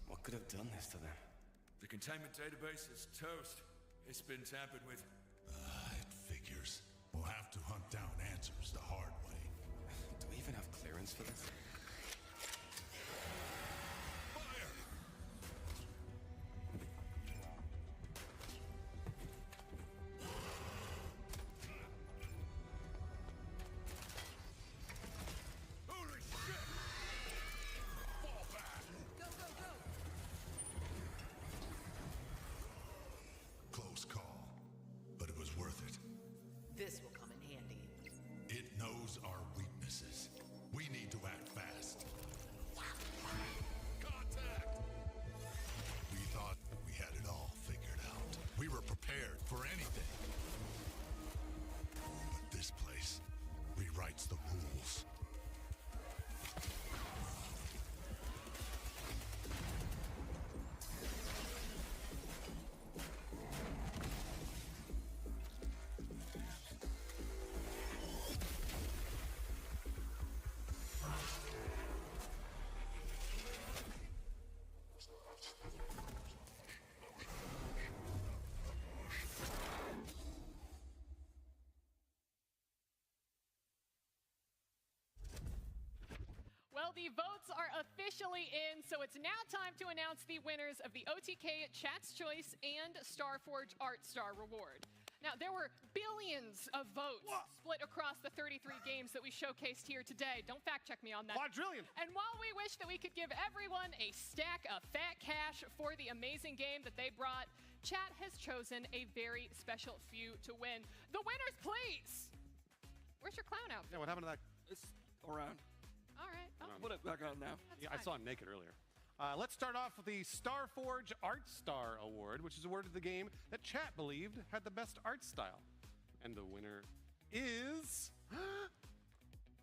What could have done this to them? The containment database is toast. It's been tampered with. It figures. We'll have to hunt down answers the hard way. Do we even have clearance for this? Holy shit! Fall back! Go, go, go! Close call, but it was worth it. This will come in handy. It knows our weaknesses. We need to act fast. Contact! We thought we had it all figured out. We were prepared for anything. But this place rewrites the rules. Well, the votes are officially in, so it's now time to announce the winners of the OTK Chat's Choice and Starforge Art Star Reward. Now, there were billions of votes split across the 33 games that we showcased here today. Don't fact check me on that. Quadrillion! And while we wish that we could give everyone a stack of fat cash for the amazing game that they brought, Chat has chosen a very special few to win. The winners, please! Where's your clown outfit? Yeah, what happened to that? It's around. All right. Oh. Put it back on now. Yeah, I saw him naked earlier. Let's start off with the Starforge Art Star Award, which is awarded to the game that Chat believed had the best art style. And the winner is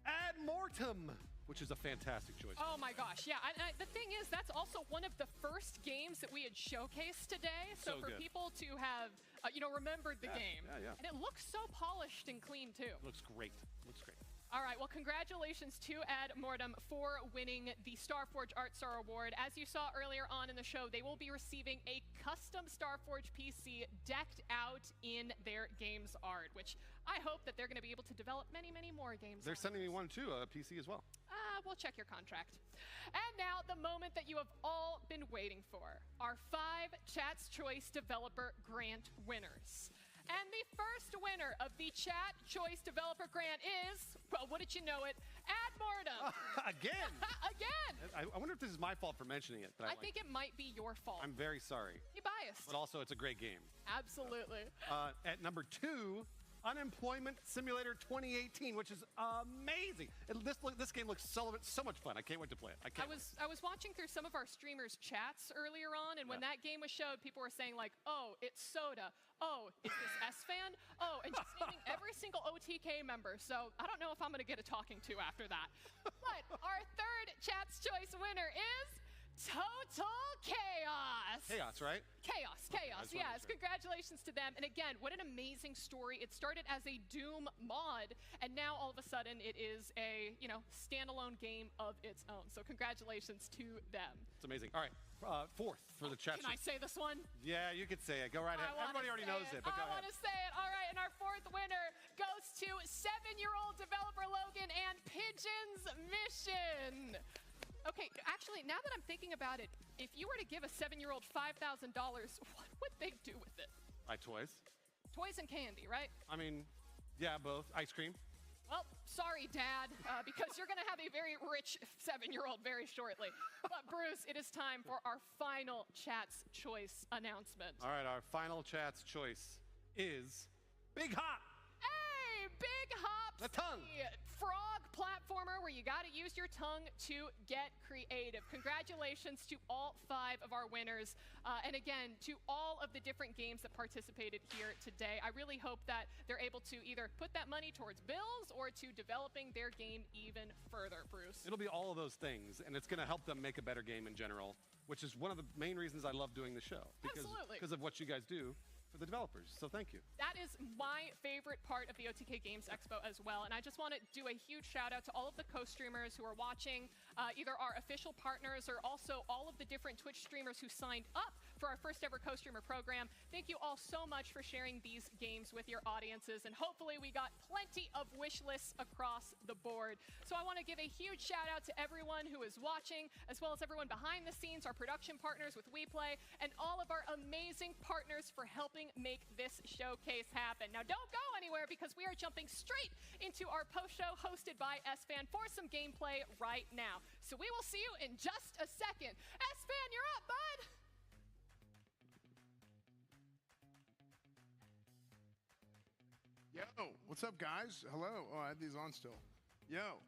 Ad Mortem, which is a fantastic choice. Oh my gosh, yeah. The thing is, that's also one of the first games that we had showcased today. So for good. people to have, remembered the game. Yeah. And it looks so polished and clean, too. Looks great. Looks great. All right, well, congratulations to Ad Mortem for winning the Starforge Art Star Award. As you saw earlier on in the show, they will be receiving a custom Starforge PC decked out in their game's art, which I hope that they're going to be able to develop many, many more games. They're sending me one too, a PC as well. We'll check your contract. And now, the moment that you have all been waiting for, our 5 Chat's Choice Developer Grant winners. And the first winner of the Chat Choice Developer Grant is, well, wouldn't you know it, Ad Mortem. Again? Again! I wonder if this is my fault for mentioning it. I think it might be your fault. I'm very sorry. You're biased. But also, it's a great game. Absolutely. At number 2, Unemployment Simulator 2018, which is amazing. This game looks so much fun. I can't wait to play it. I was watching through some of our streamers' chats earlier on, and when that game was showed, people were saying like, "Oh, it's Soda. Oh, is this S-Fan? Oh," and just naming every single OTK member. So I don't know if I'm going to get a talking to after that. But our third Chat's Choice winner is Total Chaos. Chaos, right? Chaos, yes. Congratulations to them. And again, what an amazing story. It started as a Doom mod, and now all of a sudden it is a, standalone game of its own. So congratulations to them. It's amazing. All right, 4th for the chat. Can I say this one? Yeah, you could say it. Go right ahead. Everybody already knows it, but go I ahead. want to say it. All right, and our 4th winner goes to 7-year-old developer Logan and Pigeon's Mission. Okay, actually, now that I'm thinking about it, if you were to give a 7-year-old $5,000, what would they do with it? Buy toys. Toys and candy, right? I mean, yeah, both. Ice cream. Well, sorry, Dad, because you're going to have a very rich 7-year-old very shortly. But, Bruce, it is time for our final Chat's Choice announcement. All right, our final Chat's Choice is Big Hop. Hey, Big Hop The tongue. The frog platformer where you got to use your tongue to get creative. Congratulations to all 5 of our winners. And again, to all of the different games that participated here today. I really hope that they're able to either put that money towards bills or to developing their game even further, Bruce. It'll be all of those things, and it's going to help them make a better game in general, which is one of the main reasons I love doing the show. Absolutely. Because of what you guys do for the developers. So thank you. That is my favorite part of the OTK Games Expo as well. And I just want to do a huge shout out to all of the co-streamers who are watching, either our official partners or also all of the different Twitch streamers who signed up for our first ever co-streamer program. Thank you all so much for sharing these games with your audiences. And hopefully we got plenty of wish lists across the board. So I want to give a huge shout out to everyone who is watching, as well as everyone behind the scenes, our production partners with WePlay, and all of our amazing partners for helping make this showcase happen. Now don't go anywhere because we are jumping straight into our post show hosted by S-Fan for some gameplay right now. So we will see you in just a second. S-Fan, you're up, bud! Yo, what's up, guys? Hello. Oh, I had these on still. Yo,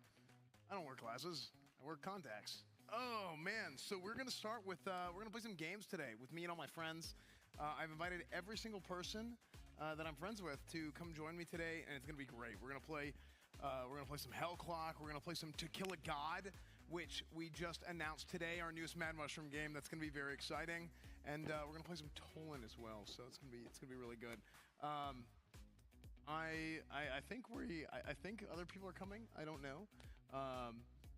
I don't wear glasses. I wear contacts. Oh, man. So we're going to start with, we're going to play some games today with me and all my friends. I've invited every single person that I'm friends with to come join me today, and it's going to be great. We're going to play some Hell Clock. We're going to play some To Kill a God, which we just announced today, our newest Mad Mushroom game. That's going to be very exciting. And we're going to play some Tolan as well, so it's going to be really good. I think other people are coming. I don't know.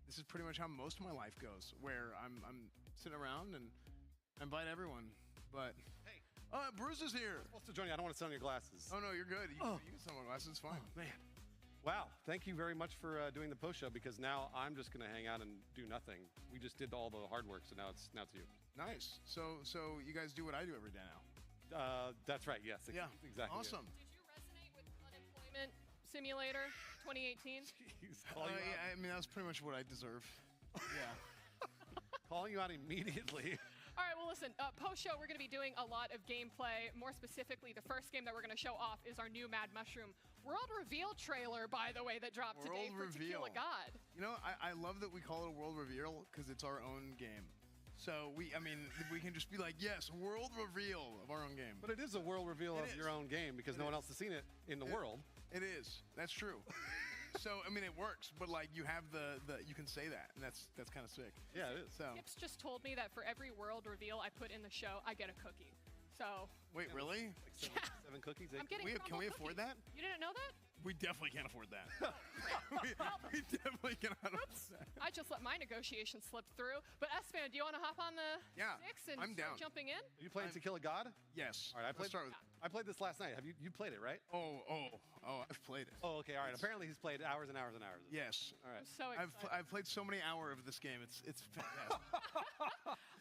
This is pretty much how most of my life goes, where I'm sitting around and I invite everyone. But hey, Bruce is here. I'm supposed to join you. I don't want to sit on your glasses. Oh no, you're good. You can sit on my glasses. It's fine. Oh, man. Wow. Thank you very much for doing the post show, because now I'm just going to hang out and do nothing. We just did all the hard work, so now it's you. Nice. So you guys do what I do every day now. That's right. Yes. Yeah. Exactly. Awesome. Did you resonate with Unemployment Simulator 2018? Yeah, I mean, that's pretty much what I deserve. Yeah. Calling you out immediately. All right, well, listen, post-show, we're going to be doing a lot of gameplay. More specifically, the first game that we're going to show off is our new Mad Mushroom World Reveal trailer, by the way, that dropped today for To Kill a God. You know, I love that we call it a World Reveal because it's our own game. So we can just be like, yes, world reveal of our own game. But it is a world reveal of your own game because no one else has seen it in the world. It is. That's true. So I mean, it works, but like you have you can say that, and that's kind of sick. Yeah, it is. So Tips just told me that for every world reveal I put in the show, I get a cookie. So wait, really? Like seven cookies? I'm getting Can we afford that? You didn't know that? We definitely can't afford that. we definitely cannot afford that. I just let my negotiation slip through. But S-Fan, do you want to hop on the six and I'm down. start jumping in? Are you playing To Kill a God? Yes. All right, Let's start with. I played this last night. Have you played it, right? Oh, I've played it. Oh, okay, all right. Apparently he's played hours and hours and hours. Yes. All right. I'm so excited. I've played so many hours of this game. It's fantastic.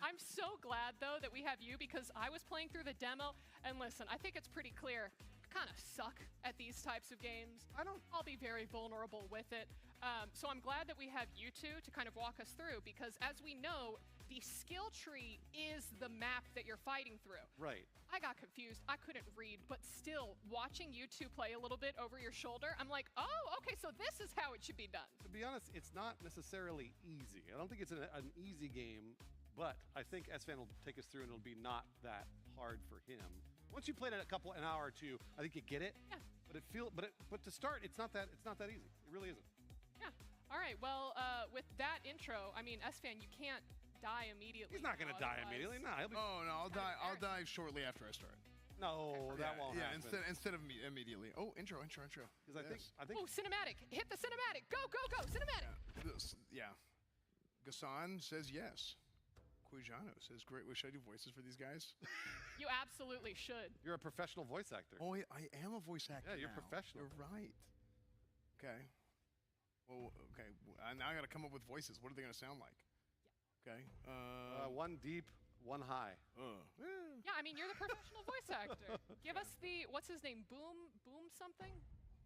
I'm so glad, though, that we have you, because I was playing through the demo, and listen, I think it's pretty clear. I kind of suck at these types of games. I'll be very vulnerable with it. So I'm glad that we have you two to kind of walk us through, because as we know, the skill tree is the map that you're fighting through. Right. I got confused. I couldn't read, but still, watching you two play a little bit over your shoulder, I'm like, oh, okay, so this is how it should be done. To be honest, it's not necessarily easy. I don't think it's an easy game, but I think S-Fan will take us through and it'll be not that hard for him. Once you played it an hour or two, I think you get it. Yeah. But to start, it's not that easy. It really isn't. Yeah. All right. Well, with that intro, I mean, S-Fan, you can't die immediately. He's not going to die immediately. No, he'll be. Oh no, I'll die. I'll die shortly after I start. No, that won't happen. Instead of immediately. Oh, intro. Because I think. Oh, cinematic! Hit the cinematic! Go! Cinematic! Yeah. Gassan says yes. Quijano says, great. Should I do voices for these guys? You absolutely should. You're a professional voice actor. Oh, I am a voice actor. Yeah, you're now. professional. You're right. Okay. Well, okay. Now I got to come up with voices. What are they going to sound like? Yeah. Okay. One deep, one high. Yeah, I mean, you're the professional voice actor. Give us the, what's his name? Boom something?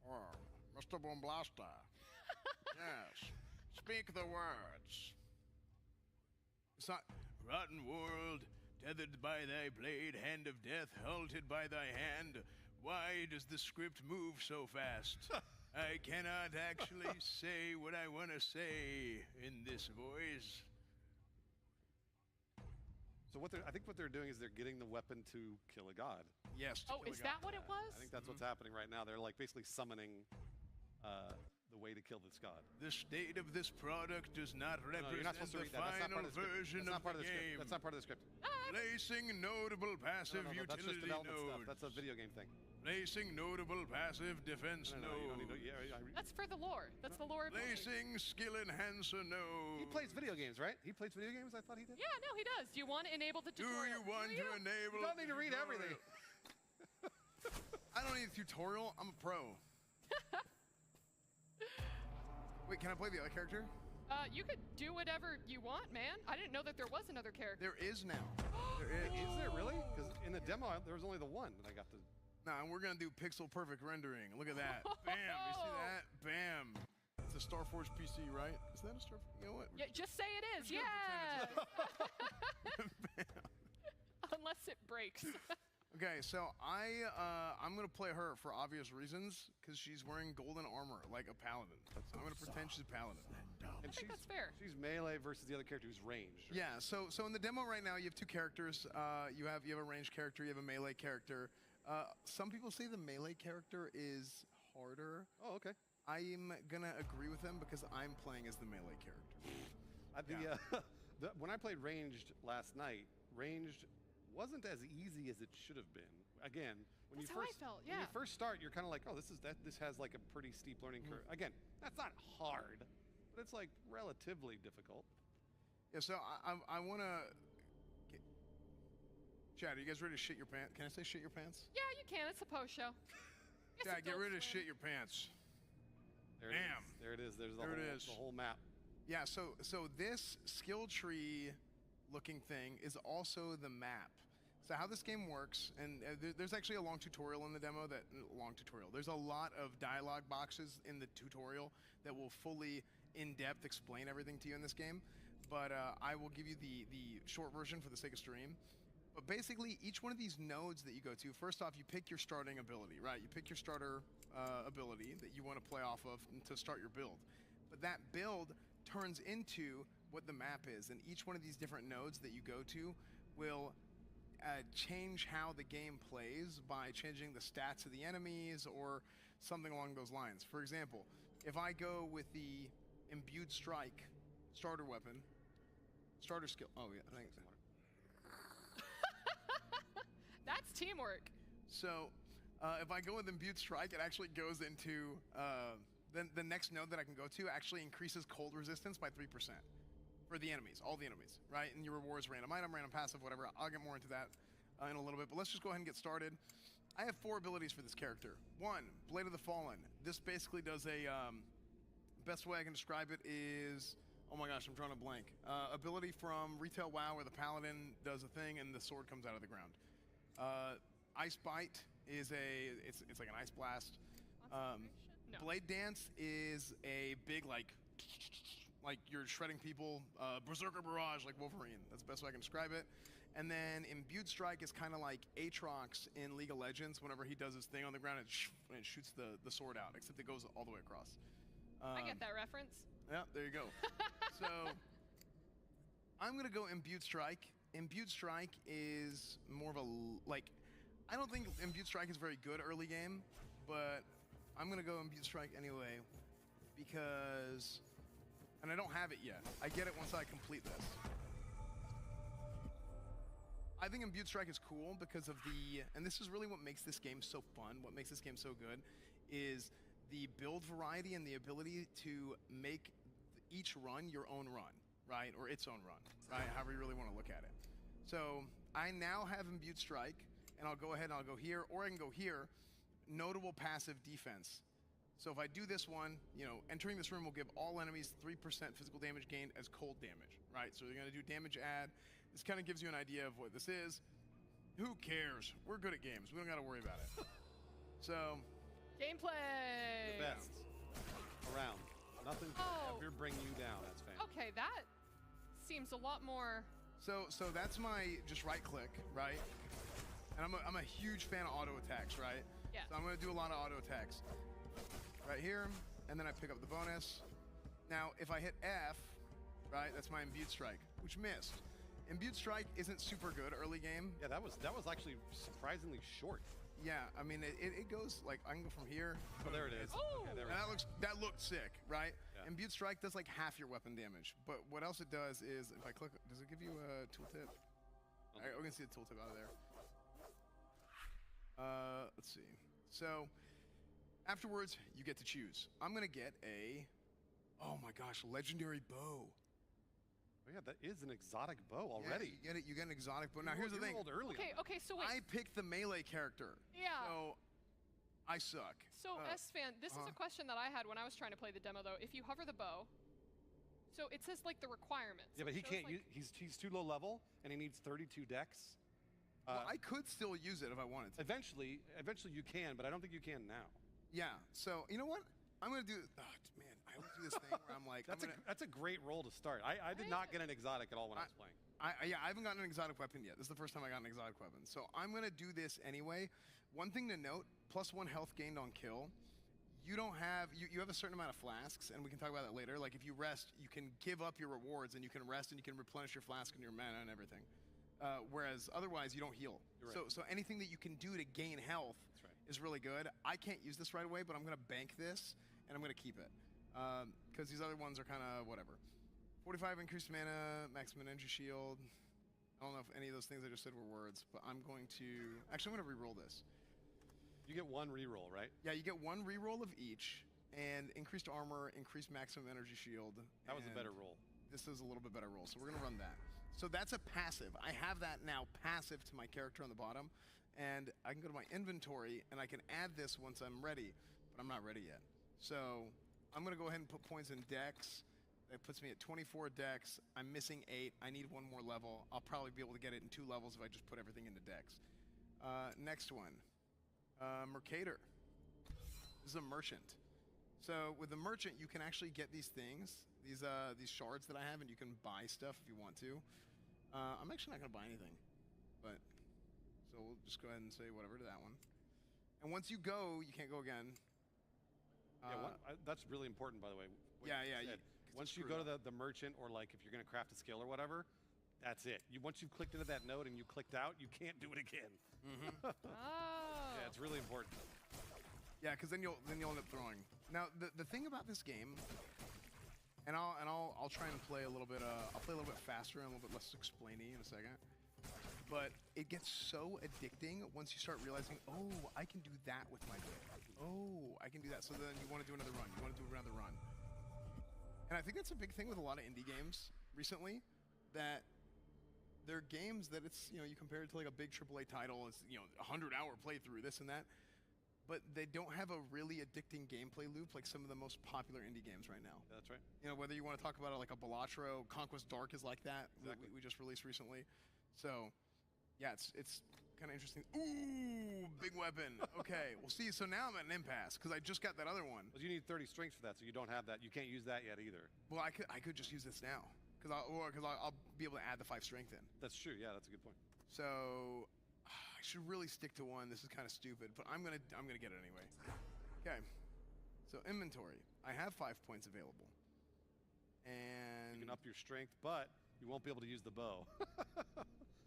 Oh, Mr. Boom Blaster. Yes. Speak the words. It's not rotten world, tethered by thy blade, hand of death, halted by thy hand. Why does the script move so fast? I cannot actually say what I want to say in this voice. So I think what they're doing is they're getting the weapon to kill a god. Yes. Oh, is that what it was? I think that's what's happening right now. They're like basically summoning the way to kill this god. The state of this product does not No, you're not represent supposed to the read that. That's not final part of the script. version That's not of part the of the script. game. That's not part of the script. Placing notable passive No, that's just utility development stuff. nodes. That's a video game thing. Placing notable passive defense No, you don't need nodes. to, That's for the lore. That's the lore of the game. Placing skill enhancer nodes. He plays video games, right? He plays video games? I thought he did. Yeah, no, he does. Do you want to enable the Do tutorial? you want to enable? You don't need to read tutorial? everything. I don't need a tutorial. I'm a pro. Wait, can I play the other character? You could do whatever you want, man. I didn't know that there was another character. There is now. There is. Is there really? Because in the demo, there was only the one that I got to. Nah, we're gonna do pixel perfect rendering. Look at that. Bam. You see that? Bam. It's a Starforge PC, right? Is that a Starforge? You know what? Yeah, just say it is. We're Yeah. just Unless it breaks. Okay, so I'm gonna play her for obvious reasons because she's wearing golden armor like a paladin. So I'm gonna pretend she's a paladin. I think that's fair. She's melee versus the other character who's ranged. Right? Yeah. So in the demo right now, you have two characters. You have a ranged character. You have a melee character. Some people say the melee character is harder. Oh, okay. I'm gonna agree with them because I'm playing as the melee character. When I played ranged last night, ranged wasn't as easy as it should have been. Again, when That's you how first I felt, when you yeah. first start, you're kind of like, oh, this has like a pretty steep learning curve. Again, that's not hard, but it's like relatively difficult. Yeah. So I wanna. Chad, are you guys ready to shit your pants? Can I say shit your pants? Yeah, you can. It's a post show. Chad, get ready to shit your pants. There Bam. It is. There's the whole map. Yeah, so this skill tree looking thing is also the map. So how this game works, and there's actually a long tutorial in the demo there's a lot of dialogue boxes in the tutorial that will fully in-depth explain everything to you in this game. But I will give you the short version for the sake of stream. But basically, each one of these nodes that you go to, first off, you pick your starting ability, right? You pick your starter ability that you want to play off of to start your build. But that build turns into what the map is, and each one of these different nodes that you go to will change how the game plays by changing the stats of the enemies or something along those lines. For example, if I go with the Imbued Strike starter weapon, starter skill. Oh yeah, thanks. That's teamwork. So, if I go with Imbued Strike, it actually goes into the next node that I can go to actually increases cold resistance by 3% for the enemies, all the enemies, right? And your rewards random item, random passive, whatever. I'll get more into that in a little bit, but let's just go ahead and get started. I have 4 abilities for this character. 1, Blade of the Fallen. This basically does a best way I can describe it is, oh my gosh, I'm drawing a blank. Ability from Retail WoW where the paladin does a thing and the sword comes out of the ground. Ice Bite is it's like an ice blast. No. Blade Dance is a big like you're shredding people. Berserker Barrage like Wolverine. That's the best way I can describe it. And then Imbued Strike is kind of like Aatrox in League of Legends. Whenever he does his thing on the ground, it shoots the sword out, except it goes all the way across. I get that reference. Yeah, there you go. So I'm gonna go Imbued Strike. Imbued Strike is more of a I don't think Imbued Strike is very good early game, but I'm gonna go Imbued Strike anyway because, and I don't have it yet. I get it once I complete this. I think Imbued Strike is cool because of and this is really what makes this game so fun, what makes this game so good, is the build variety and the ability to make each run your own run, right? Or its own run, right? However you really want to look at it. So I now have Imbued Strike, and I'll go ahead and I'll go here, or I can go here, notable passive defense. So if I do this one, entering this room will give all enemies 3% physical damage gained as cold damage, right? So you're gonna do damage add. This kind of gives you an idea of what this is. Who cares? We're good at games. We don't gotta worry about it. So. Gameplay! The best. Around. Nothing can ever bring you down. That's fantastic. Okay, that seems a lot more. So that's my just right click, right? And I'm a huge fan of auto attacks, right? Yeah. So I'm gonna do a lot of auto attacks. right here, and then I pick up the bonus. Now, if I hit F, right, that's my Imbued Strike, which missed. Imbued Strike isn't super good early game. Yeah, that was actually surprisingly short. Yeah, I mean, it goes, like, I can go from here. Oh, there it is. Oh! Okay, there we And go. that looked sick, right? Yeah. Imbued Strike does, like, half your weapon damage. But what else it does is, if I click, does it give you a tooltip? All right, we're going to see the tooltip out of there. Let's see. So, afterwards, you get to choose. I'm going to get a, oh my gosh, legendary bow. Oh, yeah, that is an exotic bow already. Yeah, you get an exotic bow. Now, here's the thing. Okay, so wait. I picked the melee character. Yeah. So, I suck. So, S-Fan, this is a question that I had when I was trying to play the demo, though. If you hover the bow, so it says, like, the requirements. Yeah, but he So can't it's use, he's too low level, and he needs 32 dex. Well, I could still use it if I wanted to. Eventually you can, but I don't think you can now. Yeah, so, you know what? I'm going to do, man, I always do this thing where I'm like, That's a great roll to start. I did not get an exotic at all when I was playing. I haven't gotten an exotic weapon yet. This is the first time I got an exotic weapon. So I'm going to do this anyway. One thing to note, +1 health gained on kill. You don't have, you have a certain amount of flasks, and we can talk about that later. Like, if you rest, you can give up your rewards, and you can rest, and you can replenish your flask and your mana and everything. Whereas otherwise, you don't heal. You're right. So anything that you can do to gain health is really good. I can't use this right away, but I'm going to bank this, and I'm going to keep it. Because these other ones are kind of whatever. 45 increased mana, maximum energy shield. I don't know if any of those things I just said were words, but I'm going to... Actually, I'm going to reroll this. You get one reroll, right? Yeah, you get one reroll of each, and increased armor, increased maximum energy shield. That was a better roll. This is a little bit better roll, so we're going to run that. So that's a passive. I have that now passive to my character on the bottom, and I can go to my inventory, and I can add this once I'm ready, but I'm not ready yet. So I'm going to go ahead and put points in Dex. That puts me at 24 Dex. I'm missing 8. I need one more level. I'll probably be able to get it in 2 levels if I just put everything into Dex. Next one. Mercator. This is a merchant. So with the merchant, you can actually get these things, these shards that I have, and you can buy stuff if you want to. I'm actually not going to buy anything, but so we'll just go ahead and say whatever to that one. And once you go, you can't go again. That's really important, by the way. Once you go to the merchant, or like if you're going to craft a skill or whatever, that's it. Once you've clicked into that node and you clicked out, you can't do it again. Yeah, it's really important. Yeah, because then you'll end up throwing. Now the thing about this game, and I'll try and play a little bit. I'll play a little bit faster and a little bit less explainy in a second. But it gets so addicting once you start realizing, oh, I can do that with my blade. Oh, I can do that. So then you want to do another run. You want to do another run. And I think that's a big thing with a lot of indie games recently, that they're games that it's, you compare it to like a big AAA title, it's, 100-hour playthrough, this and that, but they don't have a really addicting gameplay loop like some of the most popular indie games right now. That's right. Whether you want to talk about it like a Balatro, Conquest Dark is like that, Exactly. we just released recently. So, yeah, it's kind of interesting. Ooh, big weapon. Okay, well, see, so now I'm at an impasse because I just got that other one. But you need 30 strength for that, so you don't have that. You can't use that yet either. Well, I could just use this now because I'll be able to add the 5 strength in. That's true. Yeah, that's a good point. So I should really stick to one. This is kind of stupid, but I'm gonna get it anyway. Okay. So inventory. I have 5 points available, and you can up your strength, but you won't be able to use the bow.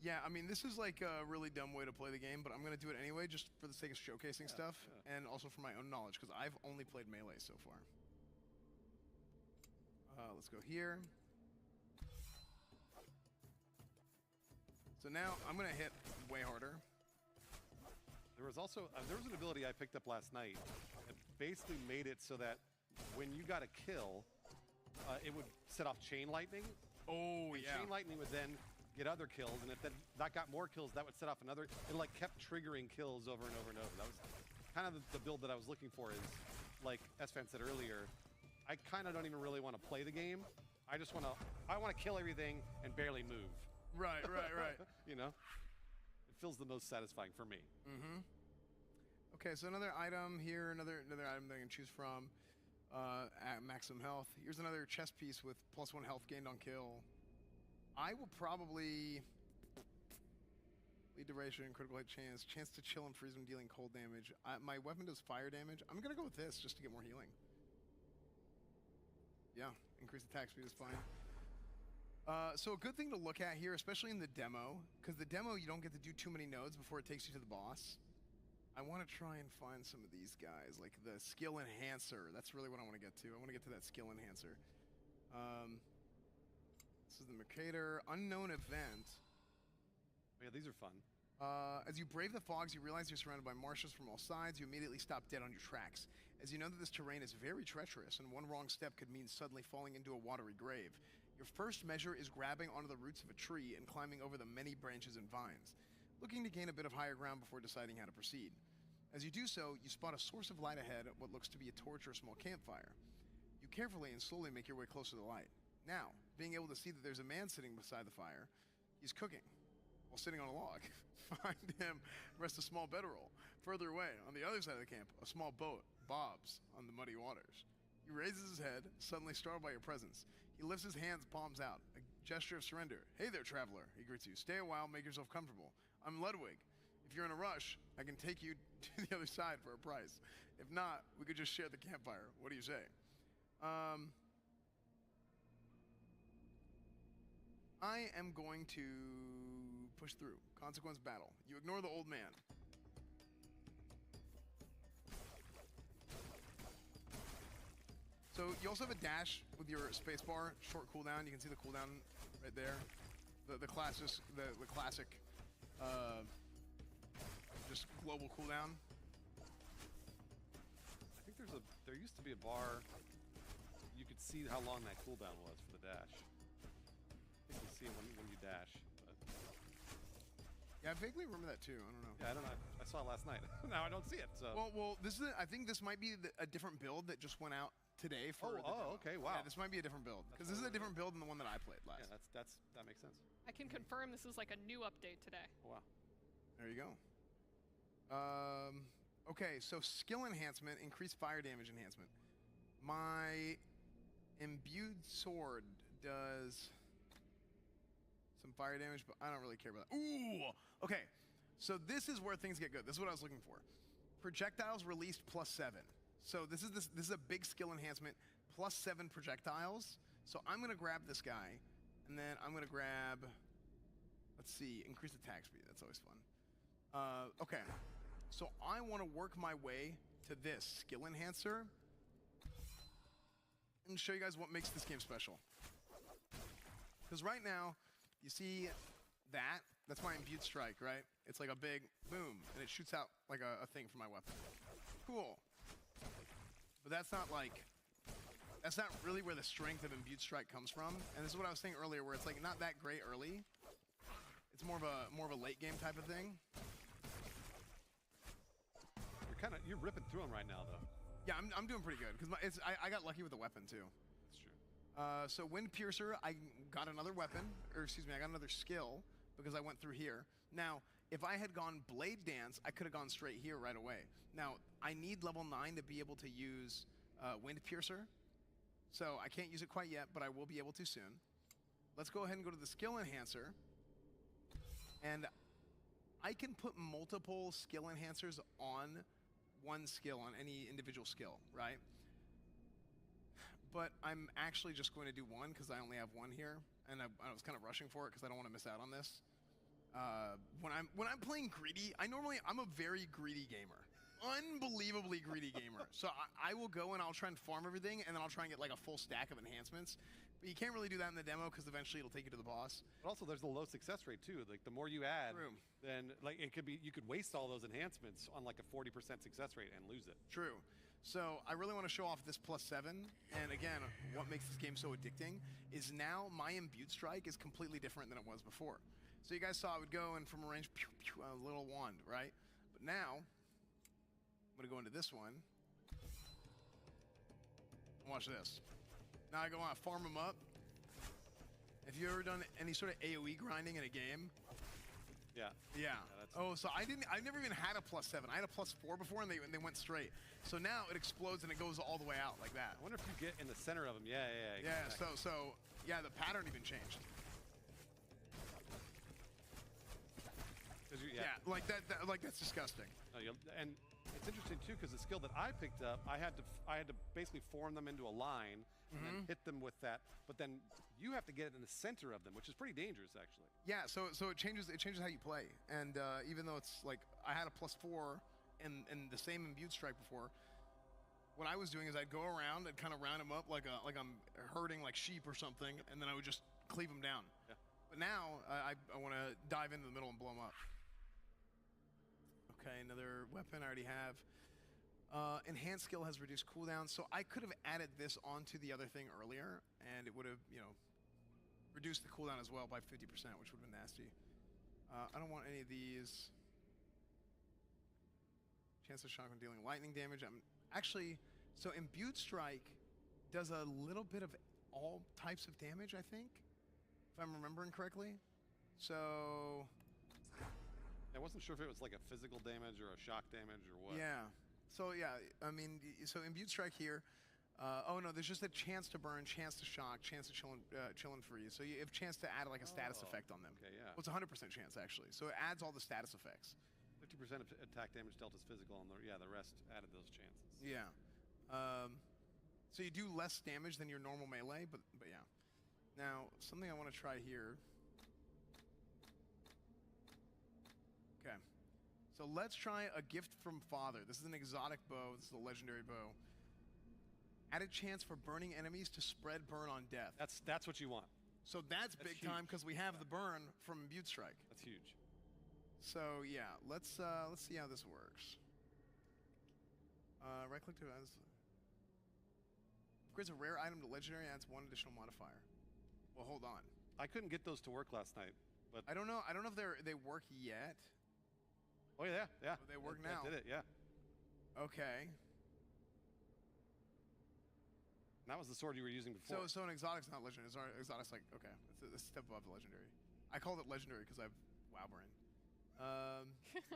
Yeah, I mean, this is like a really dumb way to play the game, but I'm going to do it anyway just for the sake of showcasing stuff and also for my own knowledge because I've only played Melee so far. Let's go here. So now I'm going to hit way harder. There was also there was an ability I picked up last night that basically made it so that when you got a kill, it would set off chain lightning. Oh, and chain lightning would then get other kills, and if that got more kills, that would set off another. It like kept triggering kills over and over and over. That was kind of the build that I was looking for. Is like S-Fan said earlier, I kind of don't even really want to play the game. I want to kill everything and barely move. Right. It feels the most satisfying for me. Okay, so another item here, another item that I can choose from at maximum health. Here's another chest piece with +1 health gained on kill. I will probably lead duration, critical hit chance, chance to chill and freeze when dealing cold damage. My weapon does fire damage. I'm gonna go with this just to get more healing. Yeah, increased attack speed is fine. So a good thing to look at here, especially in the demo, because the demo you don't get to do too many nodes before it takes you to the boss. I want to try and find some of these guys, like the skill enhancer. That's really what I want to get to. I want to get to that skill enhancer. This is the Mercator. Unknown event. Yeah, these are fun. As you brave the fogs, you realize you're surrounded by marshes from all sides. You immediately stop dead on your tracks. As you know that this terrain is very treacherous, and one wrong step could mean suddenly falling into a watery grave. Your first measure is grabbing onto the roots of a tree and climbing over the many branches and vines, looking to gain a bit of higher ground before deciding how to proceed. As you do so, you spot a source of light ahead at what looks to be a torch or a small campfire. You carefully and slowly make your way closer to the light. Now, being able to see that there's a man sitting beside the fire, he's cooking while sitting on a log. Behind him rests a small bedroll. Further away, on the other side of the camp, a small boat bobs on the muddy waters. He raises his head, suddenly startled by your presence. He lifts his hands, palms out, a gesture of surrender. "Hey there, traveler," he greets you. "Stay a while, make yourself comfortable. I'm Ludwig. If you're in a rush, I can take you to the other side for a price. If not, we could just share the campfire. What do you say?" I am going to push through. Consequence battle. You ignore the old man. So you also have a dash with your spacebar, short cooldown. You can see the cooldown right there. The classic, just global cooldown. I think there used to be a bar. You could see how long that cooldown was for the dash. I think you see it when you dash. But... Yeah, I vaguely remember that too. I don't know. Yeah, I don't know. I saw it last night. Now I don't see it. So. Well, this is. I think this might be a different build that just went out today for. Okay, wow. Yeah, this might be a different build because this is a different build than the one that I played last. Yeah, that makes sense. I can confirm this is like a new update today. Oh, wow. There you go. Okay, so skill enhancement, increased fire damage enhancement. My imbued sword does some fire damage, but I don't really care about that. Ooh! Okay, so this is where things get good. This is what I was looking for. Projectiles released +7. So this is a big skill enhancement, +7 projectiles. So I'm gonna grab this guy, and then I'm gonna grab, let's see, increased attack speed. That's always fun. Okay, so I want to work my way to this skill enhancer and show you guys what makes this game special. Because right now, you see that's my imbued strike, right? It's like a big boom, and it shoots out like a thing from my weapon. Cool. But that's not really where the strength of imbued strike comes from. And this is what I was saying earlier, where it's like not that great early. It's more of a late game type of thing. You're ripping through them right now, though. Yeah, I'm doing pretty good because I got lucky with the weapon too. That's true. So Wind Piercer, I got another weapon, or excuse me, I got another skill because I went through here. Now, if I had gone Blade Dance, I could have gone straight here right away. Now, I need level 9 to be able to use Wind Piercer, so I can't use it quite yet, but I will be able to soon. Let's go ahead and go to the skill enhancer, and I can put multiple skill enhancers on one skill, on any individual skill, right? But I'm actually just going to do one because I only have one here, and I was kind of rushing for it because I don't want to miss out on this. When I'm playing greedy, I'm a very greedy gamer. Unbelievably greedy gamer. So I will go and I'll try and farm everything, and then I'll try and get like a full stack of enhancements. But you can't really do that in the demo because eventually it'll take you to the boss. But also there's the low success rate too. Like the more you add, then like you could waste all those enhancements on like a 40% success rate and lose it. True. So I really want to show off this +7. And again, what makes this game so addicting is now my imbued strike is completely different than it was before. So you guys saw I would go and from a range, pew, pew, a little wand, right? But now, I'm going to go into this one. Watch this. Now I go on, farm them up. Have you ever done any sort of AoE grinding in a game? Yeah. Yeah. Oh, so I never even had a +7. I had a +4 before, and they went straight. So now it explodes and it goes all the way out like that. I wonder if you get in the center of them. Yeah. Yeah. So yeah, the pattern even changed. Yeah, like that's disgusting. And it's interesting too because the skill that I picked up, I had to basically form them into a line and then hit them with that. But then you have to get it in the center of them, which is pretty dangerous actually. Yeah, so it changes how you play. And even though it's like I had a +4 in the same imbued strike before, what I was doing is I'd go around and kind of round them up like I'm herding like sheep or something, and then I would just cleave them down. Yeah. But now I want to dive into the middle and blow them up. Okay, another weapon I already have. Enhanced skill has reduced cooldown, so I could have added this onto the other thing earlier, and it would have, reduced the cooldown as well by 50%, which would have been nasty. I don't want any of these. Chance of shock when dealing lightning damage. So Imbued Strike does a little bit of all types of damage, I think, if I'm remembering correctly. So I wasn't sure if it was like a physical damage or a shock damage or what. yeah. So yeah, I mean, so Imbued Strike here. Oh no, there's just a chance to burn, chance to shock, chance to chill and freeze. So you have a chance to add like a status effect on them. Okay, yeah. Well, it's 100% chance actually. So it adds all the status effects. 50% of attack damage dealt is physical, and the rest added those chances. Yeah. So you do less damage than your normal melee, but yeah. Now, something I want to try here. Okay. So let's try a gift from Father. This is an exotic bow. This is a legendary bow. Added chance for burning enemies to spread burn on death. That's what you want. So that's big huge. Time because we have the burn from Imbued Strike. That's huge. So yeah, let's see how this works. Right click to upgrades a rare item to legendary, adds 1 additional modifier. Well, hold on. I couldn't get those to work last night, but I don't know if they work yet. Oh yeah. Oh, they work now. Did it? Yeah. Okay. And that was the sword you were using before. So an exotic's not legendary. Exotic's like okay, it's a step above the legendary. I called it legendary because I have WoW brain.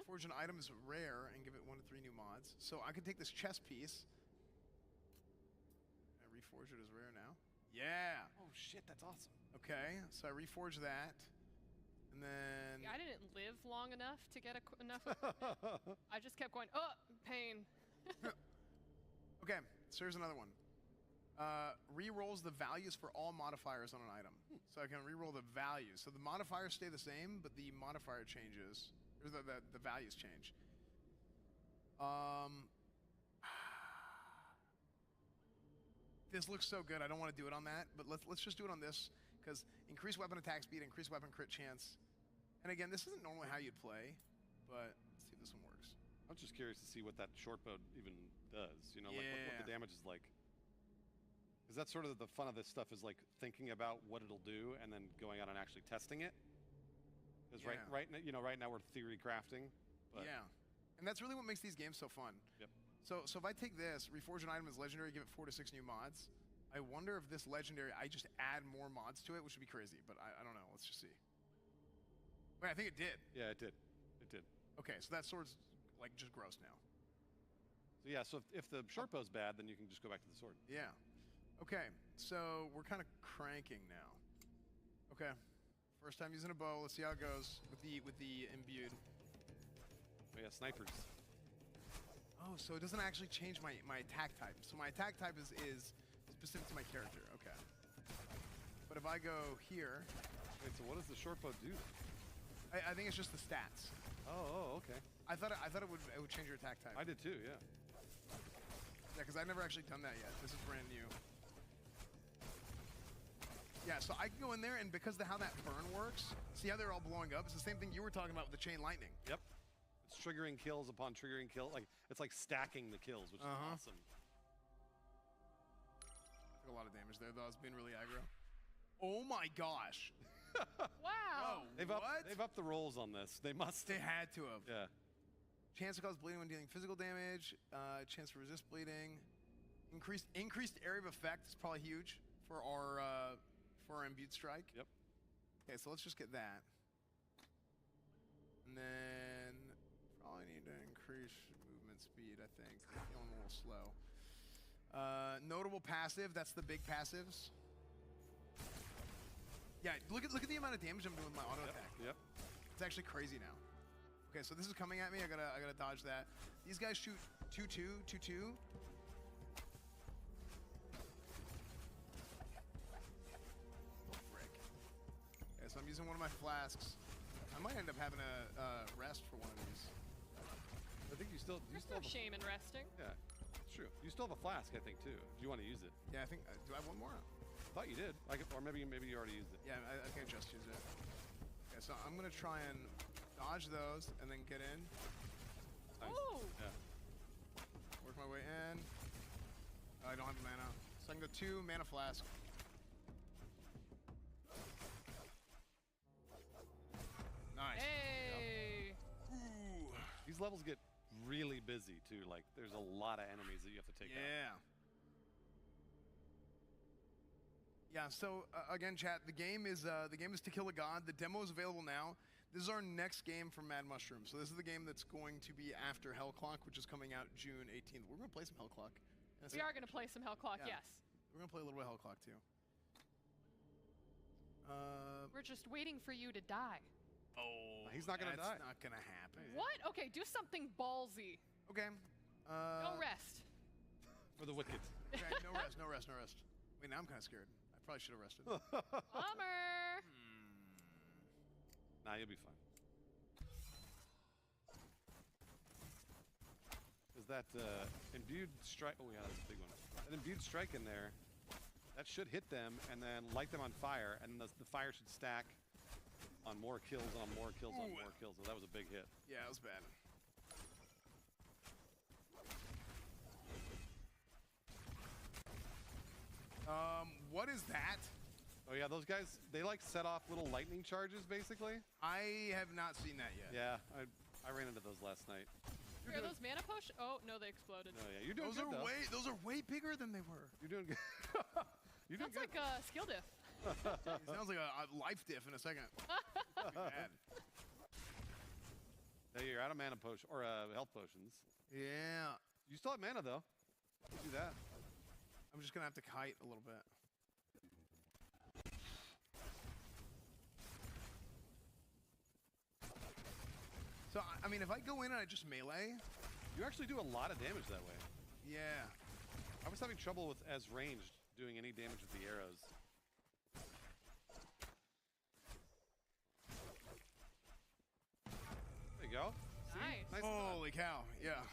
Forge an item is rare and give it 1 to 3 new mods. So I can take this chest piece. I reforge it as rare now. Yeah. Oh shit, that's awesome. Okay, so I reforge that, and then I didn't live long enough to get enough. I just kept going. Oh, pain. Okay, so here's another one. Re-rolls the values for all modifiers on an item. So I can re-roll the values. So the modifiers stay the same, but the modifier changes. Or the values change. This looks so good. I don't want to do it on that, but let's just do it on this because increase weapon attack speed, increase weapon crit chance. And again, this isn't normally how you'd play, but let's see if this one works. I'm just curious to see what that short bow even does. Like what the damage is like. Because that's sort of the fun of this stuff is like thinking about what it'll do and then going out and actually testing it. Because right now we're theory crafting. But yeah, and that's really what makes these games so fun. Yep. So if I take this, reforge an item as legendary, give it 4 to 6 new mods. I wonder if this legendary, I just add more mods to it, which would be crazy. But I don't know. Let's just see. Wait, I think it did. Yeah, it did. It did. Okay, so that sword's like just gross now. So yeah, so if the short bow's bad, then you can just go back to the sword. Yeah. Okay, so we're kind of cranking now. Okay, first time using a bow. Let's see how it goes with the imbued. Oh yeah, snipers. Oh, so it doesn't actually change my attack type. So my attack type is specific to my character. Okay. But if I go here, wait. So what does the short bow do? I think it's just the stats. Oh, okay. I thought it would change your attack type. I did too. Yeah. Yeah, because I've never actually done that yet. This is brand new. Yeah, so I can go in there, and because of how that burn works, see how they're all blowing up? It's the same thing you were talking about with the chain lightning. Yep. It's triggering kills upon triggering kill. It's like stacking the kills, which is awesome. Took a lot of damage there, though. I was being really aggro. Oh my gosh. Wow. They've upped the rolls on this. They must. They had to have. Yeah. Chance to cause bleeding when dealing physical damage. Chance to resist bleeding. Increased area of effect is probably huge for our imbued strike. Yep. Okay, so let's just get that. And then probably need to increase movement speed, I think. I'm feeling a little slow. Notable passive, that's the big passives. Yeah, look at the amount of damage I'm doing with my auto attack. Yep. It's actually crazy now. Okay, so this is coming at me. I gotta dodge that. These guys shoot 2-2, 2-2. Frick. Okay, so I'm using one of my flasks. I might end up having a rest for one of these. I think you still. There's no shame in resting. Yeah, it's true. You still have a flask, I think, too. If you want to use it. Yeah, I think. Do I have one more? I thought you did. Or maybe you already used it. Yeah, I can't just use it. Okay, so I'm gonna try and dodge those and then get in. Nice. Ooh. Yeah. Work my way in. Oh, I don't have mana. So I can go 2 mana flask. Nice. Hey. Ooh. These levels get really busy too. Like there's a lot of enemies that you have to take out. Yeah. Yeah. So again, chat. The game is To Kill a God. The demo is available now. This is our next game from Mad Mushroom. So this is the game that's going to be after Hell Clock, which is coming out June 18th. We're gonna play some Hell Clock. We are gonna play some Hell Clock. Yeah. Yes. We're gonna play a little bit of Hell Clock too. We're just waiting for you to die. Oh, he's not gonna die. That's not gonna happen. What? Okay, do something ballsy. Okay. No rest. For the wicked. Okay, no rest, no rest, no rest. Wait, now I'm kind of scared. I probably should have rested. Bummer. Nah, you'll be fine. Is that imbued strike? Oh yeah, that's a big one. That imbued strike in there, that should hit them and then light them on fire, and the fire should stack on more kills, on more kills, on more kills. So that was a big hit. Yeah, it was bad. What is that? Oh yeah, those guys, they like set off little lightning charges, basically. I have not seen that yet. Yeah, I ran into those last night. Are those mana potions? Oh no, they exploded. Oh yeah, you're doing good though. Those are way bigger than they were. You're doing good. You're doing Sounds good. like a skill diff. It sounds like a life diff in a second. Bad. Hey, you're out of mana potion or health potions. Yeah. You still have mana though. You do that. I'm just gonna have to kite a little bit. So I mean, if I go in and I just melee, you actually do a lot of damage that way. Yeah. I was having trouble with as ranged doing any damage with the arrows. There you go. See? Nice. Holy cow! Yeah.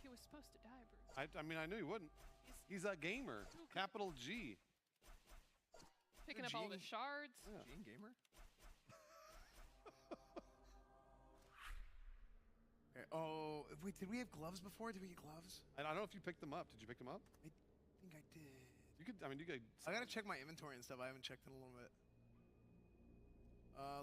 He was supposed to die, Bruce. I mean, I knew he wouldn't. He's a gamer. Capital G. Picking up all the shards. Yeah. Gene Gamer. Okay. Oh, wait, did we have gloves before? Did we get gloves? I don't know if you picked them up. Did you pick them up? I think I did. You could. I mean, you could. I gotta check my inventory and stuff. I haven't checked in a little bit.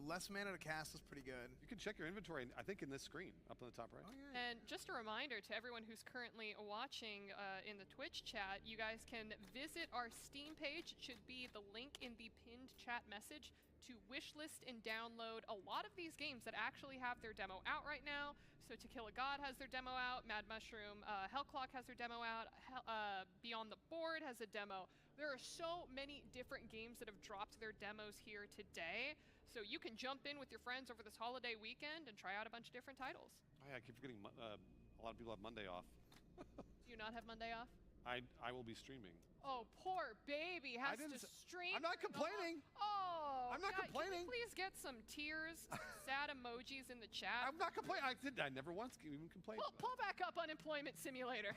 Less mana to cast is pretty good. You can check your inventory, I think, in this screen up on the top right. Oh, yeah. And just a reminder to everyone who's currently watching in the Twitch chat, you guys can visit our Steam page. It should be the link in the pinned chat message to wishlist and download a lot of these games that actually have their demo out right now. So To Kill a God has their demo out, Mad Mushroom, Hell Clock has their demo out, Beyond the Board has a demo. There are so many different games that have dropped their demos here today. So you can jump in with your friends over this holiday weekend and try out a bunch of different titles. Oh, yeah, I keep forgetting a lot of people have Monday off. Do you not have Monday off? I will be streaming. Oh, poor baby has to stream. I'm not complaining. Oh, I'm not complaining. Can we please get some tears, sad emojis in the chat? I'm not complaining. I never once even complained. Pull back up Unemployment Simulator.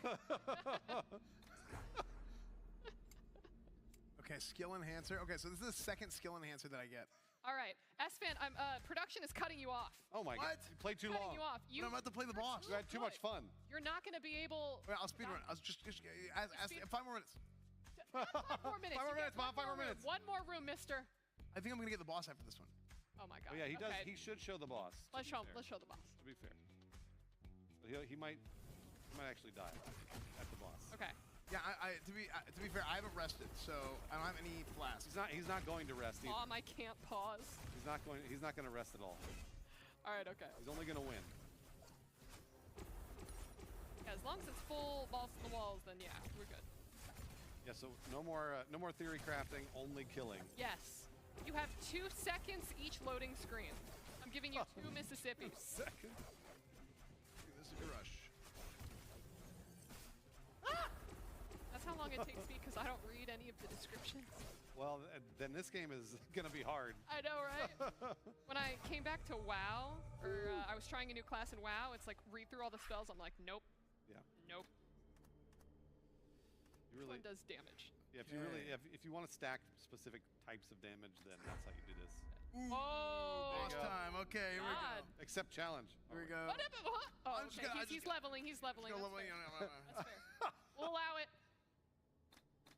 Okay, skill enhancer. Okay, so this is the second skill enhancer that I get. All right, S-Fan, production is cutting you off. Oh my God! You played too long. Cutting you off. But I'm about to play the boss. You had too much fun. You're not going to be able. Wait, I'll speedrun. I'll just 5 more minutes. 5 more minutes. 5 more minutes, Mom. 5 more minutes. One more room, mister. I think I'm gonna get the boss after this one. Oh my God. Oh, yeah, he does. Okay. He should show the boss. Let's show the boss. To be fair, but he might actually die at the boss. Okay. Yeah, to be fair, I haven't rested, so I don't have any flasks. He's not going to rest either. Mom, I can't pause. He's not going to rest at all. All right, okay. He's only going to win. Yeah, as long as it's full balls to the walls, then yeah, we're good. Yeah, so no more theory crafting, only killing. Yes. You have 2 seconds each loading screen. I'm giving you 2 Mississippi. 2 seconds. long it takes me because I don't read any of the descriptions. Well, then this game is gonna be hard. I know, right? When I came back to WoW, or I was trying a new class in WoW, it's like read through all the spells. I'm like, nope. Yeah. Nope. You really One does damage. Yeah, if you want to stack specific types of damage, then that's how you do this. Oh! Boss time. Okay, here we go. Accept challenge. Here we go. Oh, okay. He's leveling. He's leveling. That's fair. That's fair. We'll allow it.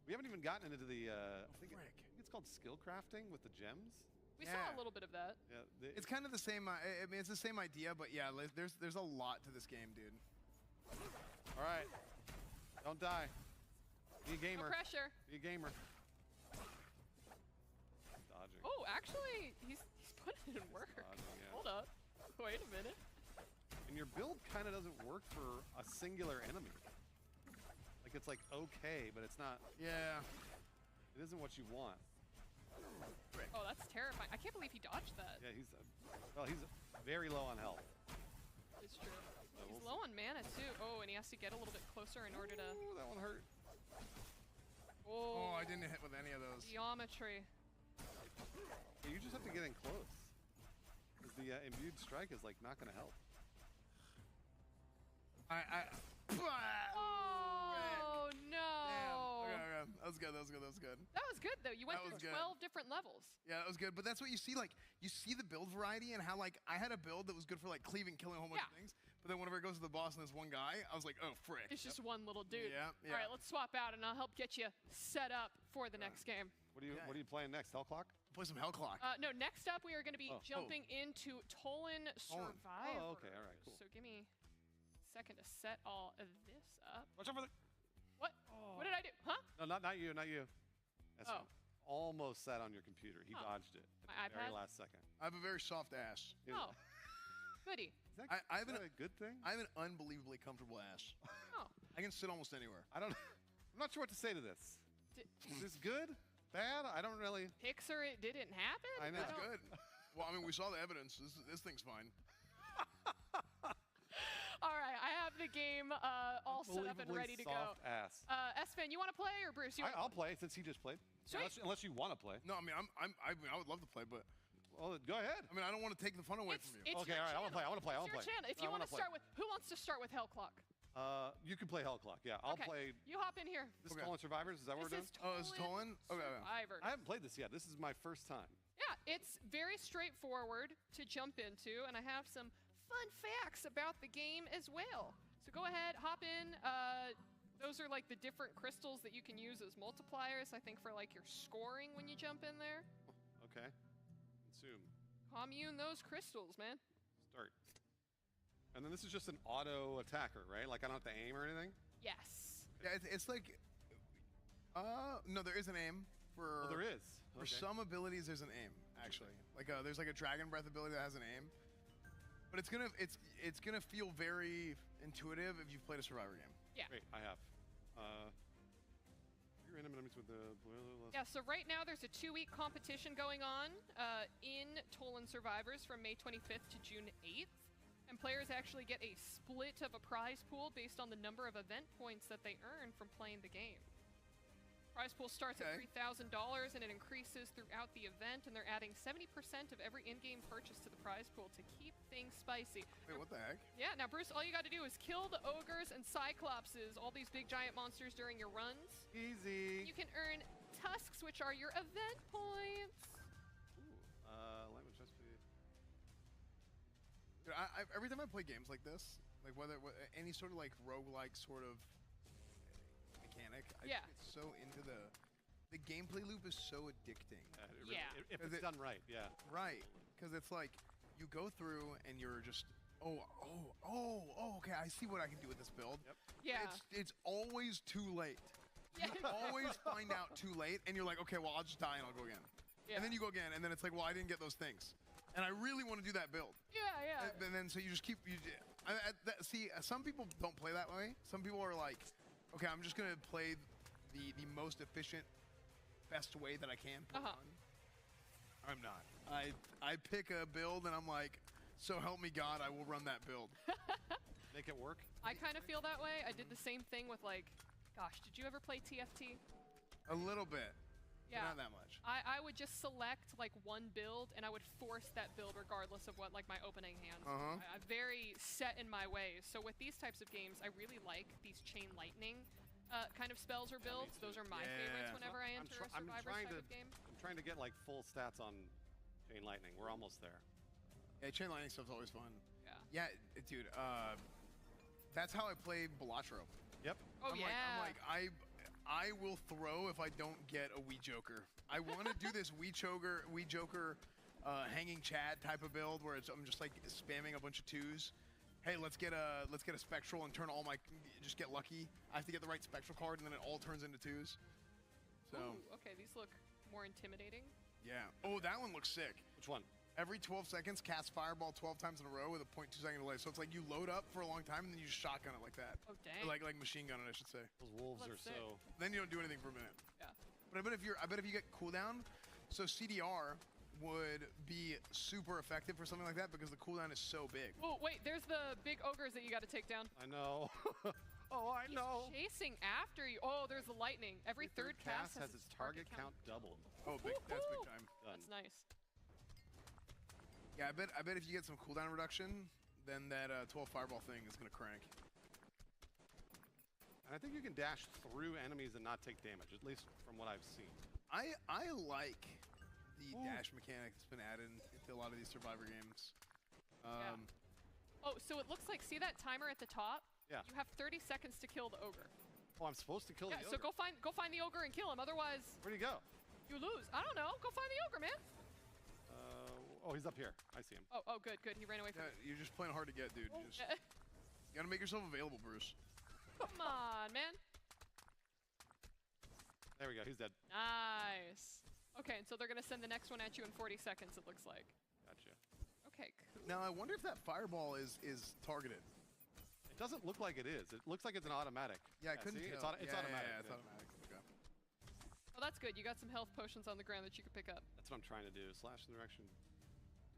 We haven't even gotten into the. I think it's called skill crafting with the gems. We saw a little bit of that. Yeah, it's kind of the same. I mean, it's the same idea, but yeah, there's a lot to this game, dude. All right, don't die. Be a gamer. No pressure. Be a gamer. Dodging. Oh, actually, he's putting in work. Dodging, yeah. Hold up. Wait a minute. And your build kind of doesn't work for a singular enemy. Like it's like okay, but it's not. Yeah. It isn't what you want. Oh, that's terrifying. I can't believe he dodged that. Yeah, he's very low on health. It's true. He's low on mana too. Oh, and he has to get a little bit closer in order to. Oh, that one hurt. Oh, I didn't hit with any of those. Geometry. Yeah, you just have to get in close. Because the imbued strike is like not going to help. Oh no! Damn. Okay. That was good. That was good. That was good. That was good though. You went through 12 different levels. Yeah, that was good. But that's what you see. Like you see the build variety and how like I had a build that was good for like cleaving, killing a whole bunch of things. But then whenever it goes to the boss and there's one guy, I was like, oh frick. It's just one little dude. Yeah. All right, let's swap out and I'll help get you set up for the next game. What are you playing next? Hell Clock? Play some Hell Clock. No, next up we are going to be jumping into Tolan Survivor. Oh, okay, all right, cool. So give me a second to set all of this up. Watch out for the. What? Oh. What did I do? Huh? No, not you, not you. That's almost sat on your computer. He dodged it at My the very iPad? last second. I have a very soft ass. Oh, goody. Is that, I have is that a good thing? I have an unbelievably comfortable ass. Oh. I can sit almost anywhere. I'm not sure what to say to this. Is this good? Bad? I don't really. Pixar, it didn't happen? I know. It's good. Well, I mean, we saw the evidence. This thing's fine. All right, I have the game all set up and ready to go. Soft ass. Espen, you want to play or Bruce? I'll play since he just played. Unless you want to play. No, I mean, I would love to play, but. Well, go ahead. I mean, I don't want to take the fun away from you. Okay, all right. I want to play. I want to play. It's your channel. If you want to start with, who wants to start with Hell Clock? You can play Hell Clock. Yeah, I'll play. You hop in here. This is Tolan Survivors. Is that what we're doing? This is Tolan. Okay. Survivors. I haven't played this yet. This is my first time. Yeah, it's very straightforward to jump into, and I have some fun facts about the game as well. So go ahead, hop in. Those are like the different crystals that you can use as multipliers, I think, for like your scoring when you jump in there. Okay. Consume. Commune those crystals, man. Start. And then this is just an auto attacker, right? Like I don't have to aim or anything? Yes. Yeah, it's like. No, there is an aim for. Oh, there is. For some abilities, there's an aim actually. Like there's like a dragon breath ability that has an aim. But it's gonna feel very intuitive if you've played a Survivor game. Yeah. Great, I have. Random enemies with the. Yeah. So right now there's a 2-week competition going on in Tolan Survivors from May 25th to June 8th, and players actually get a split of a prize pool based on the number of event points that they earn from playing the game. Prize pool starts at $3,000 and it increases throughout the event, and they're adding 70% of every in-game purchase to the prize pool to keep things spicy. Wait, what the heck? Yeah, now Bruce, all you got to do is kill the ogres and cyclopses, all these big giant monsters during your runs. Easy. You can earn tusks, which are your event points. Ooh, language recipe. Dude, every time I play games like this, like whether any sort of like roguelike sort of mechanic, I get so into the gameplay loop is so addicting. If it's done right, yeah. Right, because it's like you go through and you're just okay, I see what I can do with this build. Yep. Yeah. It's always too late. You always find out too late, and you're like, okay, well I'll just die and I'll go again. Yeah. And then you go again, and then it's like, well I didn't get those things, and I really want to do that build. Yeah. And then so you just keep see, some people don't play that way. Some people are like, okay, I'm just gonna play the most efficient, best way that I can per run. I'm not. I pick a build and I'm like, so help me God, I will run that build. Make it work. I kind of feel that way. I did the same thing with like Gosh, did you ever play TFT? A little bit. Yeah. Not that much. I would just select like one build, and I would force that build regardless of what like my opening hands. I'm very set in my ways. So with these types of games, I really like these chain lightning kind of spells or builds. Those are my favorites whenever I enter a Survivor type of game. I'm trying to get like full stats on chain lightning. We're almost there. Yeah, chain lightning stuff's always fun. Yeah. Yeah, dude. That's how I play Balatro. Yep. Oh, I will throw if I don't get a Wee Joker. I want to do this Wee Joker, hanging Chad type of build where I'm just like spamming a bunch of 2s. Hey, let's get a spectral and turn all my just get lucky. I have to get the right spectral card and then it all turns into 2s. So. Ooh, okay, these look more intimidating. Yeah. Oh, that one looks sick. Which one? Every 12 seconds, cast Fireball 12 times in a row with a 0.2 second delay. So it's like you load up for a long time and then you just shotgun it like that. Oh, dang. Or like machine gun it, I should say. Those wolves are so. Then you don't do anything for a minute. Yeah. But I bet if you get cooldown, so CDR would be super effective for something like that because the cooldown is so big. Oh, wait, there's the big ogres that you got to take down. I know. Oh, I know. He's chasing after you. Oh, there's the lightning. Every third cast has its target count doubled. Oh, that's big time. Done. That's nice. Yeah, I bet if you get some cooldown reduction, then that 12 fireball thing is gonna crank. And I think you can dash through enemies and not take damage, at least from what I've seen. I like the dash mechanic that's been added into a lot of these Survivor games. Yeah. Oh, so it looks like, see that timer at the top? Yeah. You have 30 seconds to kill the ogre. Oh, I'm supposed to kill the ogre? So go find the ogre and kill him, otherwise... Where'd he go? You lose. I don't know. Go find the ogre, man. Oh, he's up here. I see him. Oh, good. He ran away from me. You're just playing hard to get, dude. You gotta make yourself available, Bruce. Come on, man. There we go. He's dead. Nice. Okay, and so they're gonna send the next one at you in 40 seconds, it looks like. Gotcha. Okay, cool. Now, I wonder if that fireball is targeted. It doesn't look like it is. It looks like it's an automatic. Yeah, I couldn't tell. It's automatic. Yeah, it's automatic. Okay. Oh, that's good. You got some health potions on the ground that you can pick up. That's what I'm trying to do. Slash in the direction.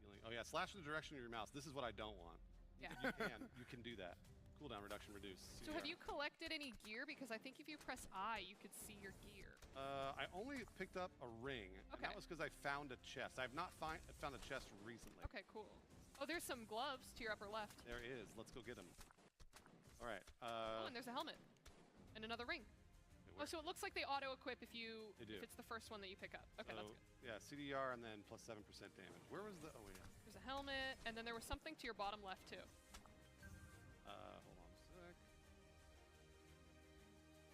Dealing. Oh, yeah. Slash in the direction of your mouse. This is what I don't want. Yeah. You can do that. Cooldown reduction reduced. So have you collected any gear? Because I think if you press I, you could see your gear. I only picked up a ring. And that was because I found a chest. I've not found a chest recently. Okay, cool. Oh, there's some gloves to your upper left. There is. Let's go get them. All right. Oh, and there's a helmet. And another ring. Oh, so it looks like they auto-equip if it's the first one that you pick up. Okay, that's good. Yeah, CDR and then plus 7% damage. Where was the... Oh, yeah. There's a helmet, and then there was something to your bottom left, too. Hold on a sec.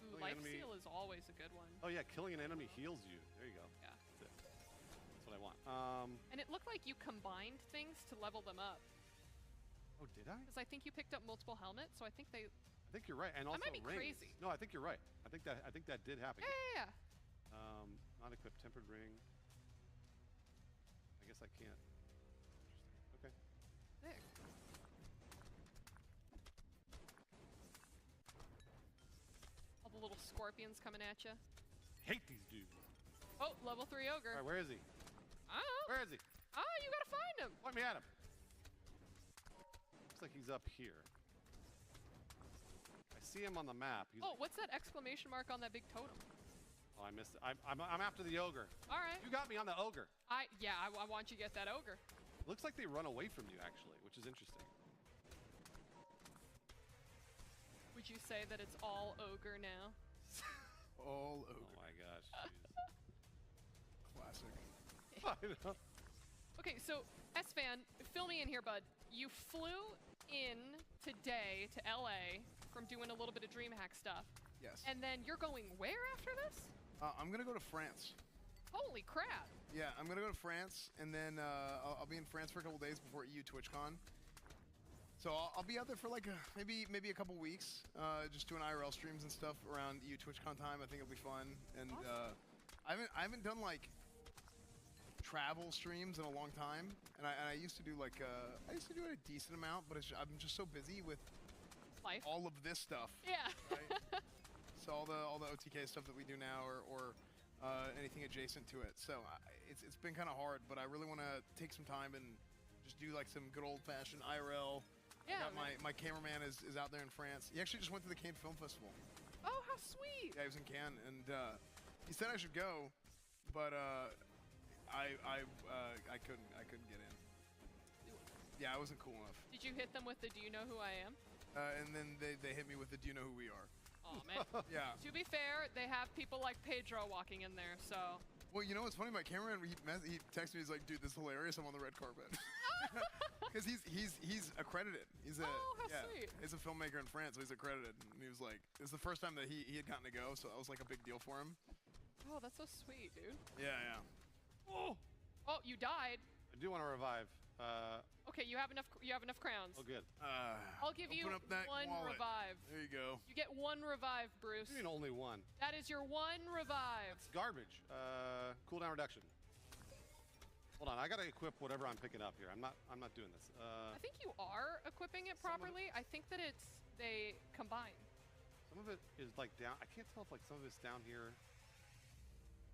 Ooh, life seal is always a good one. Oh, yeah, killing an enemy heals you. There you go. Yeah. That's it. That's what I want. And it looked like you combined things to level them up. Oh, did I? Because I think you picked up multiple helmets, so I think they... I think you're right, and also might be rings. crazy. No, I think you're right. I think that did happen. Yeah. Not equipped tempered ring. I guess I can't. Okay. There. All the little scorpions coming at you. Hate these dudes. Oh, level 3 ogre. All right, where is he? I don't know. Where is he? Oh, you gotta find him. Point me at him. Looks like he's up here. See him on the map. What's that exclamation mark on that big totem? Oh, I missed it. I'm after the ogre. All right. You got me on the ogre. I want you to get that ogre. Looks like they run away from you, actually, which is interesting. Would you say that it's all ogre now? All ogre. Oh my gosh. Classic. I know. Okay, so S-Fan, fill me in here, bud. You flew in today to LA from doing a little bit of DreamHack stuff. Yes. And then you're going where after this? I'm gonna go to France. Holy crap. Yeah, I'm gonna go to France, and then I'll be in France for a couple days before EU TwitchCon. So I'll be out there for like maybe a couple weeks, just doing IRL streams and stuff around EU TwitchCon time. I think it'll be fun. And I haven't done like travel streams in a long time, and I used to do like I used to do it a decent amount, but I'm just so busy with life, all of this stuff. Yeah. Right? So all the OTK stuff that we do now, or anything adjacent to it. So it's been kind of hard, but I really want to take some time and just do like some good old-fashioned IRL. Yeah. My cameraman is out there in France. He actually just went to the Cannes Film Festival. Oh, how sweet! Yeah, he was in Cannes, and he said I should go, but I couldn't get in. Yeah, I wasn't cool enough. Did you hit them with the "Do you know who I am"? And then they hit me with the "Do you know who we are?" Oh man. Yeah. To be fair, they have people like Pedro walking in there, so. Well, you know what's funny? My cameraman, he texted me. He's like, "Dude, this is hilarious. I'm on the red carpet." Because he's accredited. He's a sweet. He's a filmmaker in France, so he's accredited. And he was like, "It's the first time that he had gotten to go, so that was like a big deal for him." Oh, that's so sweet, dude. Yeah. Oh, you died. I do want to revive. Okay, you have enough crowns. Oh, good. I'll give you Open up that one wallet. revive. There you go. You get one revive, Bruce. You mean only one? That is your one revive. It's garbage. Cooldown reduction. Hold on, I gotta equip whatever I'm picking up here. I'm not doing this. I think you are equipping it properly. I think that they combine. Some of it is like down. I can't tell if like some of it's down here.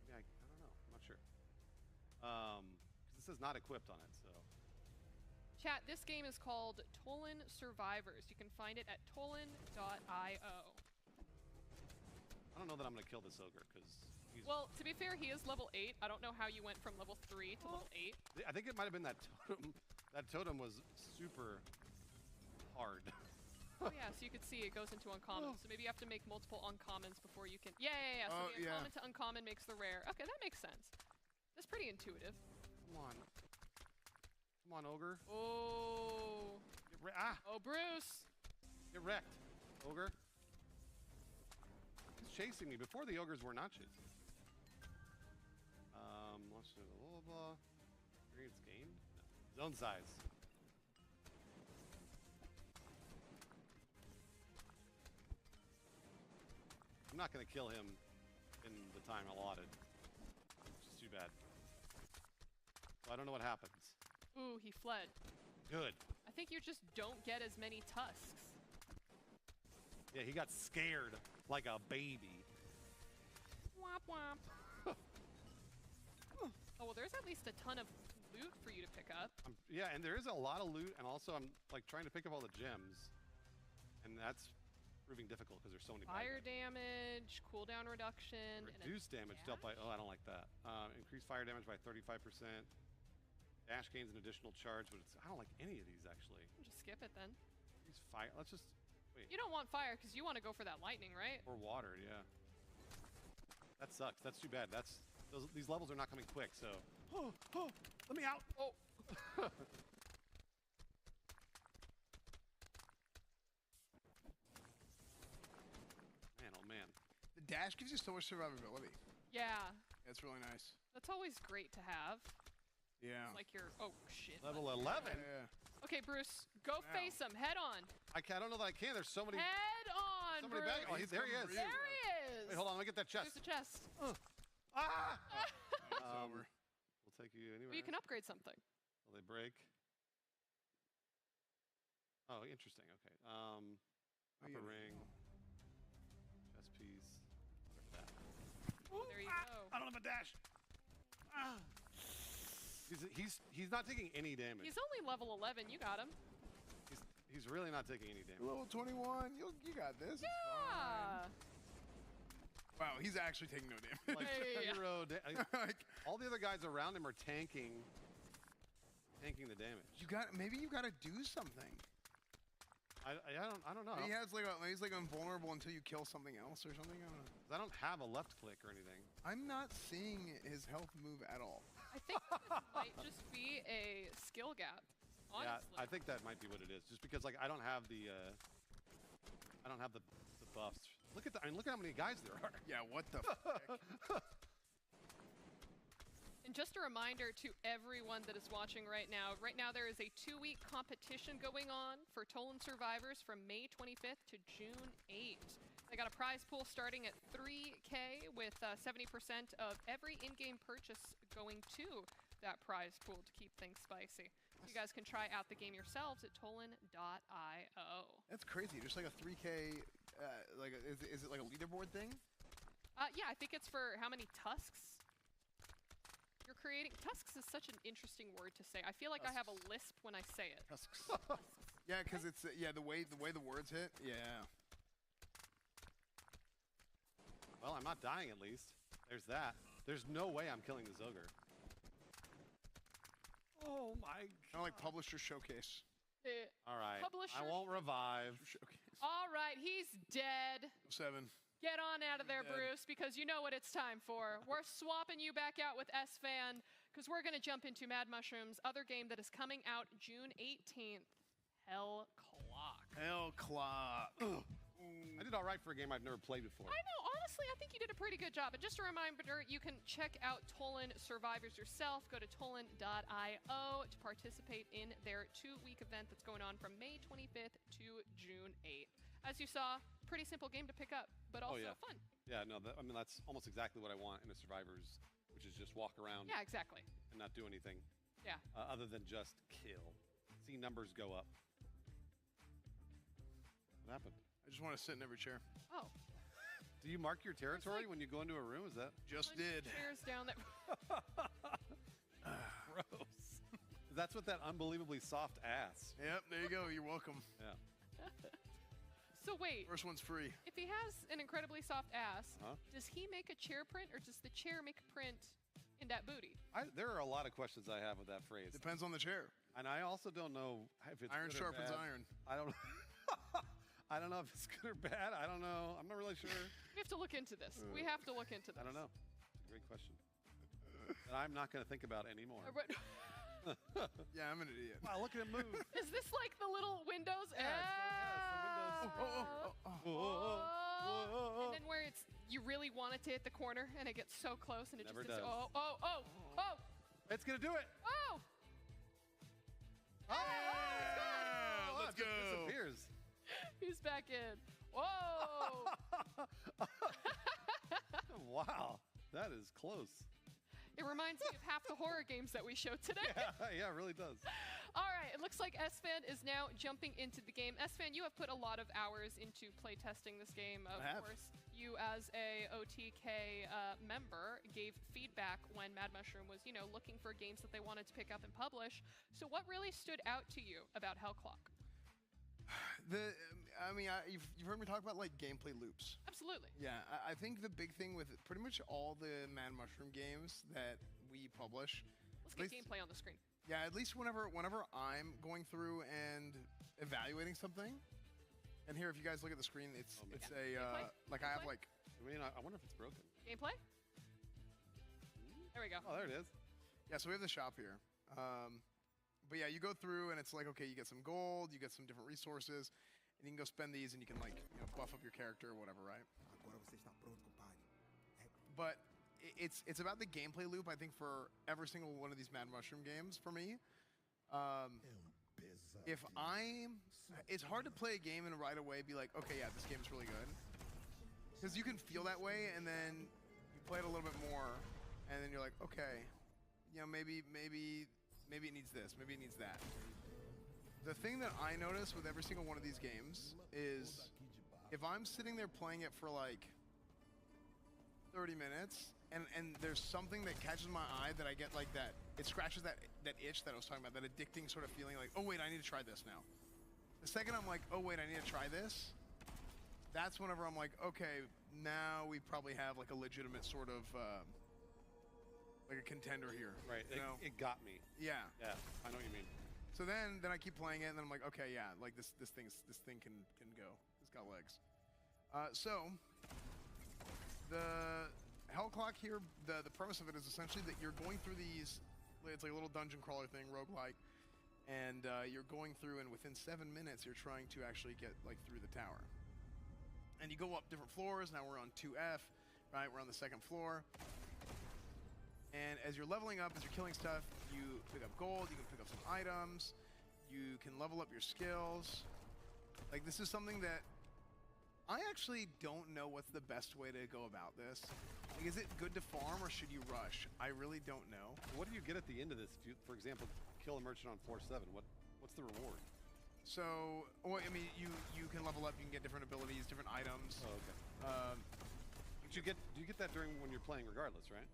Yeah, I don't know. I'm not sure. Because this says not equipped on it. So. Chat, this game is called Tolan Survivors. You can find it at tolan.io. I don't know that I'm gonna kill this ogre because he's. Well, to be fair, he is level 8. I don't know how you went from level 3 to level 8. I think it might have been that totem. That totem was super hard. Oh yeah, so you could see it goes into uncommon. So maybe you have to make multiple uncommons before you can. Yeah. So the uncommon to uncommon makes the rare. Okay, that makes sense. That's pretty intuitive. Come on, ogre. Oh. Oh, Bruce. Get wrecked, ogre. He's chasing me. Before the ogres were not chasing me. Let's do blah blah blah. Experience gained. No. Zone size. I'm not gonna kill him in the time allotted. Which is too bad. So I don't know what happens. Ooh, he fled. Good. I think you just don't get as many tusks. Yeah, he got scared like a baby. Womp womp. Oh, well, there's at least a ton of loot for you to pick up. Yeah, and there is a lot of loot, and also I'm like trying to pick up all the gems, and that's proving difficult because there's so many. Fire damage, cooldown reduction, reduced damage dealt by. Oh, I don't like that. Increased fire damage by 35%. Dash gains an additional charge, but I don't like any of these actually. Just skip it then. These fire. Let's just wait. You don't want fire because you want to go for that lightning, right? Or water, yeah. That sucks. That's too bad. These levels are not coming quick. So. Let me out. Oh. Man, oh man. The dash gives you so much survivability. Yeah. It's really nice. That's always great to have. Yeah. It's like you're. Oh shit. Level 11. Yeah. Okay, Bruce, go face him head on. I don't know that I can. There's so many. Head on, so many Bruce. Oh, there he is. There he is. Wait, hold on. Let me get that chest. There's the chest. It's over. We'll take you anywhere. Well, you can upgrade something. Will they break? Oh, interesting. Okay. Upper ring. Chest piece. Whatever that. There you go. I don't have a dash. He's not taking any damage. He's only level 11. You got him. He's really not taking any damage. Level 21. You got this. Yeah. Wow, he's actually taking no damage. Like zero like, all the other guys around him are tanking the damage. Maybe you got to do something. I don't know. He's like invulnerable until you kill something else or something. I don't know. I don't have a left click or anything. I'm not seeing his health move at all. I think this might just be a skill gap. Honestly. Yeah, I think that might be what it is. Just because like I don't have the buffs. Look at look at how many guys there are. Yeah, what the frick? And just a reminder to everyone that is watching right now there is a 2-week competition going on for Tolan Survivors from May 25th to June 8th. They got a prize pool starting at 3K with 70% of every in-game purchase going to that prize pool to keep things spicy. You guys can try out the game yourselves at tolan.io. That's crazy. Just like a 3K, is it like a leaderboard thing? Yeah, I think it's for how many tusks you're creating. Tusks is such an interesting word to say. I feel like I have a lisp when I say it. Tusks. Yeah, because it's the way the words hit. Yeah. Well, I'm not dying at least. There's that. There's no way I'm killing this ogre. Oh my god. Kind of like Publisher Showcase. All right. Publisher. I won't revive. All right, he's dead. 7. Get on out of there, Dead. Bruce, because you know what it's time for. We're swapping you back out with S-Fan, because we're going to jump into Mad Mushroom's other game that is coming out June 18th, Hell Clock. Hell Clock. Ugh. I did all right for a game I've never played before. I know, honestly, I think you did a pretty good job. And just a reminder, you can check out Tolan Survivors yourself. Go to tolan.io to participate in their 2-week event that's going on from May 25th to June 8th. As you saw, pretty simple game to pick up, but also fun. Yeah, no, I mean, that's almost exactly what I want in a Survivors, which is just walk around. Yeah, exactly. And not do anything. Yeah. Other than just kill. See numbers go up. What happened? I just want to sit in every chair. Oh. Do you mark your territory when you go into a room? Is that? Just did. Chairs down there. Gross. That's what that unbelievably soft ass. Yep, there you go. You're welcome. Yeah. So wait. First one's free. If he has an incredibly soft ass, Huh? does he make a chair print or does the chair make a print in that booty? There are a lot of questions I have with that phrase. Depends on the chair. And I also don't know if it's Iron good or sharpens bad. iron. I don't I don't know if it's good or bad. I don't know. I'm not really sure. We have to look into this. We have to look into this. I don't know. It's a great question. That I'm not going to think about anymore. Yeah, I'm an idiot. Wow, look at him move. Is this like the little windows? Yeah, it's the windows. And then where it's you really want it to hit the corner and it gets so close and it Never just does. oh. It's going to do it. Oh. Let's go. It disappears. He's back in. Whoa. Wow. That is close. It reminds me of half the horror games that we showed today. Yeah, it really does. All right, it looks like S-Fan is now jumping into the game. S-Fan, you have put a lot of hours into playtesting this game. Of course, you as a OTK member gave feedback when Mad Mushroom was, looking for games that they wanted to pick up and publish. So what really stood out to you about Hell Clock? You've heard me talk about like gameplay loops. Absolutely. Yeah, I think the big thing with pretty much all the Mad Mushroom games that we publish. Let's get gameplay on the screen. Yeah, at least whenever I'm going through and evaluating something. And here, if you guys look at the screen, I have like. I wonder if it's broken. Gameplay. There we go. Oh, there it is. Yeah, so we have the shop here. But yeah, you go through and it's like, okay, you get some gold, you get some different resources, and you can go spend these and you can buff up your character or whatever, right? But it's about the gameplay loop, I think, for every single one of these Mad Mushroom games for me. It's hard to play a game and right away be like, okay, yeah, this game's really good. Because you can feel that way and then you play it a little bit more and then you're like, okay, maybe it needs this, maybe it needs that. The thing that I notice with every single one of these games is if I'm sitting there playing it for like 30 minutes and there's something that catches my eye that I get like that, it scratches that itch that I was talking about, that addicting sort of feeling like, oh wait, I need to try this now. The second I'm like, oh wait, I need to try this, that's whenever I'm like, okay, now we probably have like a legitimate sort of like a contender here. Right. It got me. Yeah. Yeah. I know what you mean. So then I keep playing it, and then I'm like, okay, yeah, like this thing can go. It's got legs. So the Hell Clock here, the premise of it is essentially that you're going through these. It's like a little dungeon crawler thing, roguelike, and you're going through, and within 7 minutes, you're trying to actually get like through the tower. And you go up different floors. Now we're on 2F, right? We're on the second floor. And as you're leveling up, as you're killing stuff, you pick up gold, you can pick up some items, you can level up your skills. Like, this is something that I actually don't know what's the best way to go about this. Like, is it good to farm or should you rush? I really don't know. What do you get at the end of this? If you, for example, kill a merchant on floor 7, what's the reward? So, well, I mean, you can level up, you can get different abilities, different items. Oh, okay. Do you get that during when you're playing regardless, right?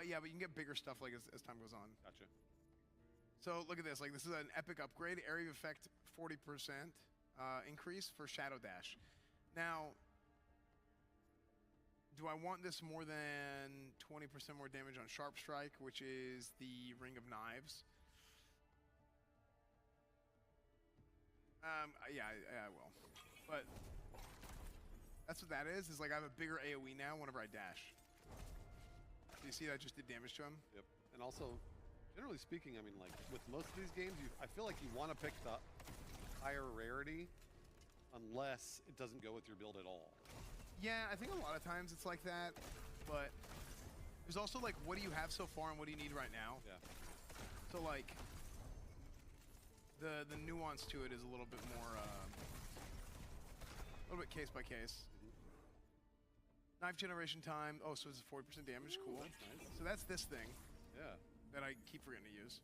Yeah, but you can get bigger stuff like as time goes on. Gotcha. So look at this. Like, this is an epic upgrade. Area of effect 40% increase for Shadow Dash. Now, do I want this more than 20% more damage on Sharp Strike, which is the Ring of Knives? Yeah, I will. But that's what that is like I have a bigger AoE now whenever I dash. Do you see that just did damage to him? Yep. And also, generally speaking, I mean, like, with most of these games, I feel like you want to pick the higher rarity unless it doesn't go with your build at all. Yeah, I think a lot of times it's like that, but there's also, like, what do you have so far and what do you need right now? Yeah. So, like, the nuance to it is a little bit more, a little bit case by case. Knife generation time. Oh, so it's 40% damage. Ooh, cool. That's nice. So that's this thing. Yeah. That I keep forgetting to use.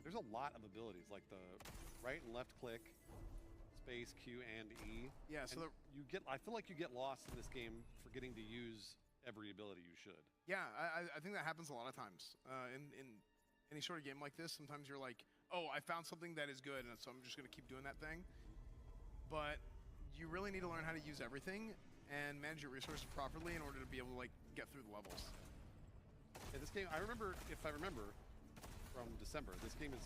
There's a lot of abilities, like the right and left click, space, Q, and E. Yeah, so and you get. I feel like you get lost in this game forgetting to use every ability you should. Yeah, I think that happens a lot of times. In any sort of game like this, sometimes you're like, oh, I found something that is good, and so I'm just going to keep doing that thing. But you really need to learn how to use everything and manage your resources properly in order to be able to, like, get through the levels. Yeah, this game, I remember from December, this game is,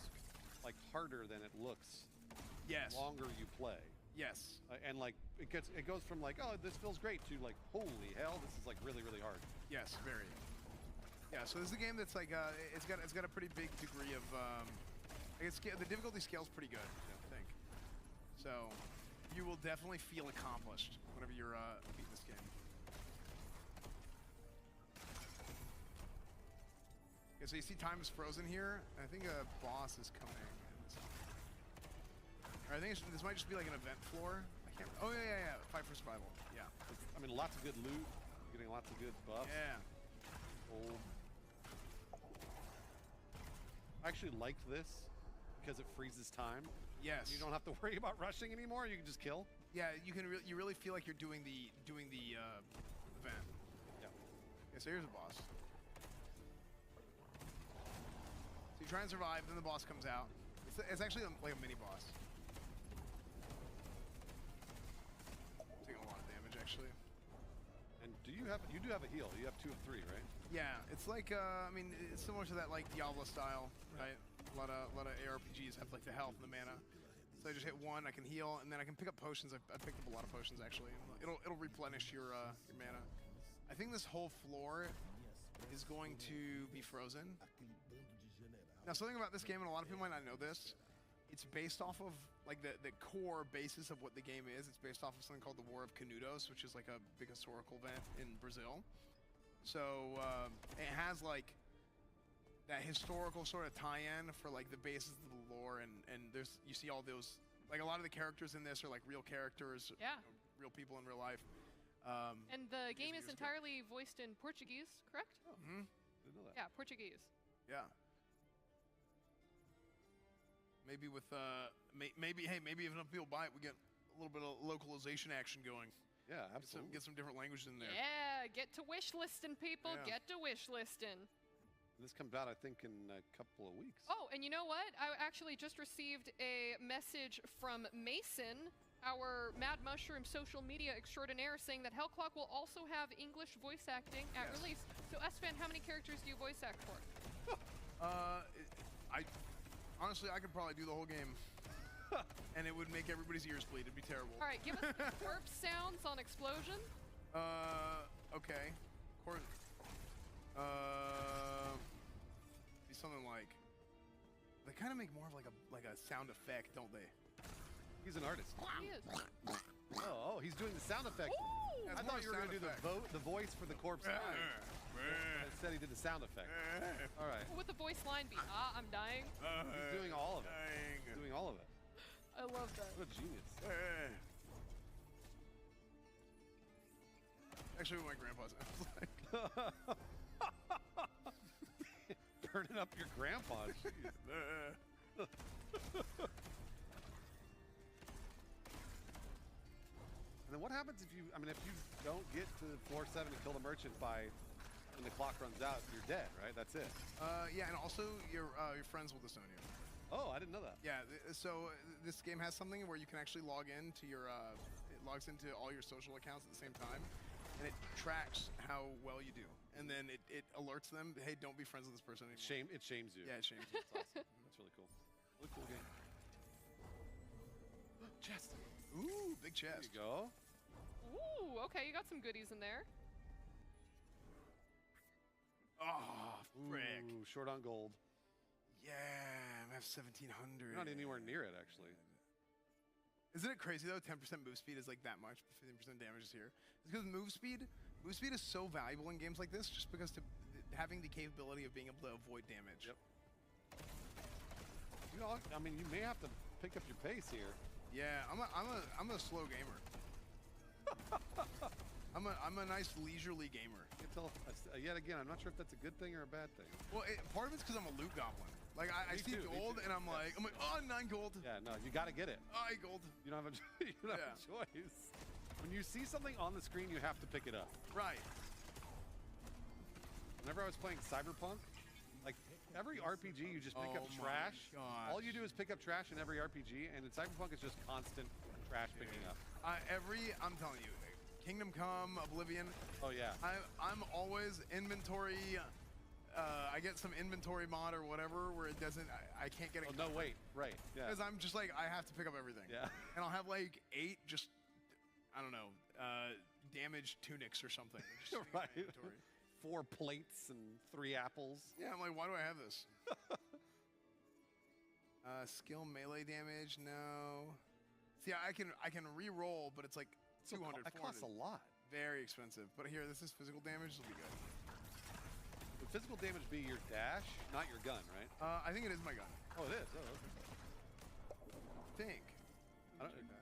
like, harder than it looks. Yes. The longer you play. Yes. And, like, it goes from, like, oh, this feels great to, like, holy hell, this is, like, really, really hard. Yes, very. Yeah, so this is a game that's, like, it's got a pretty big degree of, the difficulty scale's pretty good, I think. So you will definitely feel accomplished whenever you're beating this game. Okay, so you see time is frozen here. I think a boss is coming. Or I think this might just be like an event floor. I can't. Oh yeah. Fight for survival. Yeah. I mean, lots of good loot. Getting lots of good buffs. Yeah. Gold. I actually liked this because it freezes time. Yes. You don't have to worry about rushing anymore. You can just kill. Yeah, you can. You really feel like you're doing the event. Yeah. Okay, so here's a boss. So you try and survive, then the boss comes out. It's actually like a mini boss. Taking a lot of damage actually. And do you do have a heal? You have 2 of 3, right? Yeah, it's like I mean, it's similar to that like Diablo style, right? A lot of ARPGs have like the health and the mana. So I just hit 1, I can heal, and then I can pick up potions. I picked up a lot of potions actually. It'll replenish your mana. I think this whole floor is going to be frozen. Now, something about this game, and a lot of people might not know this, it's based off of like the core basis of what the game is. It's based off of something called the War of Canudos, which is like a big historical event in Brazil. So it has like that historical sort of tie-in for like the basis of the lore, and you see all those, like a lot of the characters in this are like real characters, yeah, you know, real people in real life. And the game is entirely voiced in Portuguese, correct? Oh, didn't know that. Yeah, Portuguese. Yeah. Maybe with maybe if enough people buy it, we get a little bit of localization action going. Yeah, absolutely. Get some different languages in there. Yeah, get to wish listing, people. Yeah. Get to wish listing. This comes out, I think, in a couple of weeks. Oh, and you know what? I actually just received a message from Mason, our Mad Mushroom social media extraordinaire, saying that Hellclock will also have English voice acting at release. So, Esfan, how many characters do you voice act for? Honestly, I could probably do the whole game. And it would make everybody's ears bleed. It'd be terrible. All right, give us corpse sounds on explosion. Okay. Be something like. They kind of make more of like a sound effect, don't they? He's an artist. He is. Oh, he's doing the sound effect. Ooh! I thought you were going to do the voice for the corpse. Instead, he did the sound effect. All right. What would the voice line be? I'm dying. He's doing all of it. He's doing all of it. I love that. What a genius. Actually, what my grandpa sounds like. Burning up your grandpa. And then what happens if you don't get to floor 7 and kill the merchant by when the clock runs out, you're dead, right? That's it. Yeah, and also your friends will disown you. Oh, I didn't know that. Yeah, so this game has something where you can actually log into your, it logs into all your social accounts at the same time, and it tracks how well you do. And then it alerts them, hey, don't be friends with this person anymore. It shames you. Yeah, it shames you. It's awesome. That's really cool. Really cool game. Chest. Ooh, big chest. There you go. Ooh, okay, you got some goodies in there. Oh, frick. Ooh, short on gold. Yeah, I'm at 1,700. You're not anywhere near it, actually. Isn't it crazy, though? 10% move speed is like that much, 15% damage is here. It's because move speed is so valuable in games like this just because having the capability of being able to avoid damage. Yep. You know, I mean, you may have to pick up your pace here. Yeah, I'm a slow gamer. I'm a nice leisurely gamer. I can tell, yet again, I'm not sure if that's a good thing or a bad thing. Well, part of it's because I'm a loot goblin. Like I see gold and I'm like, oh, 9 gold. Yeah, no, you got to get it. Oh, 8 gold. You don't have a choice. When you see something on the screen, you have to pick it up. Right. Whenever I was playing Cyberpunk, like every RPG, you just pick up trash. All you do is pick up trash in every RPG, and in Cyberpunk, it's just constant trash picking up. I'm telling you, Kingdom Come, Oblivion. Oh yeah. I'm always inventory. I get some inventory mod or whatever where it doesn't. I can't get it. Oh no, wait, right? Yeah. Because I'm just like I have to pick up everything. Yeah. And I'll have like 8 just I don't know damaged tunics or something. Just right. 4 plates and 3 apples. Yeah, I'm like, why do I have this? Skill melee damage, no. See, I can re-roll, but it's like 200. That costs a lot. Very expensive. But here, this is physical damage. This will be good. Would physical damage be your dash, not your gun, right? I think it is my gun. Oh, it is. Oh, okay. I think. I don't know.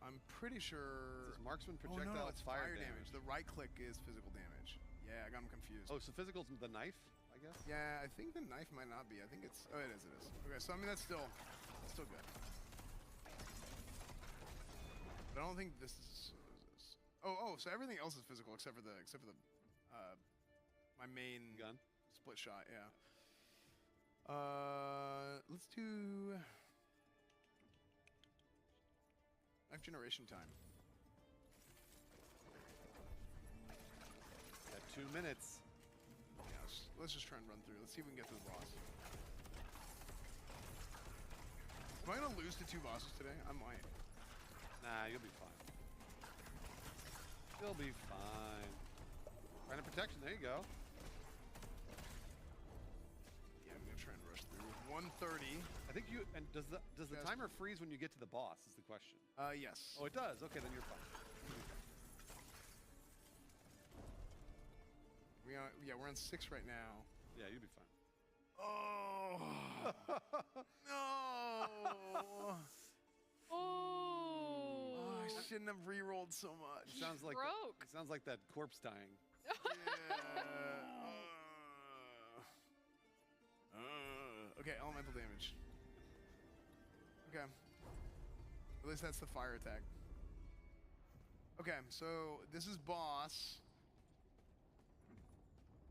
I'm pretty sure. This is marksman Oh, projectile. no, it's fire damage. The right click is physical damage. Yeah, I got him confused. Oh, so physical's the knife, I guess? Yeah, I think the knife might not be. I think it's. Oh, it is. It is. Okay, so I mean that's still good. But I don't think this is. Oh, so everything else is physical except for the my main gun split shot. Yeah. Let's do knife generation time. Got 2 minutes. Yes. Let's just try and run through. Let's see if we can get to the boss. Am I gonna lose to 2 bosses today? I might. Nah, you'll be fine. You'll be fine. Random protection, there you go. Yeah, I'm gonna try and rush through. 130. I think you, and does the timer freeze when you get to the boss is the question. Yes. Oh, it does? Okay, then you're fine. We're on 6 right now. Yeah, you'll be fine. Oh! No! Oh! I shouldn't have re-rolled so much. It sounds like it sounds like that corpse dying. Okay, elemental damage. Okay. At least that's the fire attack. Okay, so this is boss.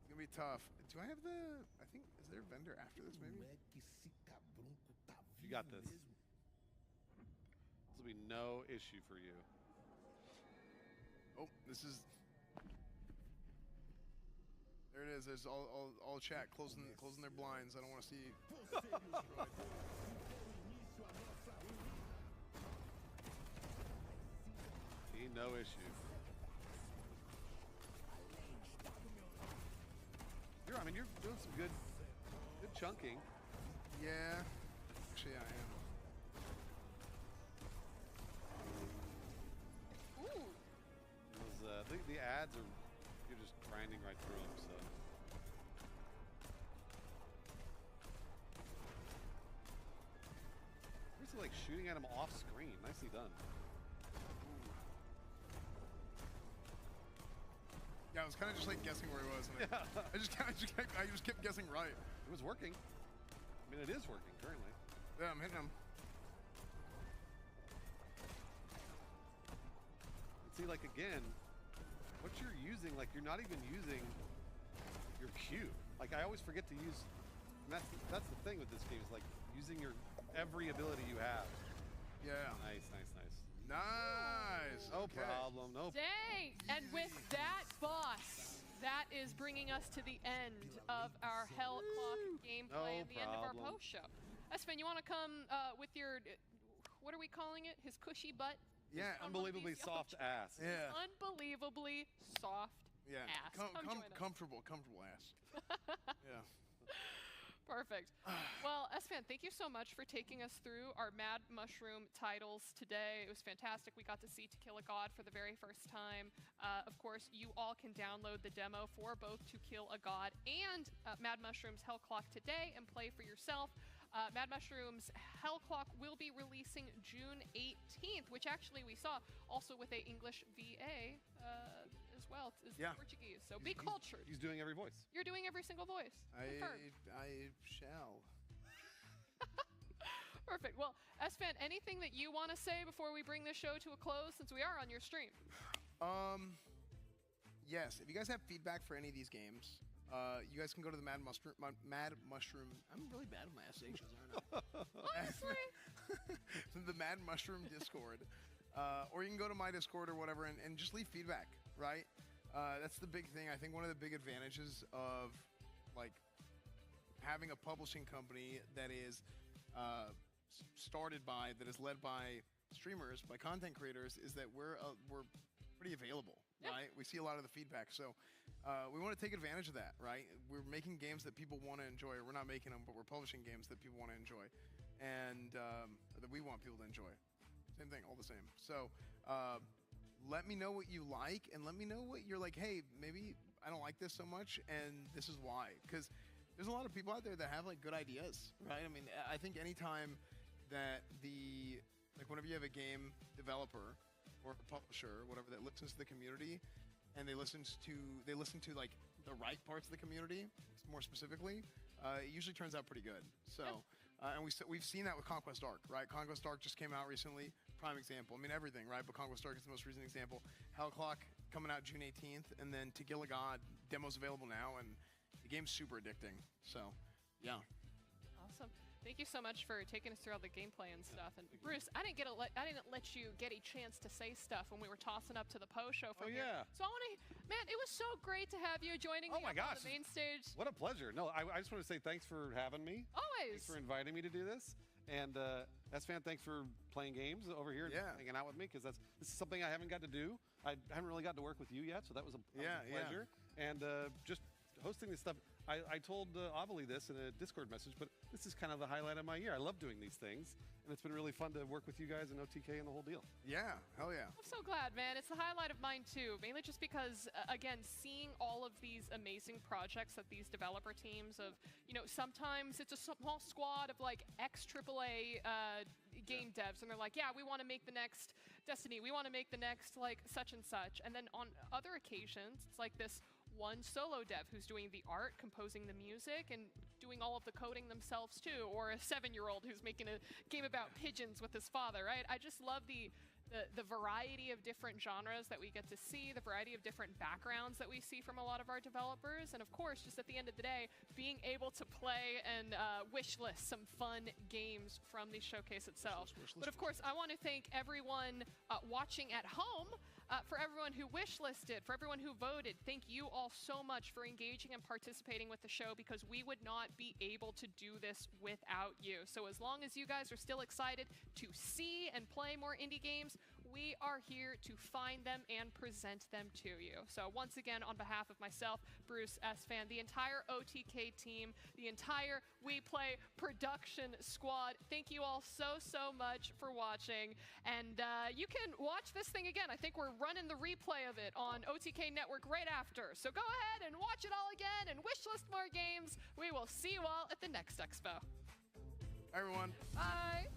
It's gonna be tough. Do I have the? I think is there a vendor after this? Maybe. You got this. This will be no issue for you. Oh, this is. There it is. There's all chat closing their blinds. I don't want to see. See, no issue. I mean, you're doing some good chunking. Yeah, actually, I am. Ooh. I think the ads are. You're just grinding right through them. So. You're like shooting at him off screen. Nicely done. Yeah, I was kind of just like guessing where he was. And I just kept guessing right. It was working. I mean, it is working currently. Yeah, I'm hitting him. See, like again, what you're using, like you're not even using your Q. Like I always forget to use And that's the thing with this game is like using your every ability you have. Yeah. Nice. Nice. No Okay. problem. No. Dang! And with that, boss, that is bringing us to the end of our Hell Clock gameplay and the end of our problem. post show. Espen, you want to come with your, what are we calling it? His cushy butt? Yeah. Unbelievably soft ass. Yeah. Unbelievably soft ass. Come join us. Comfortable ass. Yeah. Perfect. Well, Espan, thank you so much for taking us through our Mad Mushroom titles today. It was fantastic. We got to see To Kill a God for the very first time. Of course, you all can download the demo for both To Kill a God and Mad Mushroom's Hell Clock today and play for yourself. Mad Mushroom's Hell Clock will be releasing June 18th, which actually we saw also with a English VA as well. It's Portuguese, so be cultured. He's doing every voice. You're doing every single voice. Confirmed. I shall. Perfect. Well, Espan, anything that you want to say before we bring this show to a close, since we are on your stream? Yes. If you guys have feedback for any of these games, you guys can go to the Mad Mushroom. I'm really bad with my SHs, aren't I? Honestly. The Mad Mushroom Discord. Or you can go to my Discord or whatever and just leave feedback, right? That's the big thing. I think one of the big advantages of like having a publishing company that is that is led by streamers, by content creators, is that we're pretty available, right? We see a lot of the feedback, so we want to take advantage of that, right? We're making games that people want to enjoy. We're not making them, but we're publishing games that people want to enjoy, and that we want people to enjoy. Same thing, all the same. So let me know what you like, and let me know what you're like, hey, maybe I don't like this so much, and this is why. Because there's a lot of people out there that have like good ideas, right? I mean, I think anytime that whenever you have a game developer or a publisher or whatever that listens to the community, and they listen to like the right parts of the community, more specifically, it usually turns out pretty good. So, and we've seen that with Conquest Arc, right? Conquest Arc just came out recently, prime example. I mean, everything, right? But Conquest Arc is the most recent example. Hell Clock coming out June 18th, and then To Kill a God demo's available now, and the game's super addicting. So, yeah. Awesome. Thank you so much for taking us through all the gameplay and stuff. And Bruce, I didn't let you get a chance to say stuff when we were tossing up to the post show from here. So I want to, man, it was so great to have you joining me on the main stage. What a pleasure. No, I just want to say thanks for having me. Always. Thanks for inviting me to do this. And S-Fan, thanks for playing games over here and hanging out with me, because this is something I haven't got to do. I haven't really got to work with you yet, so that was a pleasure. And just hosting this stuff. I told Avali this in a Discord message, but this is kind of the highlight of my year. I love doing these things, and it's been really fun to work with you guys and OTK and the whole deal. Yeah, hell yeah. I'm so glad, man. It's the highlight of mine, too, mainly just because, again, seeing all of these amazing projects that these developer teams of, sometimes it's a small squad of, like, ex-AAA game devs, and they're like, yeah, we want to make the next Destiny. We want to make the next, like, such and such. And then on other occasions, it's like this one solo dev who's doing the art, composing the music, and doing all of the coding themselves too, or a 7-year-old who's making a game about pigeons with his father, right? I just love the variety of different genres that we get to see, the variety of different backgrounds that we see from a lot of our developers, and of course, just at the end of the day, being able to play and wish list some fun games from the showcase itself. But of course, I want to thank everyone watching at home, for everyone who wish listed, for everyone who voted. Thank you all so much for engaging and participating with the show, because we would not be able to do this without you. So as long as you guys are still excited to see and play more indie games, we are here to find them and present them to you. So once again, on behalf of myself, Bruce S-Fan, the entire OTK team, the entire We Play production squad, thank you all so much for watching. And you can watch this thing again. I think we're running the replay of it on OTK Network right after. So go ahead and watch it all again and wishlist more games. We will see you all at the next expo. Hi, everyone. Bye.